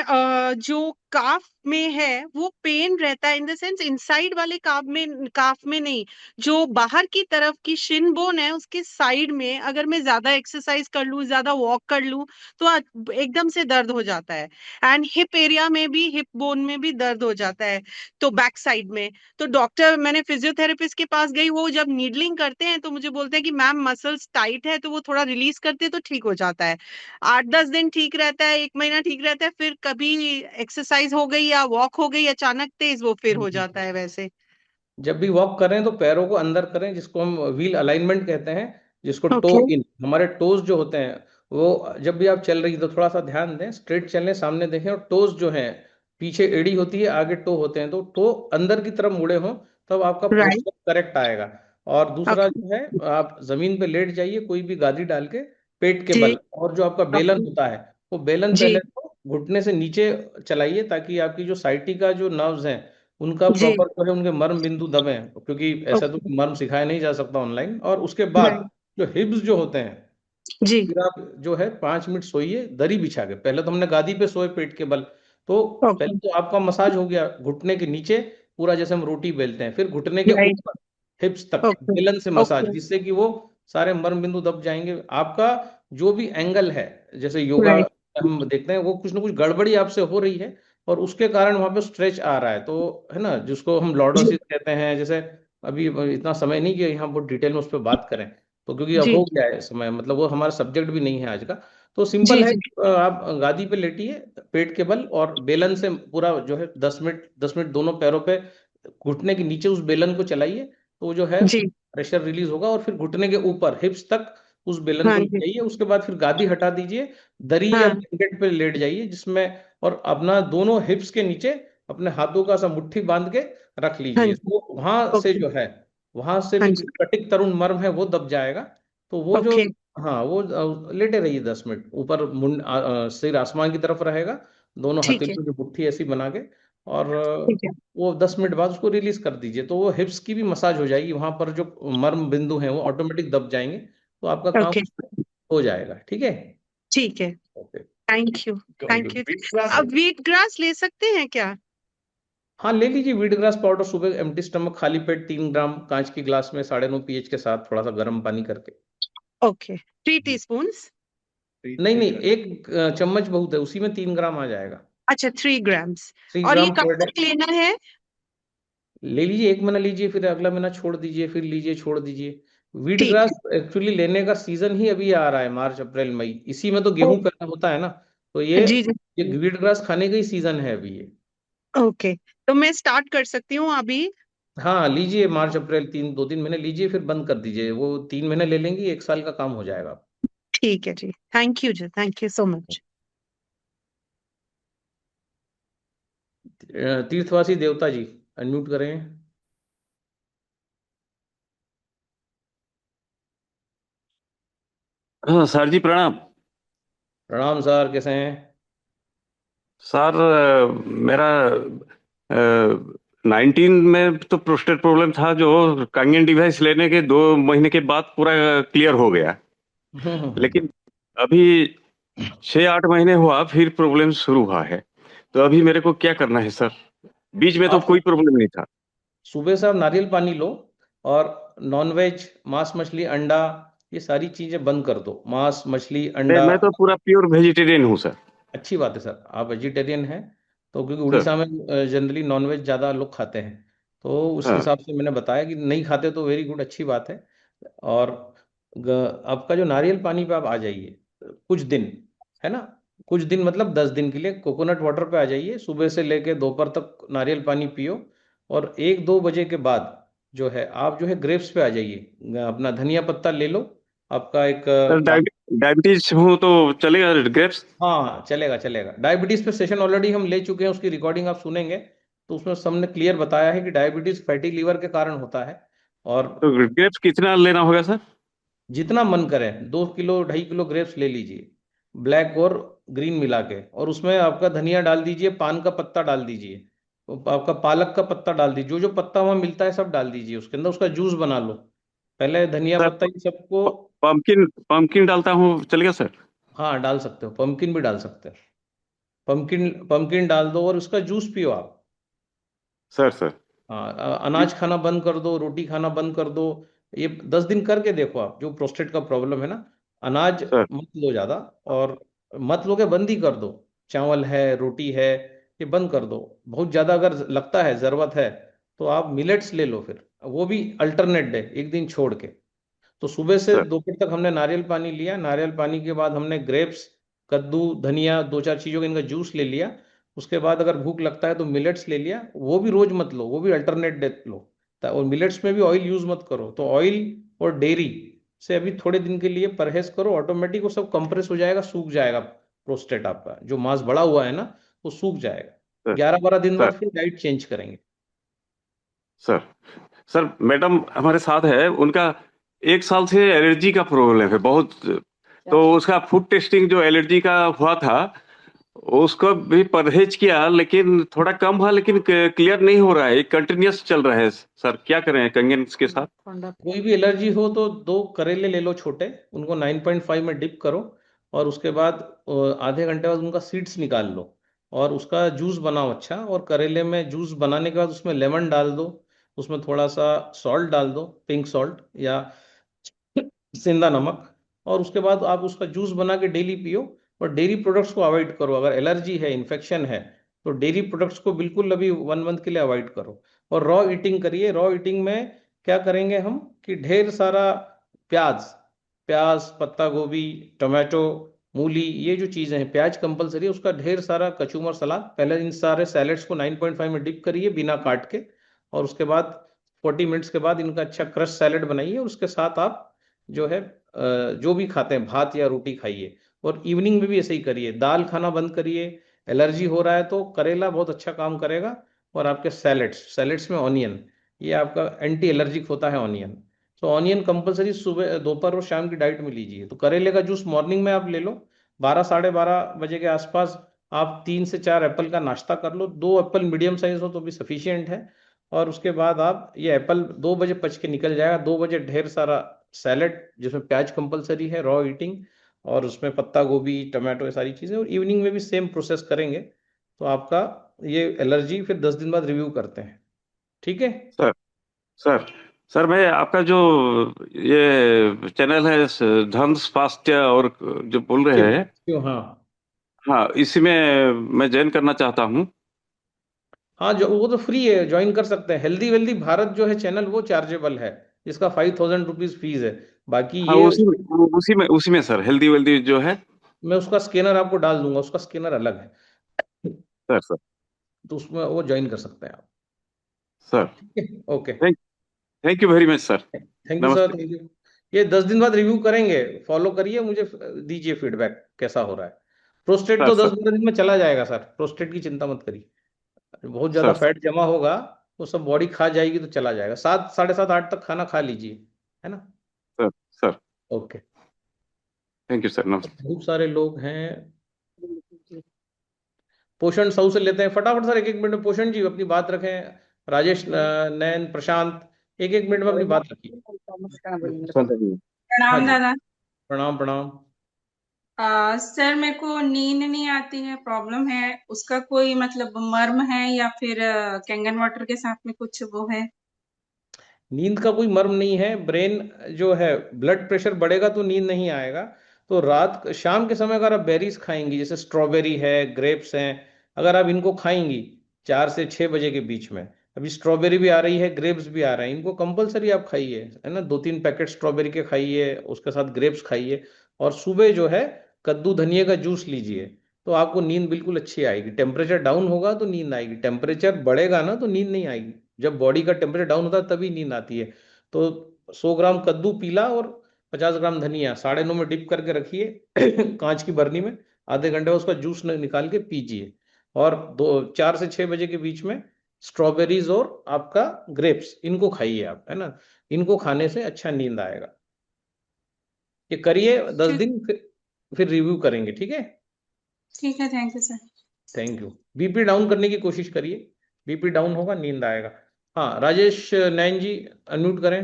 जो काफ में है वो पेन रहता है, इन द सेंस इनसाइड वाले काफ में नहीं, जो बाहर की तरफ की शिन बोन है उसके साइड में अगर मैं ज्यादा एक्सरसाइज कर लूं, ज्यादा वॉक कर लूं तो एकदम से दर्द हो जाता है। एंड हिप एरिया में भी, हिप बोन में भी दर्द हो जाता है, तो बैक साइड में। तो डॉक्टर, मैंने फिजियोथेरेपिस्ट के पास गई, वो जब नीडलिंग करते हैं तो मुझे बोलते हैं कि मैम मसल्स टाइट है, तो वो थोड़ा रिलीज करते हैं तो ठीक हो जाता है। 8-10 दिन ठीक रहता है, 1 महीना ठीक रहता है, फिर कभी एक्सरसाइज हो गई या वॉक हो गई अचानक तेज, वो फिर हो जाता है वैसे। जब भी वॉक करें तो पैरों को अंदर करें, जिसको हम व्हील अलाइनमेंट कहते हैं, जिसको टो ओके। इन। हमारे टोज जो होते हैं वो, जब भी आप चल रही तो थोड़ा सा ध्यान दें, स्ट्रेट चलें, सामने देखें, और टोज जो हैं, पीछे एड़ी होती है, आगे टो होते हैं, तो टो अंदर की तरफ मुड़े हों, तब आपका राइट। पोस्चर करेक्ट आएगा। और दूसरा ओके। जो है, आप जमीन पे लेट जाइए, कोई भी गादी डाल के, पेट के जी। बल, और जो आपका बेलन ओके। होता है, वो बेलन जी। पहले तो घुटने से नीचे चलाइए, ताकि आपकी जो साइटिका जो नर्व्स हैं उनका जी। प्रॉपर जो है, उनके मर्म बिंदु दबे हैं, क्योंकि ऐसा तो ओके। मर्म सिखाया नहीं जा सकता ऑनलाइन। और उसके राइट। बाद जो हिप्स जो होते हैं, जी। फिर आप जो है 5 मिनट सोइए दरी बिछा के। पहले तो हमने गादी पे सोए पेट के बल, तो ओके। पहले तो आपका मसाज हो गया घुटने के नीचे, पूरा जैसे हम रोटी बेलते हैं, फिर घुटने के राइट। ऊपर हिप्स तक ओके। बेलन से मसाज, ओके। जिससे कि वो सारे मर्म बिंदु दब जाएंगे। आपका जो भी एंगल है, जैसे योगा राइट। हम देखते हैं, वो कुछ ना कुछ गड़बड़ी आपसे हो रही है, और उसके कारण वहां पे स्ट्रेच आ रहा है, तो है ना, जिसको हम जी। लॉर्डोसिस कहते हैं। जैसे अभी इतना समय नहीं कि यहाँ बहुत डिटेल में उस पर बात करें, तो क्योंकि अब जी। हो गया है समय, मतलब वो हमारा सब्जेक्ट भी नहीं है आज का। तो सिंपल जी। है जी। कि आप गादी पे लेटिए, पेट के बल, और बेलन से पूरा जो है 10 मिनट दोनों पैरों पे घुटने के नीचे उस बेलन को चलाइए, तो वो जो है जी। प्रेशर रिलीज होगा, और फिर घुटने के ऊपर हिप्स तक उस बेलन हाँ को ले जी। जाइए। उसके बाद फिर गादी हटा दीजिए, दरी या हाँ। ब्लैंकेट पे लेट जाइए, जिसमें, और अपना दोनों हिप्स के नीचे अपने हाथों का सा मुट्ठी बांध के रख हाँ लीजिए, जी। तो वहां से ओके। जो है, वहां से हाँ भी जी। कटिक तरुण मर्म है वो दब जाएगा। तो वो जो, ओके। हाँ, वो लेटे रहिए 10 मिनट, ऊपर सिर आसमान की तरफ रहेगा, दोनों ठीक है। हथेलियों की मुट्ठी ऐसी बना के, और ठीक है। वो 10 मिनट बाद उसको रिलीज कर दीजिए, तो वो हिप्स की भी मसाज हो जाएगी, वहां पर जो मर्म बिंदु हैं वो ऑटोमेटिक दब जाएंगे, तो आपका काम ओके। हो जाएगा। ठीक है। ठीक है। Okay. Thank you. Thank thank you. You. अब व्हीट ग्रास ले सकते हैं क्या? हाँ, ले लीजिए व्हीट ग्रास पाउडर, सुबह एम्प्टी स्टमक, खाली पेट 3 ग्राम, कांच की ग्लास में 9.5 pH के साथ, थोड़ा सा गर्म पानी करके। ओके। 3 टीस्पून। नहीं नहीं, एक चम्मच बहुत है, उसी में 3 ग्राम आ जाएगा। अच्छा, 3 ग्राम्स। थ्री और ये ग्राम कब पर डे। तक लेना है? ले लीजिए, 1 महीना लीजिए, फिर अगला महीना छोड़ दीजिए, फिर लीजिए, छोड़ दीजिए। व्हीट ठीक ग्रास है। एक्चुअली लेने का सीजन ही अभी आ रहा है, मार्च अप्रैल मई, इसी में तो ओ, गेहूं पैदा होता है ना, तो ये जी जी। ये व्हीट ग्रास खाने का ही सीजन है अभी ये। ओके, तो मैं स्टार्ट कर सकती हूँ अभी? हाँ लीजिए, मार्च अप्रैल 2-3 महीने लीजिए, फिर बंद कर दीजिए। वो 3 महीने ले लेंगी, 1 साल का काम हो जाएगा। ठीक है जी, थैंक यू जी, thank you so much. Tirthvasi Devta ji, unmute करें। हाँ सर जी, प्रणाम। प्रणाम सर, कैसे हैं? सर मेरा 19 में तो प्रोस्टेट प्रॉब्लम था, जो कंगन डिवाइस लेने के 2 महीने के बाद पूरा क्लियर हो गया। हम्म। लेकिन अभी 6-8 महीने हुआ फिर प्रॉब्लम शुरू हुआ है। तो अभी मेरे को क्या करना है सर? बीच में तो आप कोई प्रॉब्लम नहीं था। सुबह से आप नारियल पानी लो, और नॉनवेज, मांस मछली अंडा, ये सारी चीजें बंद कर दो। मांस मछली अंडा। मैं तो पूरा प्योर वेजिटेरियन हूँ सर। अच्छी बात है सर, आप वेजिटेरियन हैं। तो क्योंकि सर। उड़ीसा में जनरली नॉनवेज ज़्यादा लोग खाते हैं, तो उस हाँ। हिसाब से मैंने बताया कि नहीं खाते तो वेरी गुड, अच्छी बात है। और आपका जो नारियल पानी पे आप आ जाइए कुछ दिन, है ना, कुछ दिन मतलब 10 दिन के लिए कोकोनट वाटर पे आ जाइए। सुबह से लेके दोपहर तक नारियल पानी पियो, और 1-2 बजे के बाद जो है आप जो है ग्रेप्स पे आ जाइए। अपना धनिया पत्ता ले लो। आपका एक सर डायबिटीज हूँ तो चलेगा ग्रेप्स? हाँ चलेगा चलेगा। डायबिटीज पे सेशन ऑलरेडी हम ले चुके हैं, उसकी रिकॉर्डिंग आप सुनेंगे, तो उसमें सबने क्लियर बताया है कि डायबिटीज फैटी लीवर के कारण होता है। और तो ग्रेप्स कितना लेना होगा सर? जितना मन करे 2 किलो 2.5 किलो ग्रेप्स ले लीजिए, ब्लैक और ग्रीन मिला के। और उसमें आपका धनिया डाल दीजिए, पान का पत्ता डाल दीजिए, तो आपका पालक का पत्ता डाल दीजिए, जो जो पत्ता वहाँ मिलता है सब डाल दीजिए उसके अंदर, उसका जूस बना लो। पहले धनिया सर पत्ता ये सबको। पंपकिन पंपकिन डालता हूँ, चलेगा सर? हाँ डाल सकते हो, पम्पकिन भी डाल सकते हो। पम्पकिन पम्पकिन डाल दो और उसका जूस पियो आप। सर। हाँ अनाज खाना बंद कर दो, रोटी खाना बंद कर दो। ये 10 दिन करके देखो आप, जो प्रोस्टेट का प्रॉब्लम है ना, अनाज सर। मत लो ज्यादा। और मत लो के बंद ही कर दो। चावल है, रोटी है, ये बंद कर दो। बहुत ज्यादा अगर लगता है जरूरत है तो आप मिलेट्स ले लो, फिर वो भी अल्टरनेट डे, एक दिन छोड़ के। तो सुबह से सर। दोपहर तक हमने नारियल पानी लिया, नारियल पानी के बाद हमने ग्रेप्स, कद्दू, धनिया, 2-4 चीजों का इनका जूस ले लिया। उसके बाद अगर भूख लगता है तो मिलेट्स ले लिया, वो भी रोज मत लो, वो भी अल्टरनेट डे लो। और मिलेट्स में भी ऑयल यूज मत करो। तो ऑयल और डेयरी से अभी थोड़े दिन के लिए परहेज करो, ऑटोमेटिक वो सब कंप्रेस हो जाएगा, सूख जाएगा। प्रोस्टेट आपका जो मांस बड़ा हुआ है ना, वो सूख जाएगा। सर। 11-12 दिन बाद सर। फिर डाइट चेंज करेंगे। सर। सर मैडम हमारे साथ है, उनका 1 साल से एलर्जी का प्रॉब्लम है बहुत। तो उसका फूड टेस्टिंग जो एलर्जी का हुआ था, उसको भी परहेज किया, लेकिन थोड़ा कम हुआ, लेकिन क्लियर नहीं हो रहा है, कंटिन्यूअस चल रहा है। सर क्या करें कंगन के साथ? कोई भी एलर्जी हो तो 2 करेले ले लो छोटे, उनको 9.5 में डिप करो। और उसके बाद आधे घंटे बाद उनका सीड्स निकाल लो, और उसका जूस बनाओ अच्छा। और करेले में जूस बनाने के बाद उसमें लेमन डाल दो, उसमें थोड़ा सा सॉल्ट डाल दो, पिंक सॉल्ट या सेंधा नमक। और उसके बाद आप उसका जूस बना के डेली पियो। और डेयरी प्रोडक्ट्स को अवॉइड करो, अगर एलर्जी है, इन्फेक्शन है, तो डेयरी प्रोडक्ट्स को बिल्कुल अभी 1 मंथ के लिए अवॉइड करो। और रॉ ईटिंग करिए। रॉ ईटिंग में क्या करेंगे हम कि ढेर सारा प्याज, प्याज, पत्ता गोभी, टोमेटो, मूली, ये जो चीज़ें हैं, प्याज कंपलसरी है, उसका ढेर सारा कचूमर सलाद। पहले इन सारे सैलेड्स को 9.5 में डिप करिए बिना काट के। और उसके बाद 40 मिनट्स के बाद इनका अच्छा क्रश सैलेड बनाइए, और उसके साथ आप जो है जो भी खाते हैं, भात या रोटी खाइए। और इवनिंग में भी ऐसे ही करिए, दाल खाना बंद करिए। एलर्जी हो रहा है तो करेला बहुत अच्छा काम करेगा। और आपके सैलेड्स, सैलेड्स में ऑनियन, ये आपका एंटी एलर्जिक होता है ऑनियन। तो ऑनियन कंपलसरी सुबह, दोपहर और शाम की डाइट में लीजिए। तो करेले का जूस मॉर्निंग में आप ले लो, 12-12:30 बजे के आसपास। आप 3 से 4 एप्पल का नाश्ता कर लो, 2 एप्पल मीडियम साइज हो तो भी सफिशियंट है। और उसके बाद आप ये एप्पल 2 बजे पच के निकल जाएगा। 2 बजे ढेर सारा सैलेड, जिसमें प्याज कंपलसरी है, रॉ ईटिंग, और उसमें पत्ता गोभी, टमाटो, ये सारी चीज़ें। और इवनिंग में भी सेम प्रोसेस करेंगे तो आपका ये एलर्जी फिर 10 दिन बाद रिव्यू करते हैं। ठीक है। सर। सर। सर मैं आपका जो ये चैनल है धन स्वास्थ्य और जो बोल रहे हैं, क्यों? हाँ हाँ इसमें मैं ज्वाइन करना चाहता हूँ। हाँ, जो वो तो फ्री है, ज्वाइन कर सकते हैं। हेल्दी वेल्दी भारत जो है चैनल, वो चार्जेबल है, जिसका 5,000 रुपीज फीस है। बाकी हाँ ये उसी में सर हेल्दी वेल्दी जो है। मैं उसका स्कैनर आपको डाल दूंगा, उसका स्कैनर अलग है। सर। सर। तो उसमें वो ज्वाइन कर सकते हैं आप। Sir okay, thank you very much sir. Thank you sir, नमस्ते। Thank you. ये 10 दिन बाद रिव्यू करेंगे, फॉलो करिए, मुझे दीजिए फीडबैक कैसा हो रहा है। प्रोस्टेट सर तो दस सर पंद्रह दिन में चला जाएगा सर, प्रोस्टेट की चिंता मत करिए। बहुत ज्यादा सर फैट जमा होगा, वो सब बॉडी खा जाएगी तो चला जाएगा। 7, 7:30, 8 तक खाना खा लीजिए, है ना। Sir sir okay. Thank you sir. नमस्ते। बहुत सारे लोग हैं। पोषण साहू से लेते हैं फटाफट सर, एक एक मिनट में। पोषण जी अपनी बात रखें। राजेश, नयन, प्रशांत, एक एक मिनट में अपनी बात रखिए। हाँ प्रणाम जी, दादा। प्रणाम प्रणाम। सर मेरे को नींद नहीं आती है, प्रॉब्लम है, उसका कोई मतलब मर्म है या फिर कैंगन वाटर के साथ में कुछ वो है? नींद का कोई मर्म नहीं है। ब्रेन जो है, ब्लड प्रेशर बढ़ेगा तो नींद नहीं आएगा। तो रात शाम के समय अगर आप बेरीज खाएंगी, जैसे स्ट्रॉबेरी है, ग्रेप्स हैं, अगर आप इनको खाएंगी 4 से 6 बजे के बीच में, अभी स्ट्रॉबेरी भी आ रही है, ग्रेप्स भी आ रहे हैं, इनको कंपलसरी आप खाइए, है ना। 2-3 पैकेट स्ट्रॉबेरी के खाइए, उसके साथ ग्रेप्स खाइए। और सुबह जो है कद्दू धनिए का जूस लीजिए, तो आपको नींद बिल्कुल अच्छी आएगी। टेम्परेचर डाउन होगा तो नींद आएगी, टेम्परेचर बढ़ेगा ना तो नींद नहीं आएगी। जब बॉडी का टेम्परेचर डाउन होता है तभी नींद आती है। तो 100 ग्राम कद्दू पीला और 50 ग्राम धनिया 9:30 में डिप करके रखिए कांच की बरनी में, आधे घंटे में उसका जूस निकाल के पीजिए। और 4 से 6 बजे के बीच में स्ट्रॉबेरीज और आपका ग्रेप्स, इनको खाइए आप, है ना। इनको खाने से अच्छा नींद आएगा। ये करिए 10 दिन, फिर रिव्यू करेंगे, ठीक है। ठीक है, thank you sir. Thank you. BP down करने की कोशिश करिए, बीपी डाउन होगा नींद आएगा। हाँ, राजेश नैन जी अनम्यूट करें।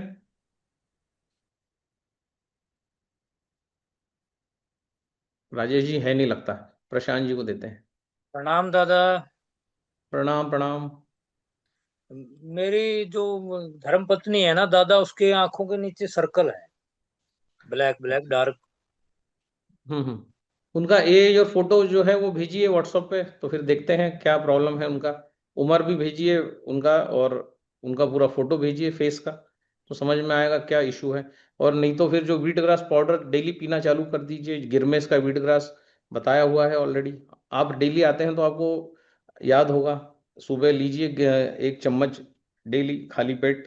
राजेश जी है नहीं लगता, प्रशांत जी को देते हैं। प्रणाम दादा। प्रणाम प्रणाम। मेरी जो धर्म पत्नी है ना दादा, उसके आंखों के नीचे सर्कल है, ब्लैक ब्लैक डार्क। उनका एज और फोटो जो है वो भेजिए व्हाट्सएप पे, तो फिर देखते हैं क्या प्रॉब्लम है उनका। उम्र भी भेजिए उनका, और उनका पूरा फोटो भेजिए फेस का, तो समझ में आएगा क्या इशू है। और नहीं तो फिर जो वीट ग्रास पाउडर डेली पीना चालू कर दीजिए, गिरमेस का वीट ग्रास बताया हुआ है ऑलरेडी। आप डेली आते हैं तो आपको याद होगा। सुबह लीजिए 1 चम्मच डेली खाली पेट,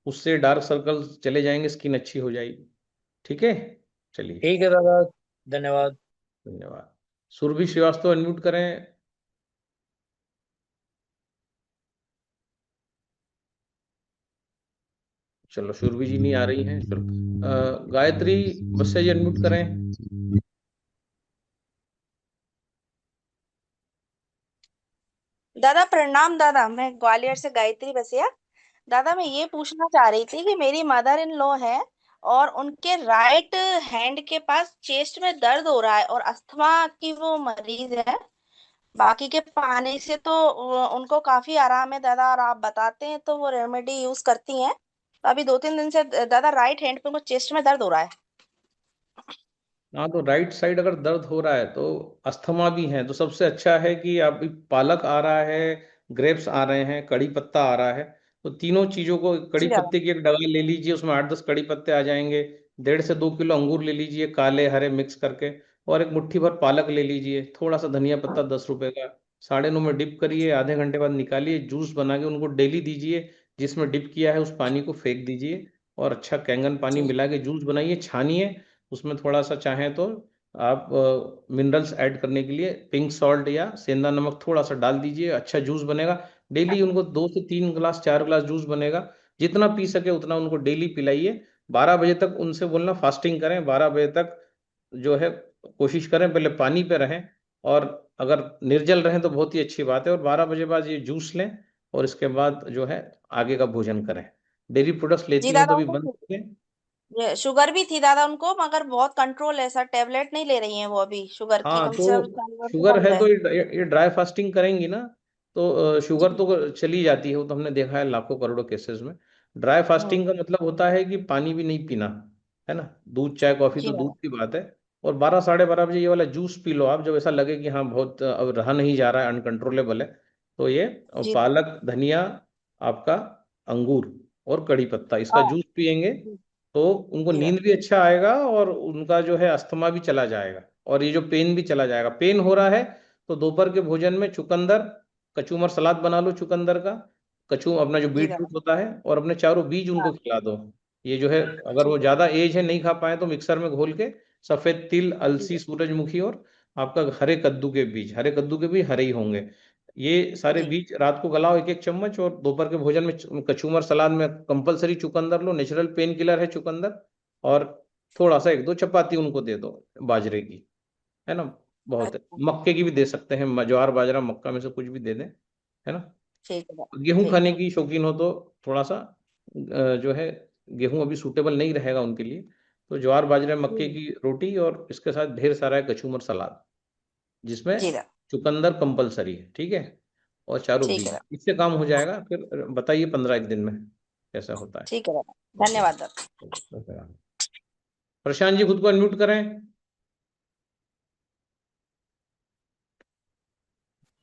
उससे डार्क सर्कल्स चले जाएंगे, स्किन अच्छी हो जाएगी। ठीक है, चलिए। ठीक है दादा, धन्यवाद। धन्यवाद। सुरभि श्रीवास्तव अनम्यूट करें। चलो, सुरभि जी नहीं आ रही हैं, चलो। गायत्री बस्या जी अनम्यूट करें। दादा प्रणाम। दादा मैं ग्वालियर से गायत्री बसिया। दादा मैं ये पूछना चाह रही थी कि मेरी मदर इन लॉ है और उनके राइट हैंड के पास चेस्ट में दर्द हो रहा है और अस्थमा की वो मरीज है। बाकी के पानी से तो उनको काफी आराम है दादा, और आप बताते हैं तो वो रेमेडी यूज करती हैं। तो अभी 2-3 दिन से दादा राइट हैंड पे उनको चेस्ट में दर्द हो रहा है। हाँ, तो राइट साइड अगर दर्द हो रहा है तो अस्थमा भी है, तो सबसे अच्छा है कि आप, पालक आ रहा है, ग्रेप्स आ रहे हैं, कड़ी पत्ता आ रहा है, तो तीनों चीजों को, कड़ी जी दादा। पत्ते की एक डगा ले लीजिए, उसमें 8-10 कड़ी पत्ते आ जाएंगे। 1.5 से 2 किलो अंगूर ले लीजिए, काले हरे मिक्स करके, और एक मुट्ठी भर पालक ले लीजिए, थोड़ा सा धनिया पत्ता 10 रुपए का, 9:30 में डिप करिए, आधे घंटे बाद निकालिए, जूस बना के उनको डेली दीजिए। जिसमें डिप किया है उस पानी को फेंक दीजिए, और अच्छा कैंगन पानी जी मिला के जूस बनाइए, छानिए। उसमें थोड़ा सा चाहें तो आप मिनरल्स ऐड करने के लिए पिंक सॉल्ट या सेंधा नमक थोड़ा सा डाल दीजिए, अच्छा जूस बनेगा। डेली उनको 2 से 3 गिलास, 4 गिलास जूस बनेगा। जितना पी सके उतना उनको डेली पिलाइए। 12 बजे तक उनसे बोलना फास्टिंग करें, 12 बजे तक जो है कोशिश करें पहले पानी पे रहें, और अगर निर्जल रहें तो बहुत ही अच्छी बात है। और 12 बजे बाद ये जूस लें, और इसके बाद जो है आगे का भोजन करें। डेयरी प्रोडक्ट्स जी लेती हैं तो दादा अभी बंद उनको करें। ये शुगर भी थी दादा उनको, मगर बहुत कंट्रोल है सर, टेबलेट नहीं ले रही हैं वो अभी शुगर की, हाँ, कम से कम तो 4 बार से शुगर बंद है है। तो ये ड्राई फास्टिंग करेंगी ना, तो शुगर जी। तो चली जाती है, वो तो हमने देखा है लाखों करोड़ों केसेस में। ड्राई फास्टिंग का मतलब होता है कि पानी भी नहीं पीना, है ना। दूध चाय कॉफी जी तो दूध दादा। की बात है। और 12-12:30 बजे ये वाला जूस पी लो आप, जब ऐसा लगे कि हाँ बहुत अब रहा नहीं जा रहा है, अनकंट्रोलेबल है, तो ये जी दादा। पालक, धनिया, आपका अंगूर और कड़ी पत्ता, इसका हाँ। जूस पियेंगे, जी। तो उनको जी नींद दादा। भी अच्छा आएगा, और उनका जो है अस्थमा भी चला जाएगा, और ये जो पेन भी चला जाएगा। पेन हो रहा है तो दोपहर के भोजन में चुकंदर, कचूमर सलाद बना लो चुकंदर का, कचू अपना जो जी बीट दादा। रूट होता है और अपने चारों बीज उनको हाँ खिला दो। ये जो है, अगर वो ठीक है। ज्यादा एज है नहीं खा पाए तो मिक्सर में घोल के सफेद तिल, ठीक अलसी, है। सूरजमुखी और आपका हरे कद्दू के बीज, हरे कद्दू के भी हरे ही होंगे, ये सारे जी बीज रात को गलाओ 1-1 चम्मच, और दोपहर के भोजन में कचूमर सलाद में कंपलसरी चुकंदर लो, नेचुरल पेन किलर है चुकंदर। और थोड़ा सा 1-2 चपाती उनको दे दो बाजरे की, है ना, बहुत है। अच्छा। मक्के की भी दे सकते हैं, ज्वार बाजरा मक्का में से कुछ भी दे दें, है ना। ठीक है दादा। गेहूं ठीक खाने है। की शौकीन हो तो थोड़ा सा जो है, गेहूं अभी सूटेबल नहीं रहेगा उनके लिए, तो ज्वार बाजरे मक्के जी की रोटी और इसके साथ ढेर सारा है कचूमर सलाद, जिसमें जी दादा। चुकंदर कंपलसरी है, ठीक है, और चारों ठीक है बीज, दादा। इससे काम हो जाएगा। फिर बताइए 15-1 दिन में कैसा होता है। ठीक है दादा। ओके। धन्यवाद दादा। प्रशांत जी खुद को अनम्यूट करें।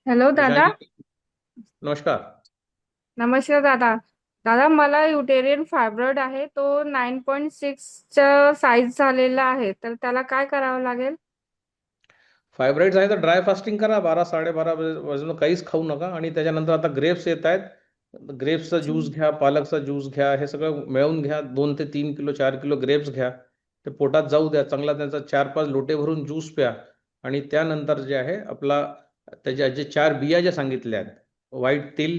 हॅलो प्रशांत दादा. जी नमस्कार। नमस्कार दादा. दादा मला युटेरियन फायब्रॉइड आहे, तो 9.6च्या साईज झालेला आहे, तर त्याला काय करावं लागेल? फायब्रॉइड्स आहे तर ड्राय फास्टिंग करा, 12-12:30 वाजून काहीच खाऊ नका, आणि त्याच्यानंतर आता ग्रेप्स येत आहेत, ग्रेप्सचा ज्यूस घ्या, पालकचा ज्यूस घ्या, हे सगळं मिळवून घ्या, 2 ते 3 किलो 4 किलो ग्रेप्स घ्या, ते पोटात जाऊ द्या चांगला, त्यांचा 4-5 लोटे भरून ज्यूस प्या, आणि त्यानंतर जे आहे आपला त्याच्या जे 4 बिया ज्या सांगितल्या आहेत, व्हाईट तिल,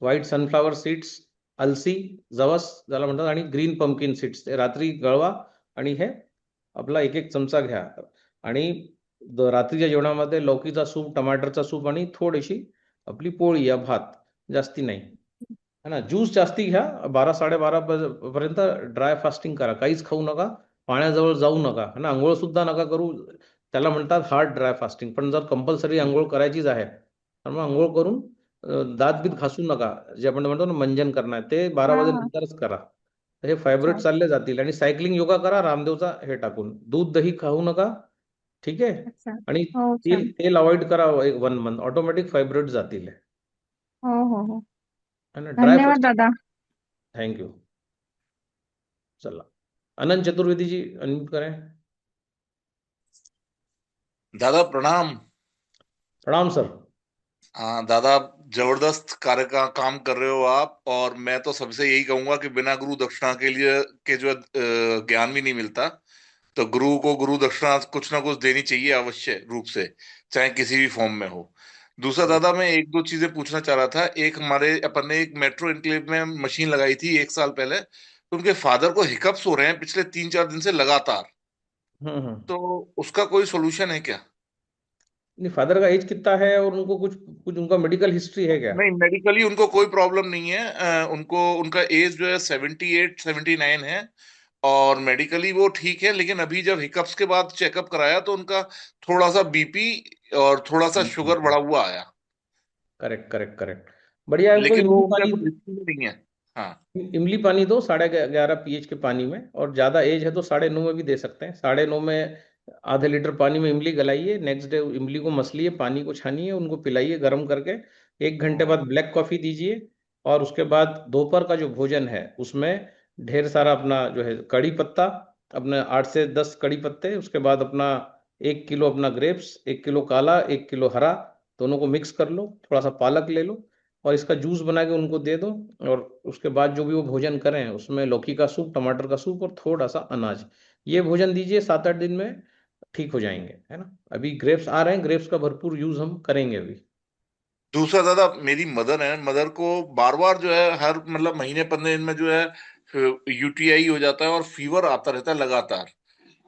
व्हाईट सनफ्लावर सीड्स, अलसी, जवस ज्याला म्हणतात, आणि ग्रीन पंपकिन सीड्स, ते रात्री गळवा, आणि हे आपला 1-1 चमचा घ्या, आणि रात्रीच्या जेवणामध्ये लौकीचा सूप, टमाटरचा सूप, आणि थोडीशी आपली पोळी या भात, जास्ती नाही, है ना. ज्यूस जास्ती घ्या, 12-12:30 पर्यंत ड्राय फास्टिंग करा, काहीच खाऊ नका, पाण्याजवळ जाऊ नका, है ना, आंघोळ सुद्धा नका करू, त्याला म्हणतात हार्ड ड्राय फास्टिंग. पण जर कंपल्सरी आंघोळ करायचीच आहे तर मग आंघोळ करून दात बीत घासू नका, जे आपण म्हणतो ना मंजन करणं आहे, ते 12 हा हा. वाजेनंतरच करा. तर हे फायब्रोइड अच्छा. चालले जातील, आणि सायकलिंग योगा करा रामदेवचा हे टाकून, दूध दही खाऊ नका, ठीक आहे, अच्छा. आणि हो तेल छान. तेल अवॉइड करा 1 मंथ, ऑटोमॅटिक फायब्रोइड जातील, हो हो हो. है ना. ड्राय धन्यवाद फास्ट, दादा. थँक्यू. चला, अनंत चतुर्वेदी जी अनम्यूट करें. दादा प्रणाम. प्रणाम सर. हाँ दादा, जबरदस्त कार्य का काम कर रहे हो आप, और मैं तो सबसे यही कहूंगा कि बिना गुरु दक्षिणा के लिए के जो ज्ञान भी नहीं मिलता, तो गुरु को गुरु दक्षिणा कुछ ना कुछ देनी चाहिए अवश्य रूप से, चाहे किसी भी फॉर्म में हो। दूसरा दादा, मैं एक दो चीजें पूछना चाह रहा था। एक हमारे अपन ने एक मेट्रो एन्क्लेव में मशीन लगाई थी 1 साल पहले, तो उनके फादर को हिकअप्स हो रहे हैं पिछले 3-4 दिन से लगातार, हम्म. तो उसका कोई सोल्यूशन है क्या? नहीं, फादर का एज कितना है, और उनको कुछ कुछ उनका मेडिकल हिस्ट्री है क्या? नहीं, मेडिकली उनको कोई प्रॉब्लम नहीं है। उनको उनका एज जो है 78-79 है, और मेडिकली वो ठीक है, लेकिन अभी जब हिकअप्स के बाद चेकअप कराया तो उनका थोड़ा सा बीपी और थोड़ा सा शुगर बढ़ा हुआ आया, करेक्ट करेक्ट करेक्ट, बढ़िया है, उनको लेकिन वो इमली उनका पानी, कुछ हिस्ट्री में नहीं है। हाँ इमली पानी दो 11.5 pH के पानी में, और ज्यादा एज है तो 9.5 में भी दे सकते हैं, 9.5 में आधे लीटर पानी में इमली गलाइए, नेक्स्ट डे इमली को मसलिए, पानी को छानिए, उनको पिलाइए गर्म करके, 1 घंटे बाद ब्लैक कॉफी दीजिए, और उसके बाद दोपहर का जो भोजन है उसमें ढेर सारा अपना जो है कड़ी पत्ता, अपने 8 से 10 कड़ी पत्ते, उसके बाद अपना 1 किलो अपना ग्रेप्स, 1 किलो काला, 1 किलो हरा, दोनों को मिक्स कर लो, थोड़ा सा पालक ले लो, और इसका जूस बना के उनको दे दो, और उसके बाद जो भी वो भोजन करें उसमें लौकी का सूप, टमाटर का सूप, और थोड़ा सा अनाज, ये भोजन दीजिए, 7-8 दिन में ठीक हो जाएंगे, है ना. अभी ग्रेप्स आ रहे हैं, ग्रेप्स का भरपूर यूज हम करेंगे अभी. दूसरा दादा, मेरी मदर है, मदर को बार बार जो है हर मतलब महीने 15 दिन में जो है यूटीआई हो जाता है और फीवर आता रहता है लगातार,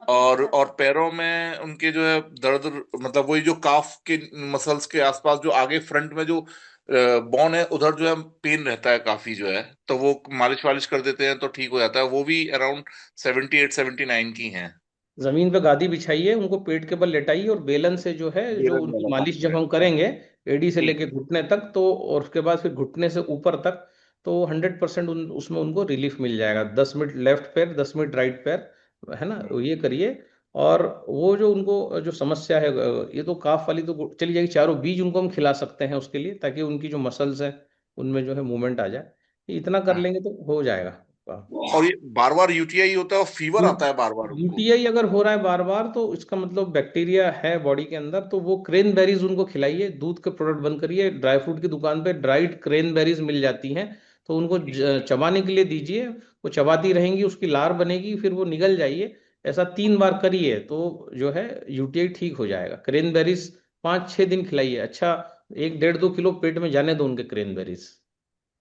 और पैरों में उनके जो है दर्द, मतलब वही जो काफ के मसल्स के आसपास जो आगे फ्रंट में जो बोन है उधर जो है पेन रहता है काफी जो है, तो वो मालिश वालिश कर देते हैं तो ठीक हो जाता है। वो भी अराउंड 78-79 की हैं। जमीन पे गादी बिछाइए, उनको पेट के बल लेटाइए, और बेलन से जो है, जो बेलन उनकी वाला मालिश काम जब है। हम करेंगे एडी से ठीक लेके है। घुटने तक, तो और उसके बाद फिर घुटने से ऊपर तक, तो 100% उसमें उनको रिलीफ मिल जाएगा। 10 मिनट लेफ्ट पैर, 10 मिनट राइट पैर, है ना, ये करिए। और वो जो उनको जो समस्या है, ये तो काफ वाली तो चली जाएगी, चारों बीज उनको हम खिला सकते हैं उसके लिए, ताकि उनकी जो मसल्स है उनमें जो है मूवमेंट आ जाए, ये इतना कर हाँ लेंगे तो हो जाएगा। आपका। और ये बार बार यूटीआई होता है और फीवर आता है बार बार उनको। यूटीआई अगर हो रहा है बार बार तो इसका मतलब बैक्टीरिया है बॉडी के अंदर, तो वो क्रेनबेरीज उनको खिलाइए, दूध के प्रोडक्ट बंद करिए। ड्राई फ्रूट की दुकान पे ड्राइड क्रेनबेरीज मिल जाती हैं, तो उनको चबाने के लिए दीजिए। वो चबाती रहेंगी, उसकी लार बनेगी, फिर वो निगल जाइए। ऐसा 3 बार करिए तो जो है यूटीआई ठीक हो जाएगा। क्रेनबेरीज 5-6 दिन खिलाइए। अच्छा 1-1.5-2 किलो पेट में जाने दो उनके क्रेनबेरीज।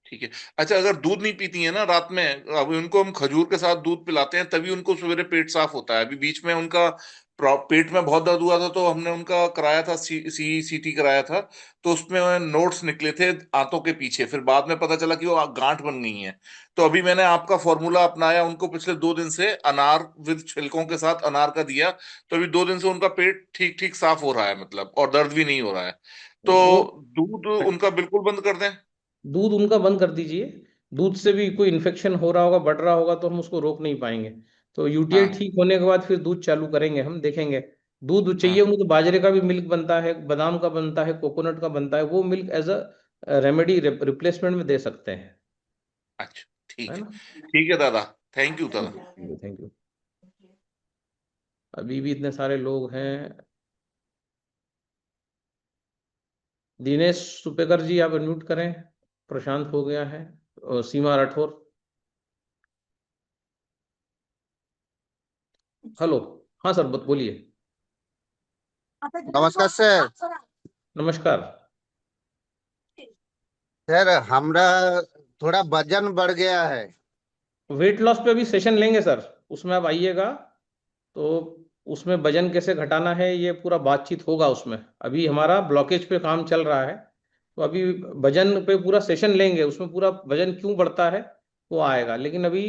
ठीक है। अच्छा, अगर दूध नहीं पीती है ना रात में, अभी उनको हम खजूर के साथ दूध पिलाते हैं तभी उनको सवेरे पेट साफ होता है। अभी बीच में उनका पेट में बहुत दर्द हुआ था तो हमने उनका कराया था, सीटी कराया था, तो उसमें नोट्स निकले थे आंतों के पीछे। फिर बाद में पता चला कि वो गांठ बन गई है। तो अभी मैंने आपका फॉर्मूला अपनाया, उनको पिछले 2 दिन से अनार विद छिलकों के साथ अनार का दिया, तो अभी 2 दिन से उनका पेट ठीक ठीक साफ हो रहा है, मतलब, और दर्द भी नहीं हो रहा है। वो तो दूध उनका बिल्कुल बंद कर दें? दूध उनका बंद कर दीजिए। दूध से भी कोई इन्फेक्शन हो रहा होगा, बढ़ रहा होगा, तो हम उसको रोक नहीं पाएंगे। तो यूटीआई हाँ ठीक होने के बाद फिर दूध चालू करेंगे, हम देखेंगे। दूध चाहिए हाँ। उनको तो बाजरे का भी मिल्क बनता है, बादाम का बनता है, कोकोनट का बनता है। वो milk as a remedy replacement में दे सकते हैं। अच्छा है ठीक है। ना। ठीक है दादा, थैंक यू दादा। Thank you, thank you. अभी भी इतने सारे लोग हैं। दिनेश सुपेकर जी आप अनम्यूट करें। प्रशांत हो गया है। और सीमा राठौर। हेलो। हाँ सर, बोलिए। नमस्कार सर। नमस्कार। सर हमरा थोड़ा वजन बढ़ गया है। वेट लॉस पे अभी सेशन लेंगे सर, उसमें आप आइएगा। तो उसमें वजन कैसे घटाना है ये पूरा बातचीत होगा उसमें। अभी हमारा ब्लॉकेज पे काम चल रहा है, तो अभी वजन पे पूरा सेशन लेंगे, उसमें पूरा वजन क्यों बढ़ता है वो आएगा। लेकिन अभी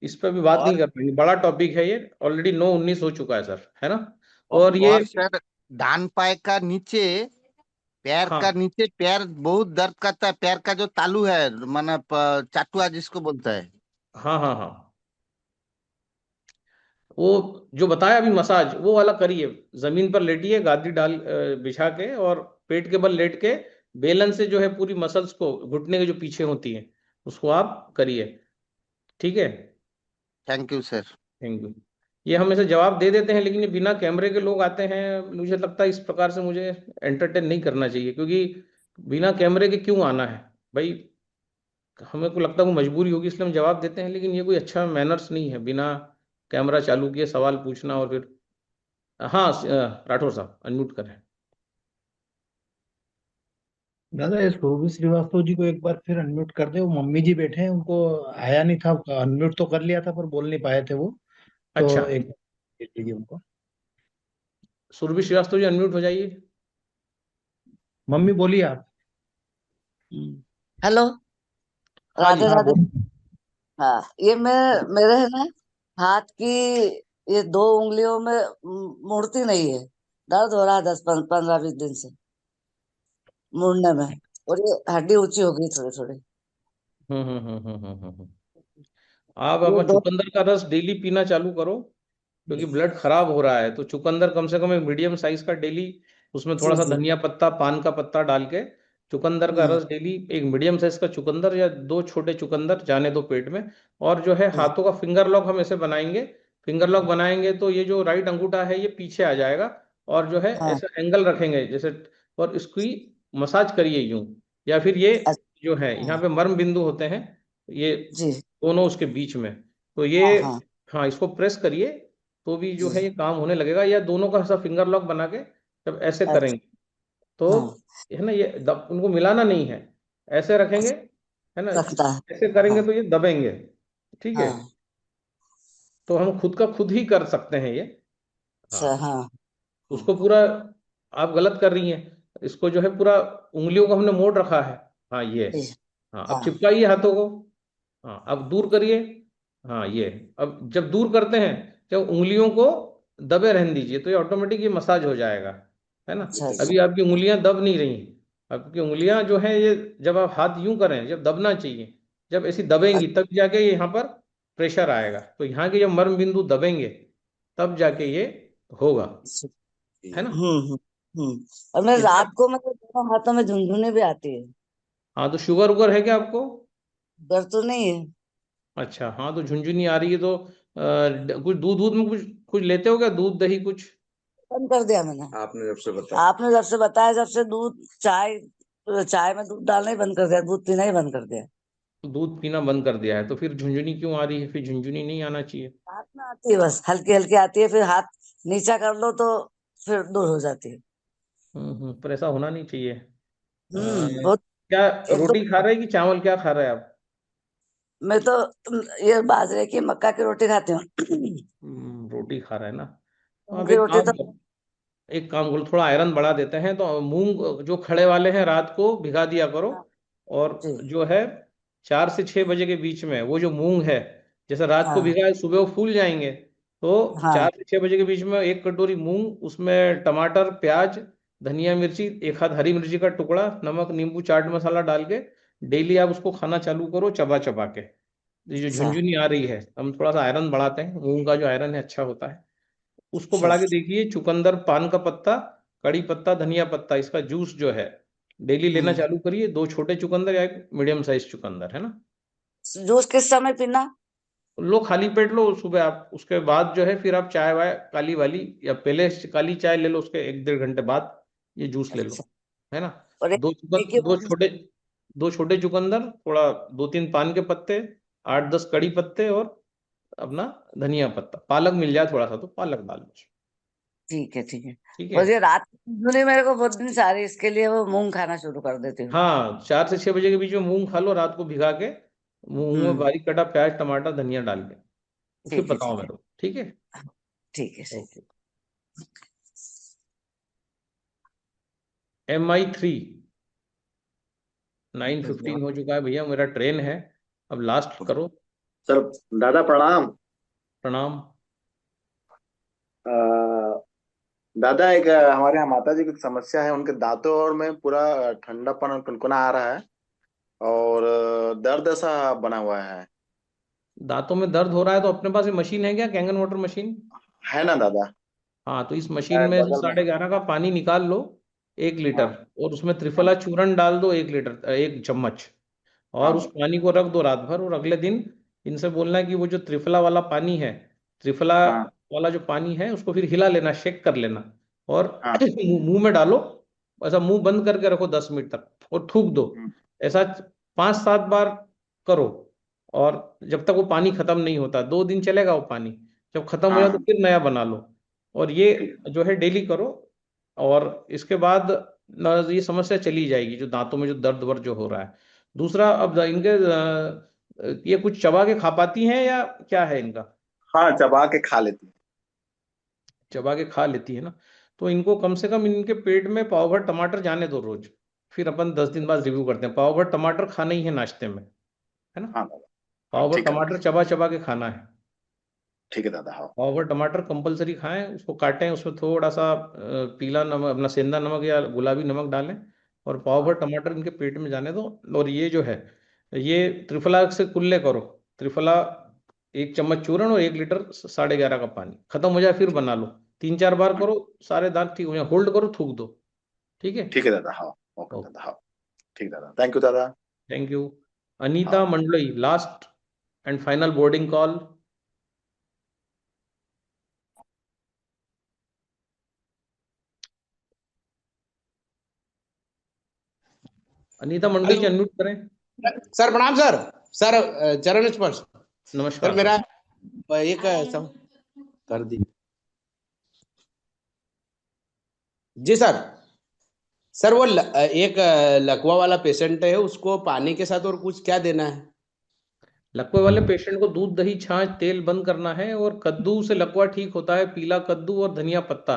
इस पे भी बात नहीं और कर पाएंगे, बड़ा टॉपिक है ये। ऑलरेडी 9:19 हो चुका है सर, है ना। और ये और सर डान पाए का नीचे, पैर का हाँ नीचे पैर बहुत दर्द करता है। पैर का जो तालू है, माना चाटुआ जिसको बोलता है। हाँ हाँ हाँ। वो जो बताया अभी मसाज, वो वाला करिए। जमीन पर लेटिए, गादी डाल बिछा के, और पेट के बल लेट के बेलन से जो है पूरी मसल्स को, घुटने के जो पीछे होती हैं, उसको आप करिए। ठीक है। Thank you sir. Thank you. ये हम ऐसे जवाब दे देते हैं, लेकिन ये बिना कैमरे के लोग आते हैं। मुझे लगता है इस प्रकार से मुझे एंटरटेन नहीं करना चाहिए, क्योंकि बिना कैमरे के क्यों आना है भाई। हमें को लगता है वो मजबूरी होगी, इसलिए हम जवाब देते हैं। लेकिन ये कोई अच्छा मैनर्स नहीं है बिना कैमरा चालू किए सवाल पूछना। और फिर हाँ राठौर साहब अनम्यूट करें। दादा ये शोभी श्रीवास्तव जी को एक बार फिर अनम्यूट कर दे। वो मम्मी जी बैठे हैं, उनको आया नहीं था। अनम्यूट तो कर लिया था पर बोल नहीं पाए थे वो। तो अच्छा, एक बार देख लीजिए उनको। सुरभि श्रीवास्तव जी अनम्यूट हो जाइए। मम्मी बोलिए आप। हेलो। हाँ जी। राधे हाँ राधे। बोल। हाँ, ये मैं मेरे है ना हाथ की ये 2 उंगलियों में मुड़ती नहीं है। दर्द हो रहा है 10-15-20 दिन से मुड़ने में। और ये हड्डी ऊंची हो गई थोड़ी थोड़ी। हम्म। आप ये अपना दो। चुकंदर का रस डेली पीना चालू करो, क्योंकि ब्लड खराब हो रहा है। तो चुकंदर कम से कम एक मीडियम साइज का डेली, उसमें जी थोड़ा सा जी। धनिया पत्ता, पान का पत्ता डाल के चुकंदर का हम्म। रस डेली, एक मीडियम साइज का चुकंदर या 2 छोटे चुकंदर जाने दो पेट में। और जो है जी। हाथों का फिंगर लॉक हम ऐसे बनाएंगे। फिंगर लॉक बनाएंगे तो ये जो राइट अंगूठा है ये पीछे आ जाएगा, और जो है हाँ। ऐसा एंगल रखेंगे जैसे, और इसकी मसाज करिए यूं। या फिर ये जो है यहाँ अच्छा। पे मर्म बिंदु होते हैं, ये जी। दोनों उसके बीच में, तो ये, हाँ हाँ। हाँ इसको प्रेस करिए। तो भी जो जी। है ये काम होने लगेगा। या दोनों का ऐसा फिंगर लॉक बना के जब ऐसे अच्छा। करेंगे तो, हाँ। है ना, ये उनको मिलाना नहीं है, ऐसे रखेंगे, अच्छा, है ना। रखता है। ऐसे करेंगे हाँ तो ये दबेंगे। ठीक है। हाँ। तो हम खुद का खुद ही कर सकते हैं ये। हाँ। अच्छा हाँ। हाँ। उसको पूरा, आप गलत कर रही हैं। इसको जो है पूरा उंगलियों को हमने मोड़ रखा है। हाँ ये। जी। हाँ अब हाँ। चिपकाइए हाथों को। हाँ अब दूर करिए। हाँ ये। अब जब दूर करते हैं, जब उंगलियों को दबे रहने दीजिए, तो ये ऑटोमेटिक ये मसाज हो जाएगा। है ना। अच्छा अच्छा। अभी आपकी उंगलियां दब नहीं रही। आपकी उंगलियां जो है ये, जब आप हाथ यूं करें, जब दबना चाहिए, जब ऐसी दबेंगी तब जाके ये यहाँ पर प्रेशर आएगा। तो यहाँ के जब मर्म बिंदु दबेंगे तब जाके ये होगा। अच्छा। है ना। हम्म। हम्म। और मैं इतना। रात को मतलब दोनों हाथों में झुनझुनी भी आती है। हाँ तो शुगर उगर है क्या आपको। दर्द तो नहीं है। अच्छा, हाँ, तो झुनझुनी आ रही है तो कुछ दूध में कुछ कुछ लेते हो क्या, दूध दही कुछ? बंद कर दिया मैंने। आपने जब से बताया, जब से दूध चाय में दूध डालना ही बंद कर दिया, दूध पीना ही बंद कर दिया। दूध पीना बंद कर दिया है तो फिर झुनझुनी क्यों आ रही है? फिर झुनझुनी नहीं आना चाहिए। हाथ में आती है, बस हल्की हल्की आती है, फिर हाथ नीचा कर लो तो फिर दूर हो जाती है। पर ऐसा होना नहीं चाहिए। बहुत। क्या एक दो रोटी खा रहे हैं कि चावल, क्या खा रहे हैं आप? मैं तो ये बाजरे की मक्का की रोटी खाती हूँ। रोटी खा रहे हैं ना? तो मूंग आप की रोटी तो एक काम करो, थोड़ा आयरन बढ़ा देते हैं, तो मूंग जो खड़े वाले हैं रात को भिगा दिया करो। और जो है 4 से 6 बजे के बीच में वो जो मूंग है, जैसे रात को हाँ भिगा है, सुबह वो फूल जाएंगे। तो हाँ 4 से 6 बजे के बीच में 1 कटोरी मूंग, उसमें टमाटर, प्याज, धनिया, मिर्ची, एक हाथ हरी मिर्ची का टुकड़ा, नमक, नींबू, चाट मसाला डाल के डेली आप उसको खाना चालू करो, चबा चबा के। ये जो अच्छा झुनझुनी आ रही है, हम थोड़ा सा आयरन बढ़ाते हैं, मूंग का जो आयरन है अच्छा होता है, उसको अच्छा बढ़ा के देखिए। चुकंदर, पान का पत्ता, कड़ी पत्ता, धनिया पत्ता, इसका जूस जो है डेली लेना चालू करिए। 2 छोटे चुकंदर या एक मीडियम साइज चुकंदर, है ना? जूस किस समय पीना? लो, खाली पेट लो सुबह आप, उसके बाद जो है फिर आप चाय वाय काली वाली, या पहले काली चाय ले लो, उसके 1 डेढ़ घंटे बाद ये जूस ले लो, अच्छा। है ना? और एक ये दो छोटे चुकंदर, थोड़ा 2-3 पान के पत्ते, 8-10 कड़ी पत्ते, और अपना धनिया पत्ता, पालक मिल जाए थोड़ा सा तो पालक डाल लो। ठीक है ठीक है। ठीक है। बस ये रात नहीं, मेरे को बहुत दिन से आ रही है, इसके लिए वो मूंग खाना शुरू कर देती हूँ। हाँ, 4 से 6 बजे के बीच में मूंग खा लो रात को भिगा के, मूंग में बारीक कटा प्याज, टमाटर, धनिया डाल के, फिर ठीक है बताओ ठीक है मेरे को, ठीक है? ठीक है सही। ओके। MI3 9:15 हो चुका है भैया, मेरा ट्रेन है, अब लास्ट करो। सर दादा प्रणाम। प्रणाम। अ, दादा एक हमारे यहाँ माता जी की समस्या है, उनके दांतों और में पूरा ठंडापन और कनकना आ रहा है, और दर्द सा बना हुआ है। दांतों में दर्द हो रहा है तो अपने पास ये मशीन है क्या, कैंगन वाटर मशीन? है ना दादा? हाँ, तो इस मशीन है में से बगल में। 11.5 का पानी निकाल लो, 1 लीटर, हाँ और उसमें त्रिफला चूर्ण डाल दो, 1 लीटर, 1 चम्मच, हाँ और उस दादा। पानी को रख दो रात भर। और अगले दिन इनसे बोलना है कि वो जो त्रिफला वाला पानी है, त्रिफला हाँ वाला जो पानी है उसको फिर हिला लेना, शेक कर लेना, और हाँ। मुंह में डालो, ऐसा मुंह बंद करके रखो 10 मिनट तक, और थूक दो। ऐसा 5-7 बार करो, और जब तक वो पानी खत्म नहीं होता, 2 दिन चलेगा वो पानी, जब खत्म हो हाँ जाए तो हाँ। फिर नया बना लो, और ये ठीक। जो है डेली करो। और इसके बाद ये समस्या चली जाएगी, जो दांतों में जो दर्द वर्द जो हो रहा है। दूसरा, अब इनके ये कुछ चबा के खा पाती हैं या क्या है इनका? हाँ चबा के खा लेती है। चबा के खा लेती है ना? तो इनको कम से कम इनके पेट में पाव भर टमाटर जाने दो रोज, फिर अपन 10 दिन बाद रिव्यू करते हैं। पाव भर टमाटर खाना ही है नाश्ते में, है ना? हाँ दादा। हाँ पाव भर ठीक है दादा। टमाटर चबा चबा के खाना है। ठीक है दादा। हाँ पाव भर टमाटर कंपलसरी खाएं, उसको काटें, उसमें थोड़ा सा पीला नमक, अपना सेंधा नमक या गुलाबी नमक डालें, और पाव भर हाँ टमाटर इनके पेट में जाने दो। और ये जो है, ये त्रिफला से कुल्ले करो। त्रिफला 1 चम्मच चूर्ण और 1 लीटर 11.5 का पानी, खत्म हो जाए फिर बना लो, 3-4 बार हाँ। करो, सारे दांत ठीक हो जाए, होल्ड करो, थूक दो। ठीक है। ठीक है दादा। हाँ ओके ओके। दादा। हाँ ठीक दादा, थैंक यू दादा। Thank you. अनीता हाँ Mandlai, last and final boarding call. Anita Mandlai ji, hello unmute करें। सर, प्रणाम सर। सर चरण स्पर्श। सर नमस्कार मेरा सर। एक कर दी जी सर। सर वो एक लकवा वाला पेशेंट है, उसको पानी के साथ और कुछ क्या देना है? लकवे वाले पेशेंट को दूध, दही, छाछ, तेल बंद करना है, और कद्दू से लकवा ठीक होता है, पीला कद्दू और धनिया पत्ता,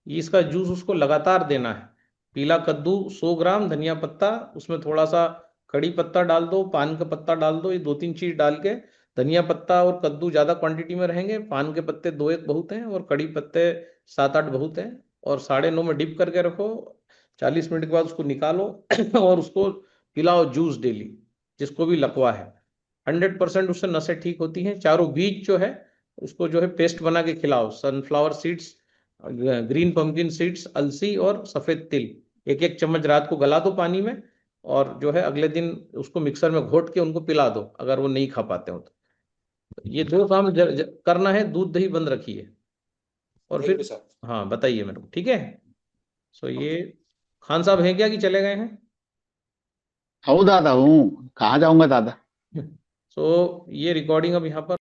ये इसका जूस उसको लगातार देना है। पीला कद्दू 100 ग्राम, धनिया पत्ता, उसमें थोड़ा सा कड़ी पत्ता डाल दो, पान का पत्ता डाल दो, ये 2-3 चीज डाल के, धनिया पत्ता और कद्दू ज्यादा क्वांटिटी में रहेंगे, पान के पत्ते 2-1 बहुत हैं, और कड़ी पत्ते 7-8 बहुत हैं, और 9:30 में डिप करके रखो। 40 मिनट के बाद उसको निकालो और उसको पिलाओ जूस डेली, जिसको भी लकवा है। 100% उससे नसें ठीक होती हैं। चारों बीज जो है उसको जो है पेस्ट बना के खिलाओ, sunflower seeds, green pumpkin seeds, अलसी और सफेद तिल, 1-1 चम्मच रात को गला दो पानी में, और जो है अगले दिन उसको मिक्सर में घोट के उनको पिला दो, अगर वो नहीं खा पाते हो तो। ये दो काम करना है, दूध दही बंद रखिए। और ठीक फिर है सर। हाँ बताइए मेरे को, ठीक है। सो ये खान साहब हैं क्या कि चले गए हैं? हूँ दादा, हूँ, कहाँ जाऊंगा दादा। सो ये रिकॉर्डिंग अब यहाँ पर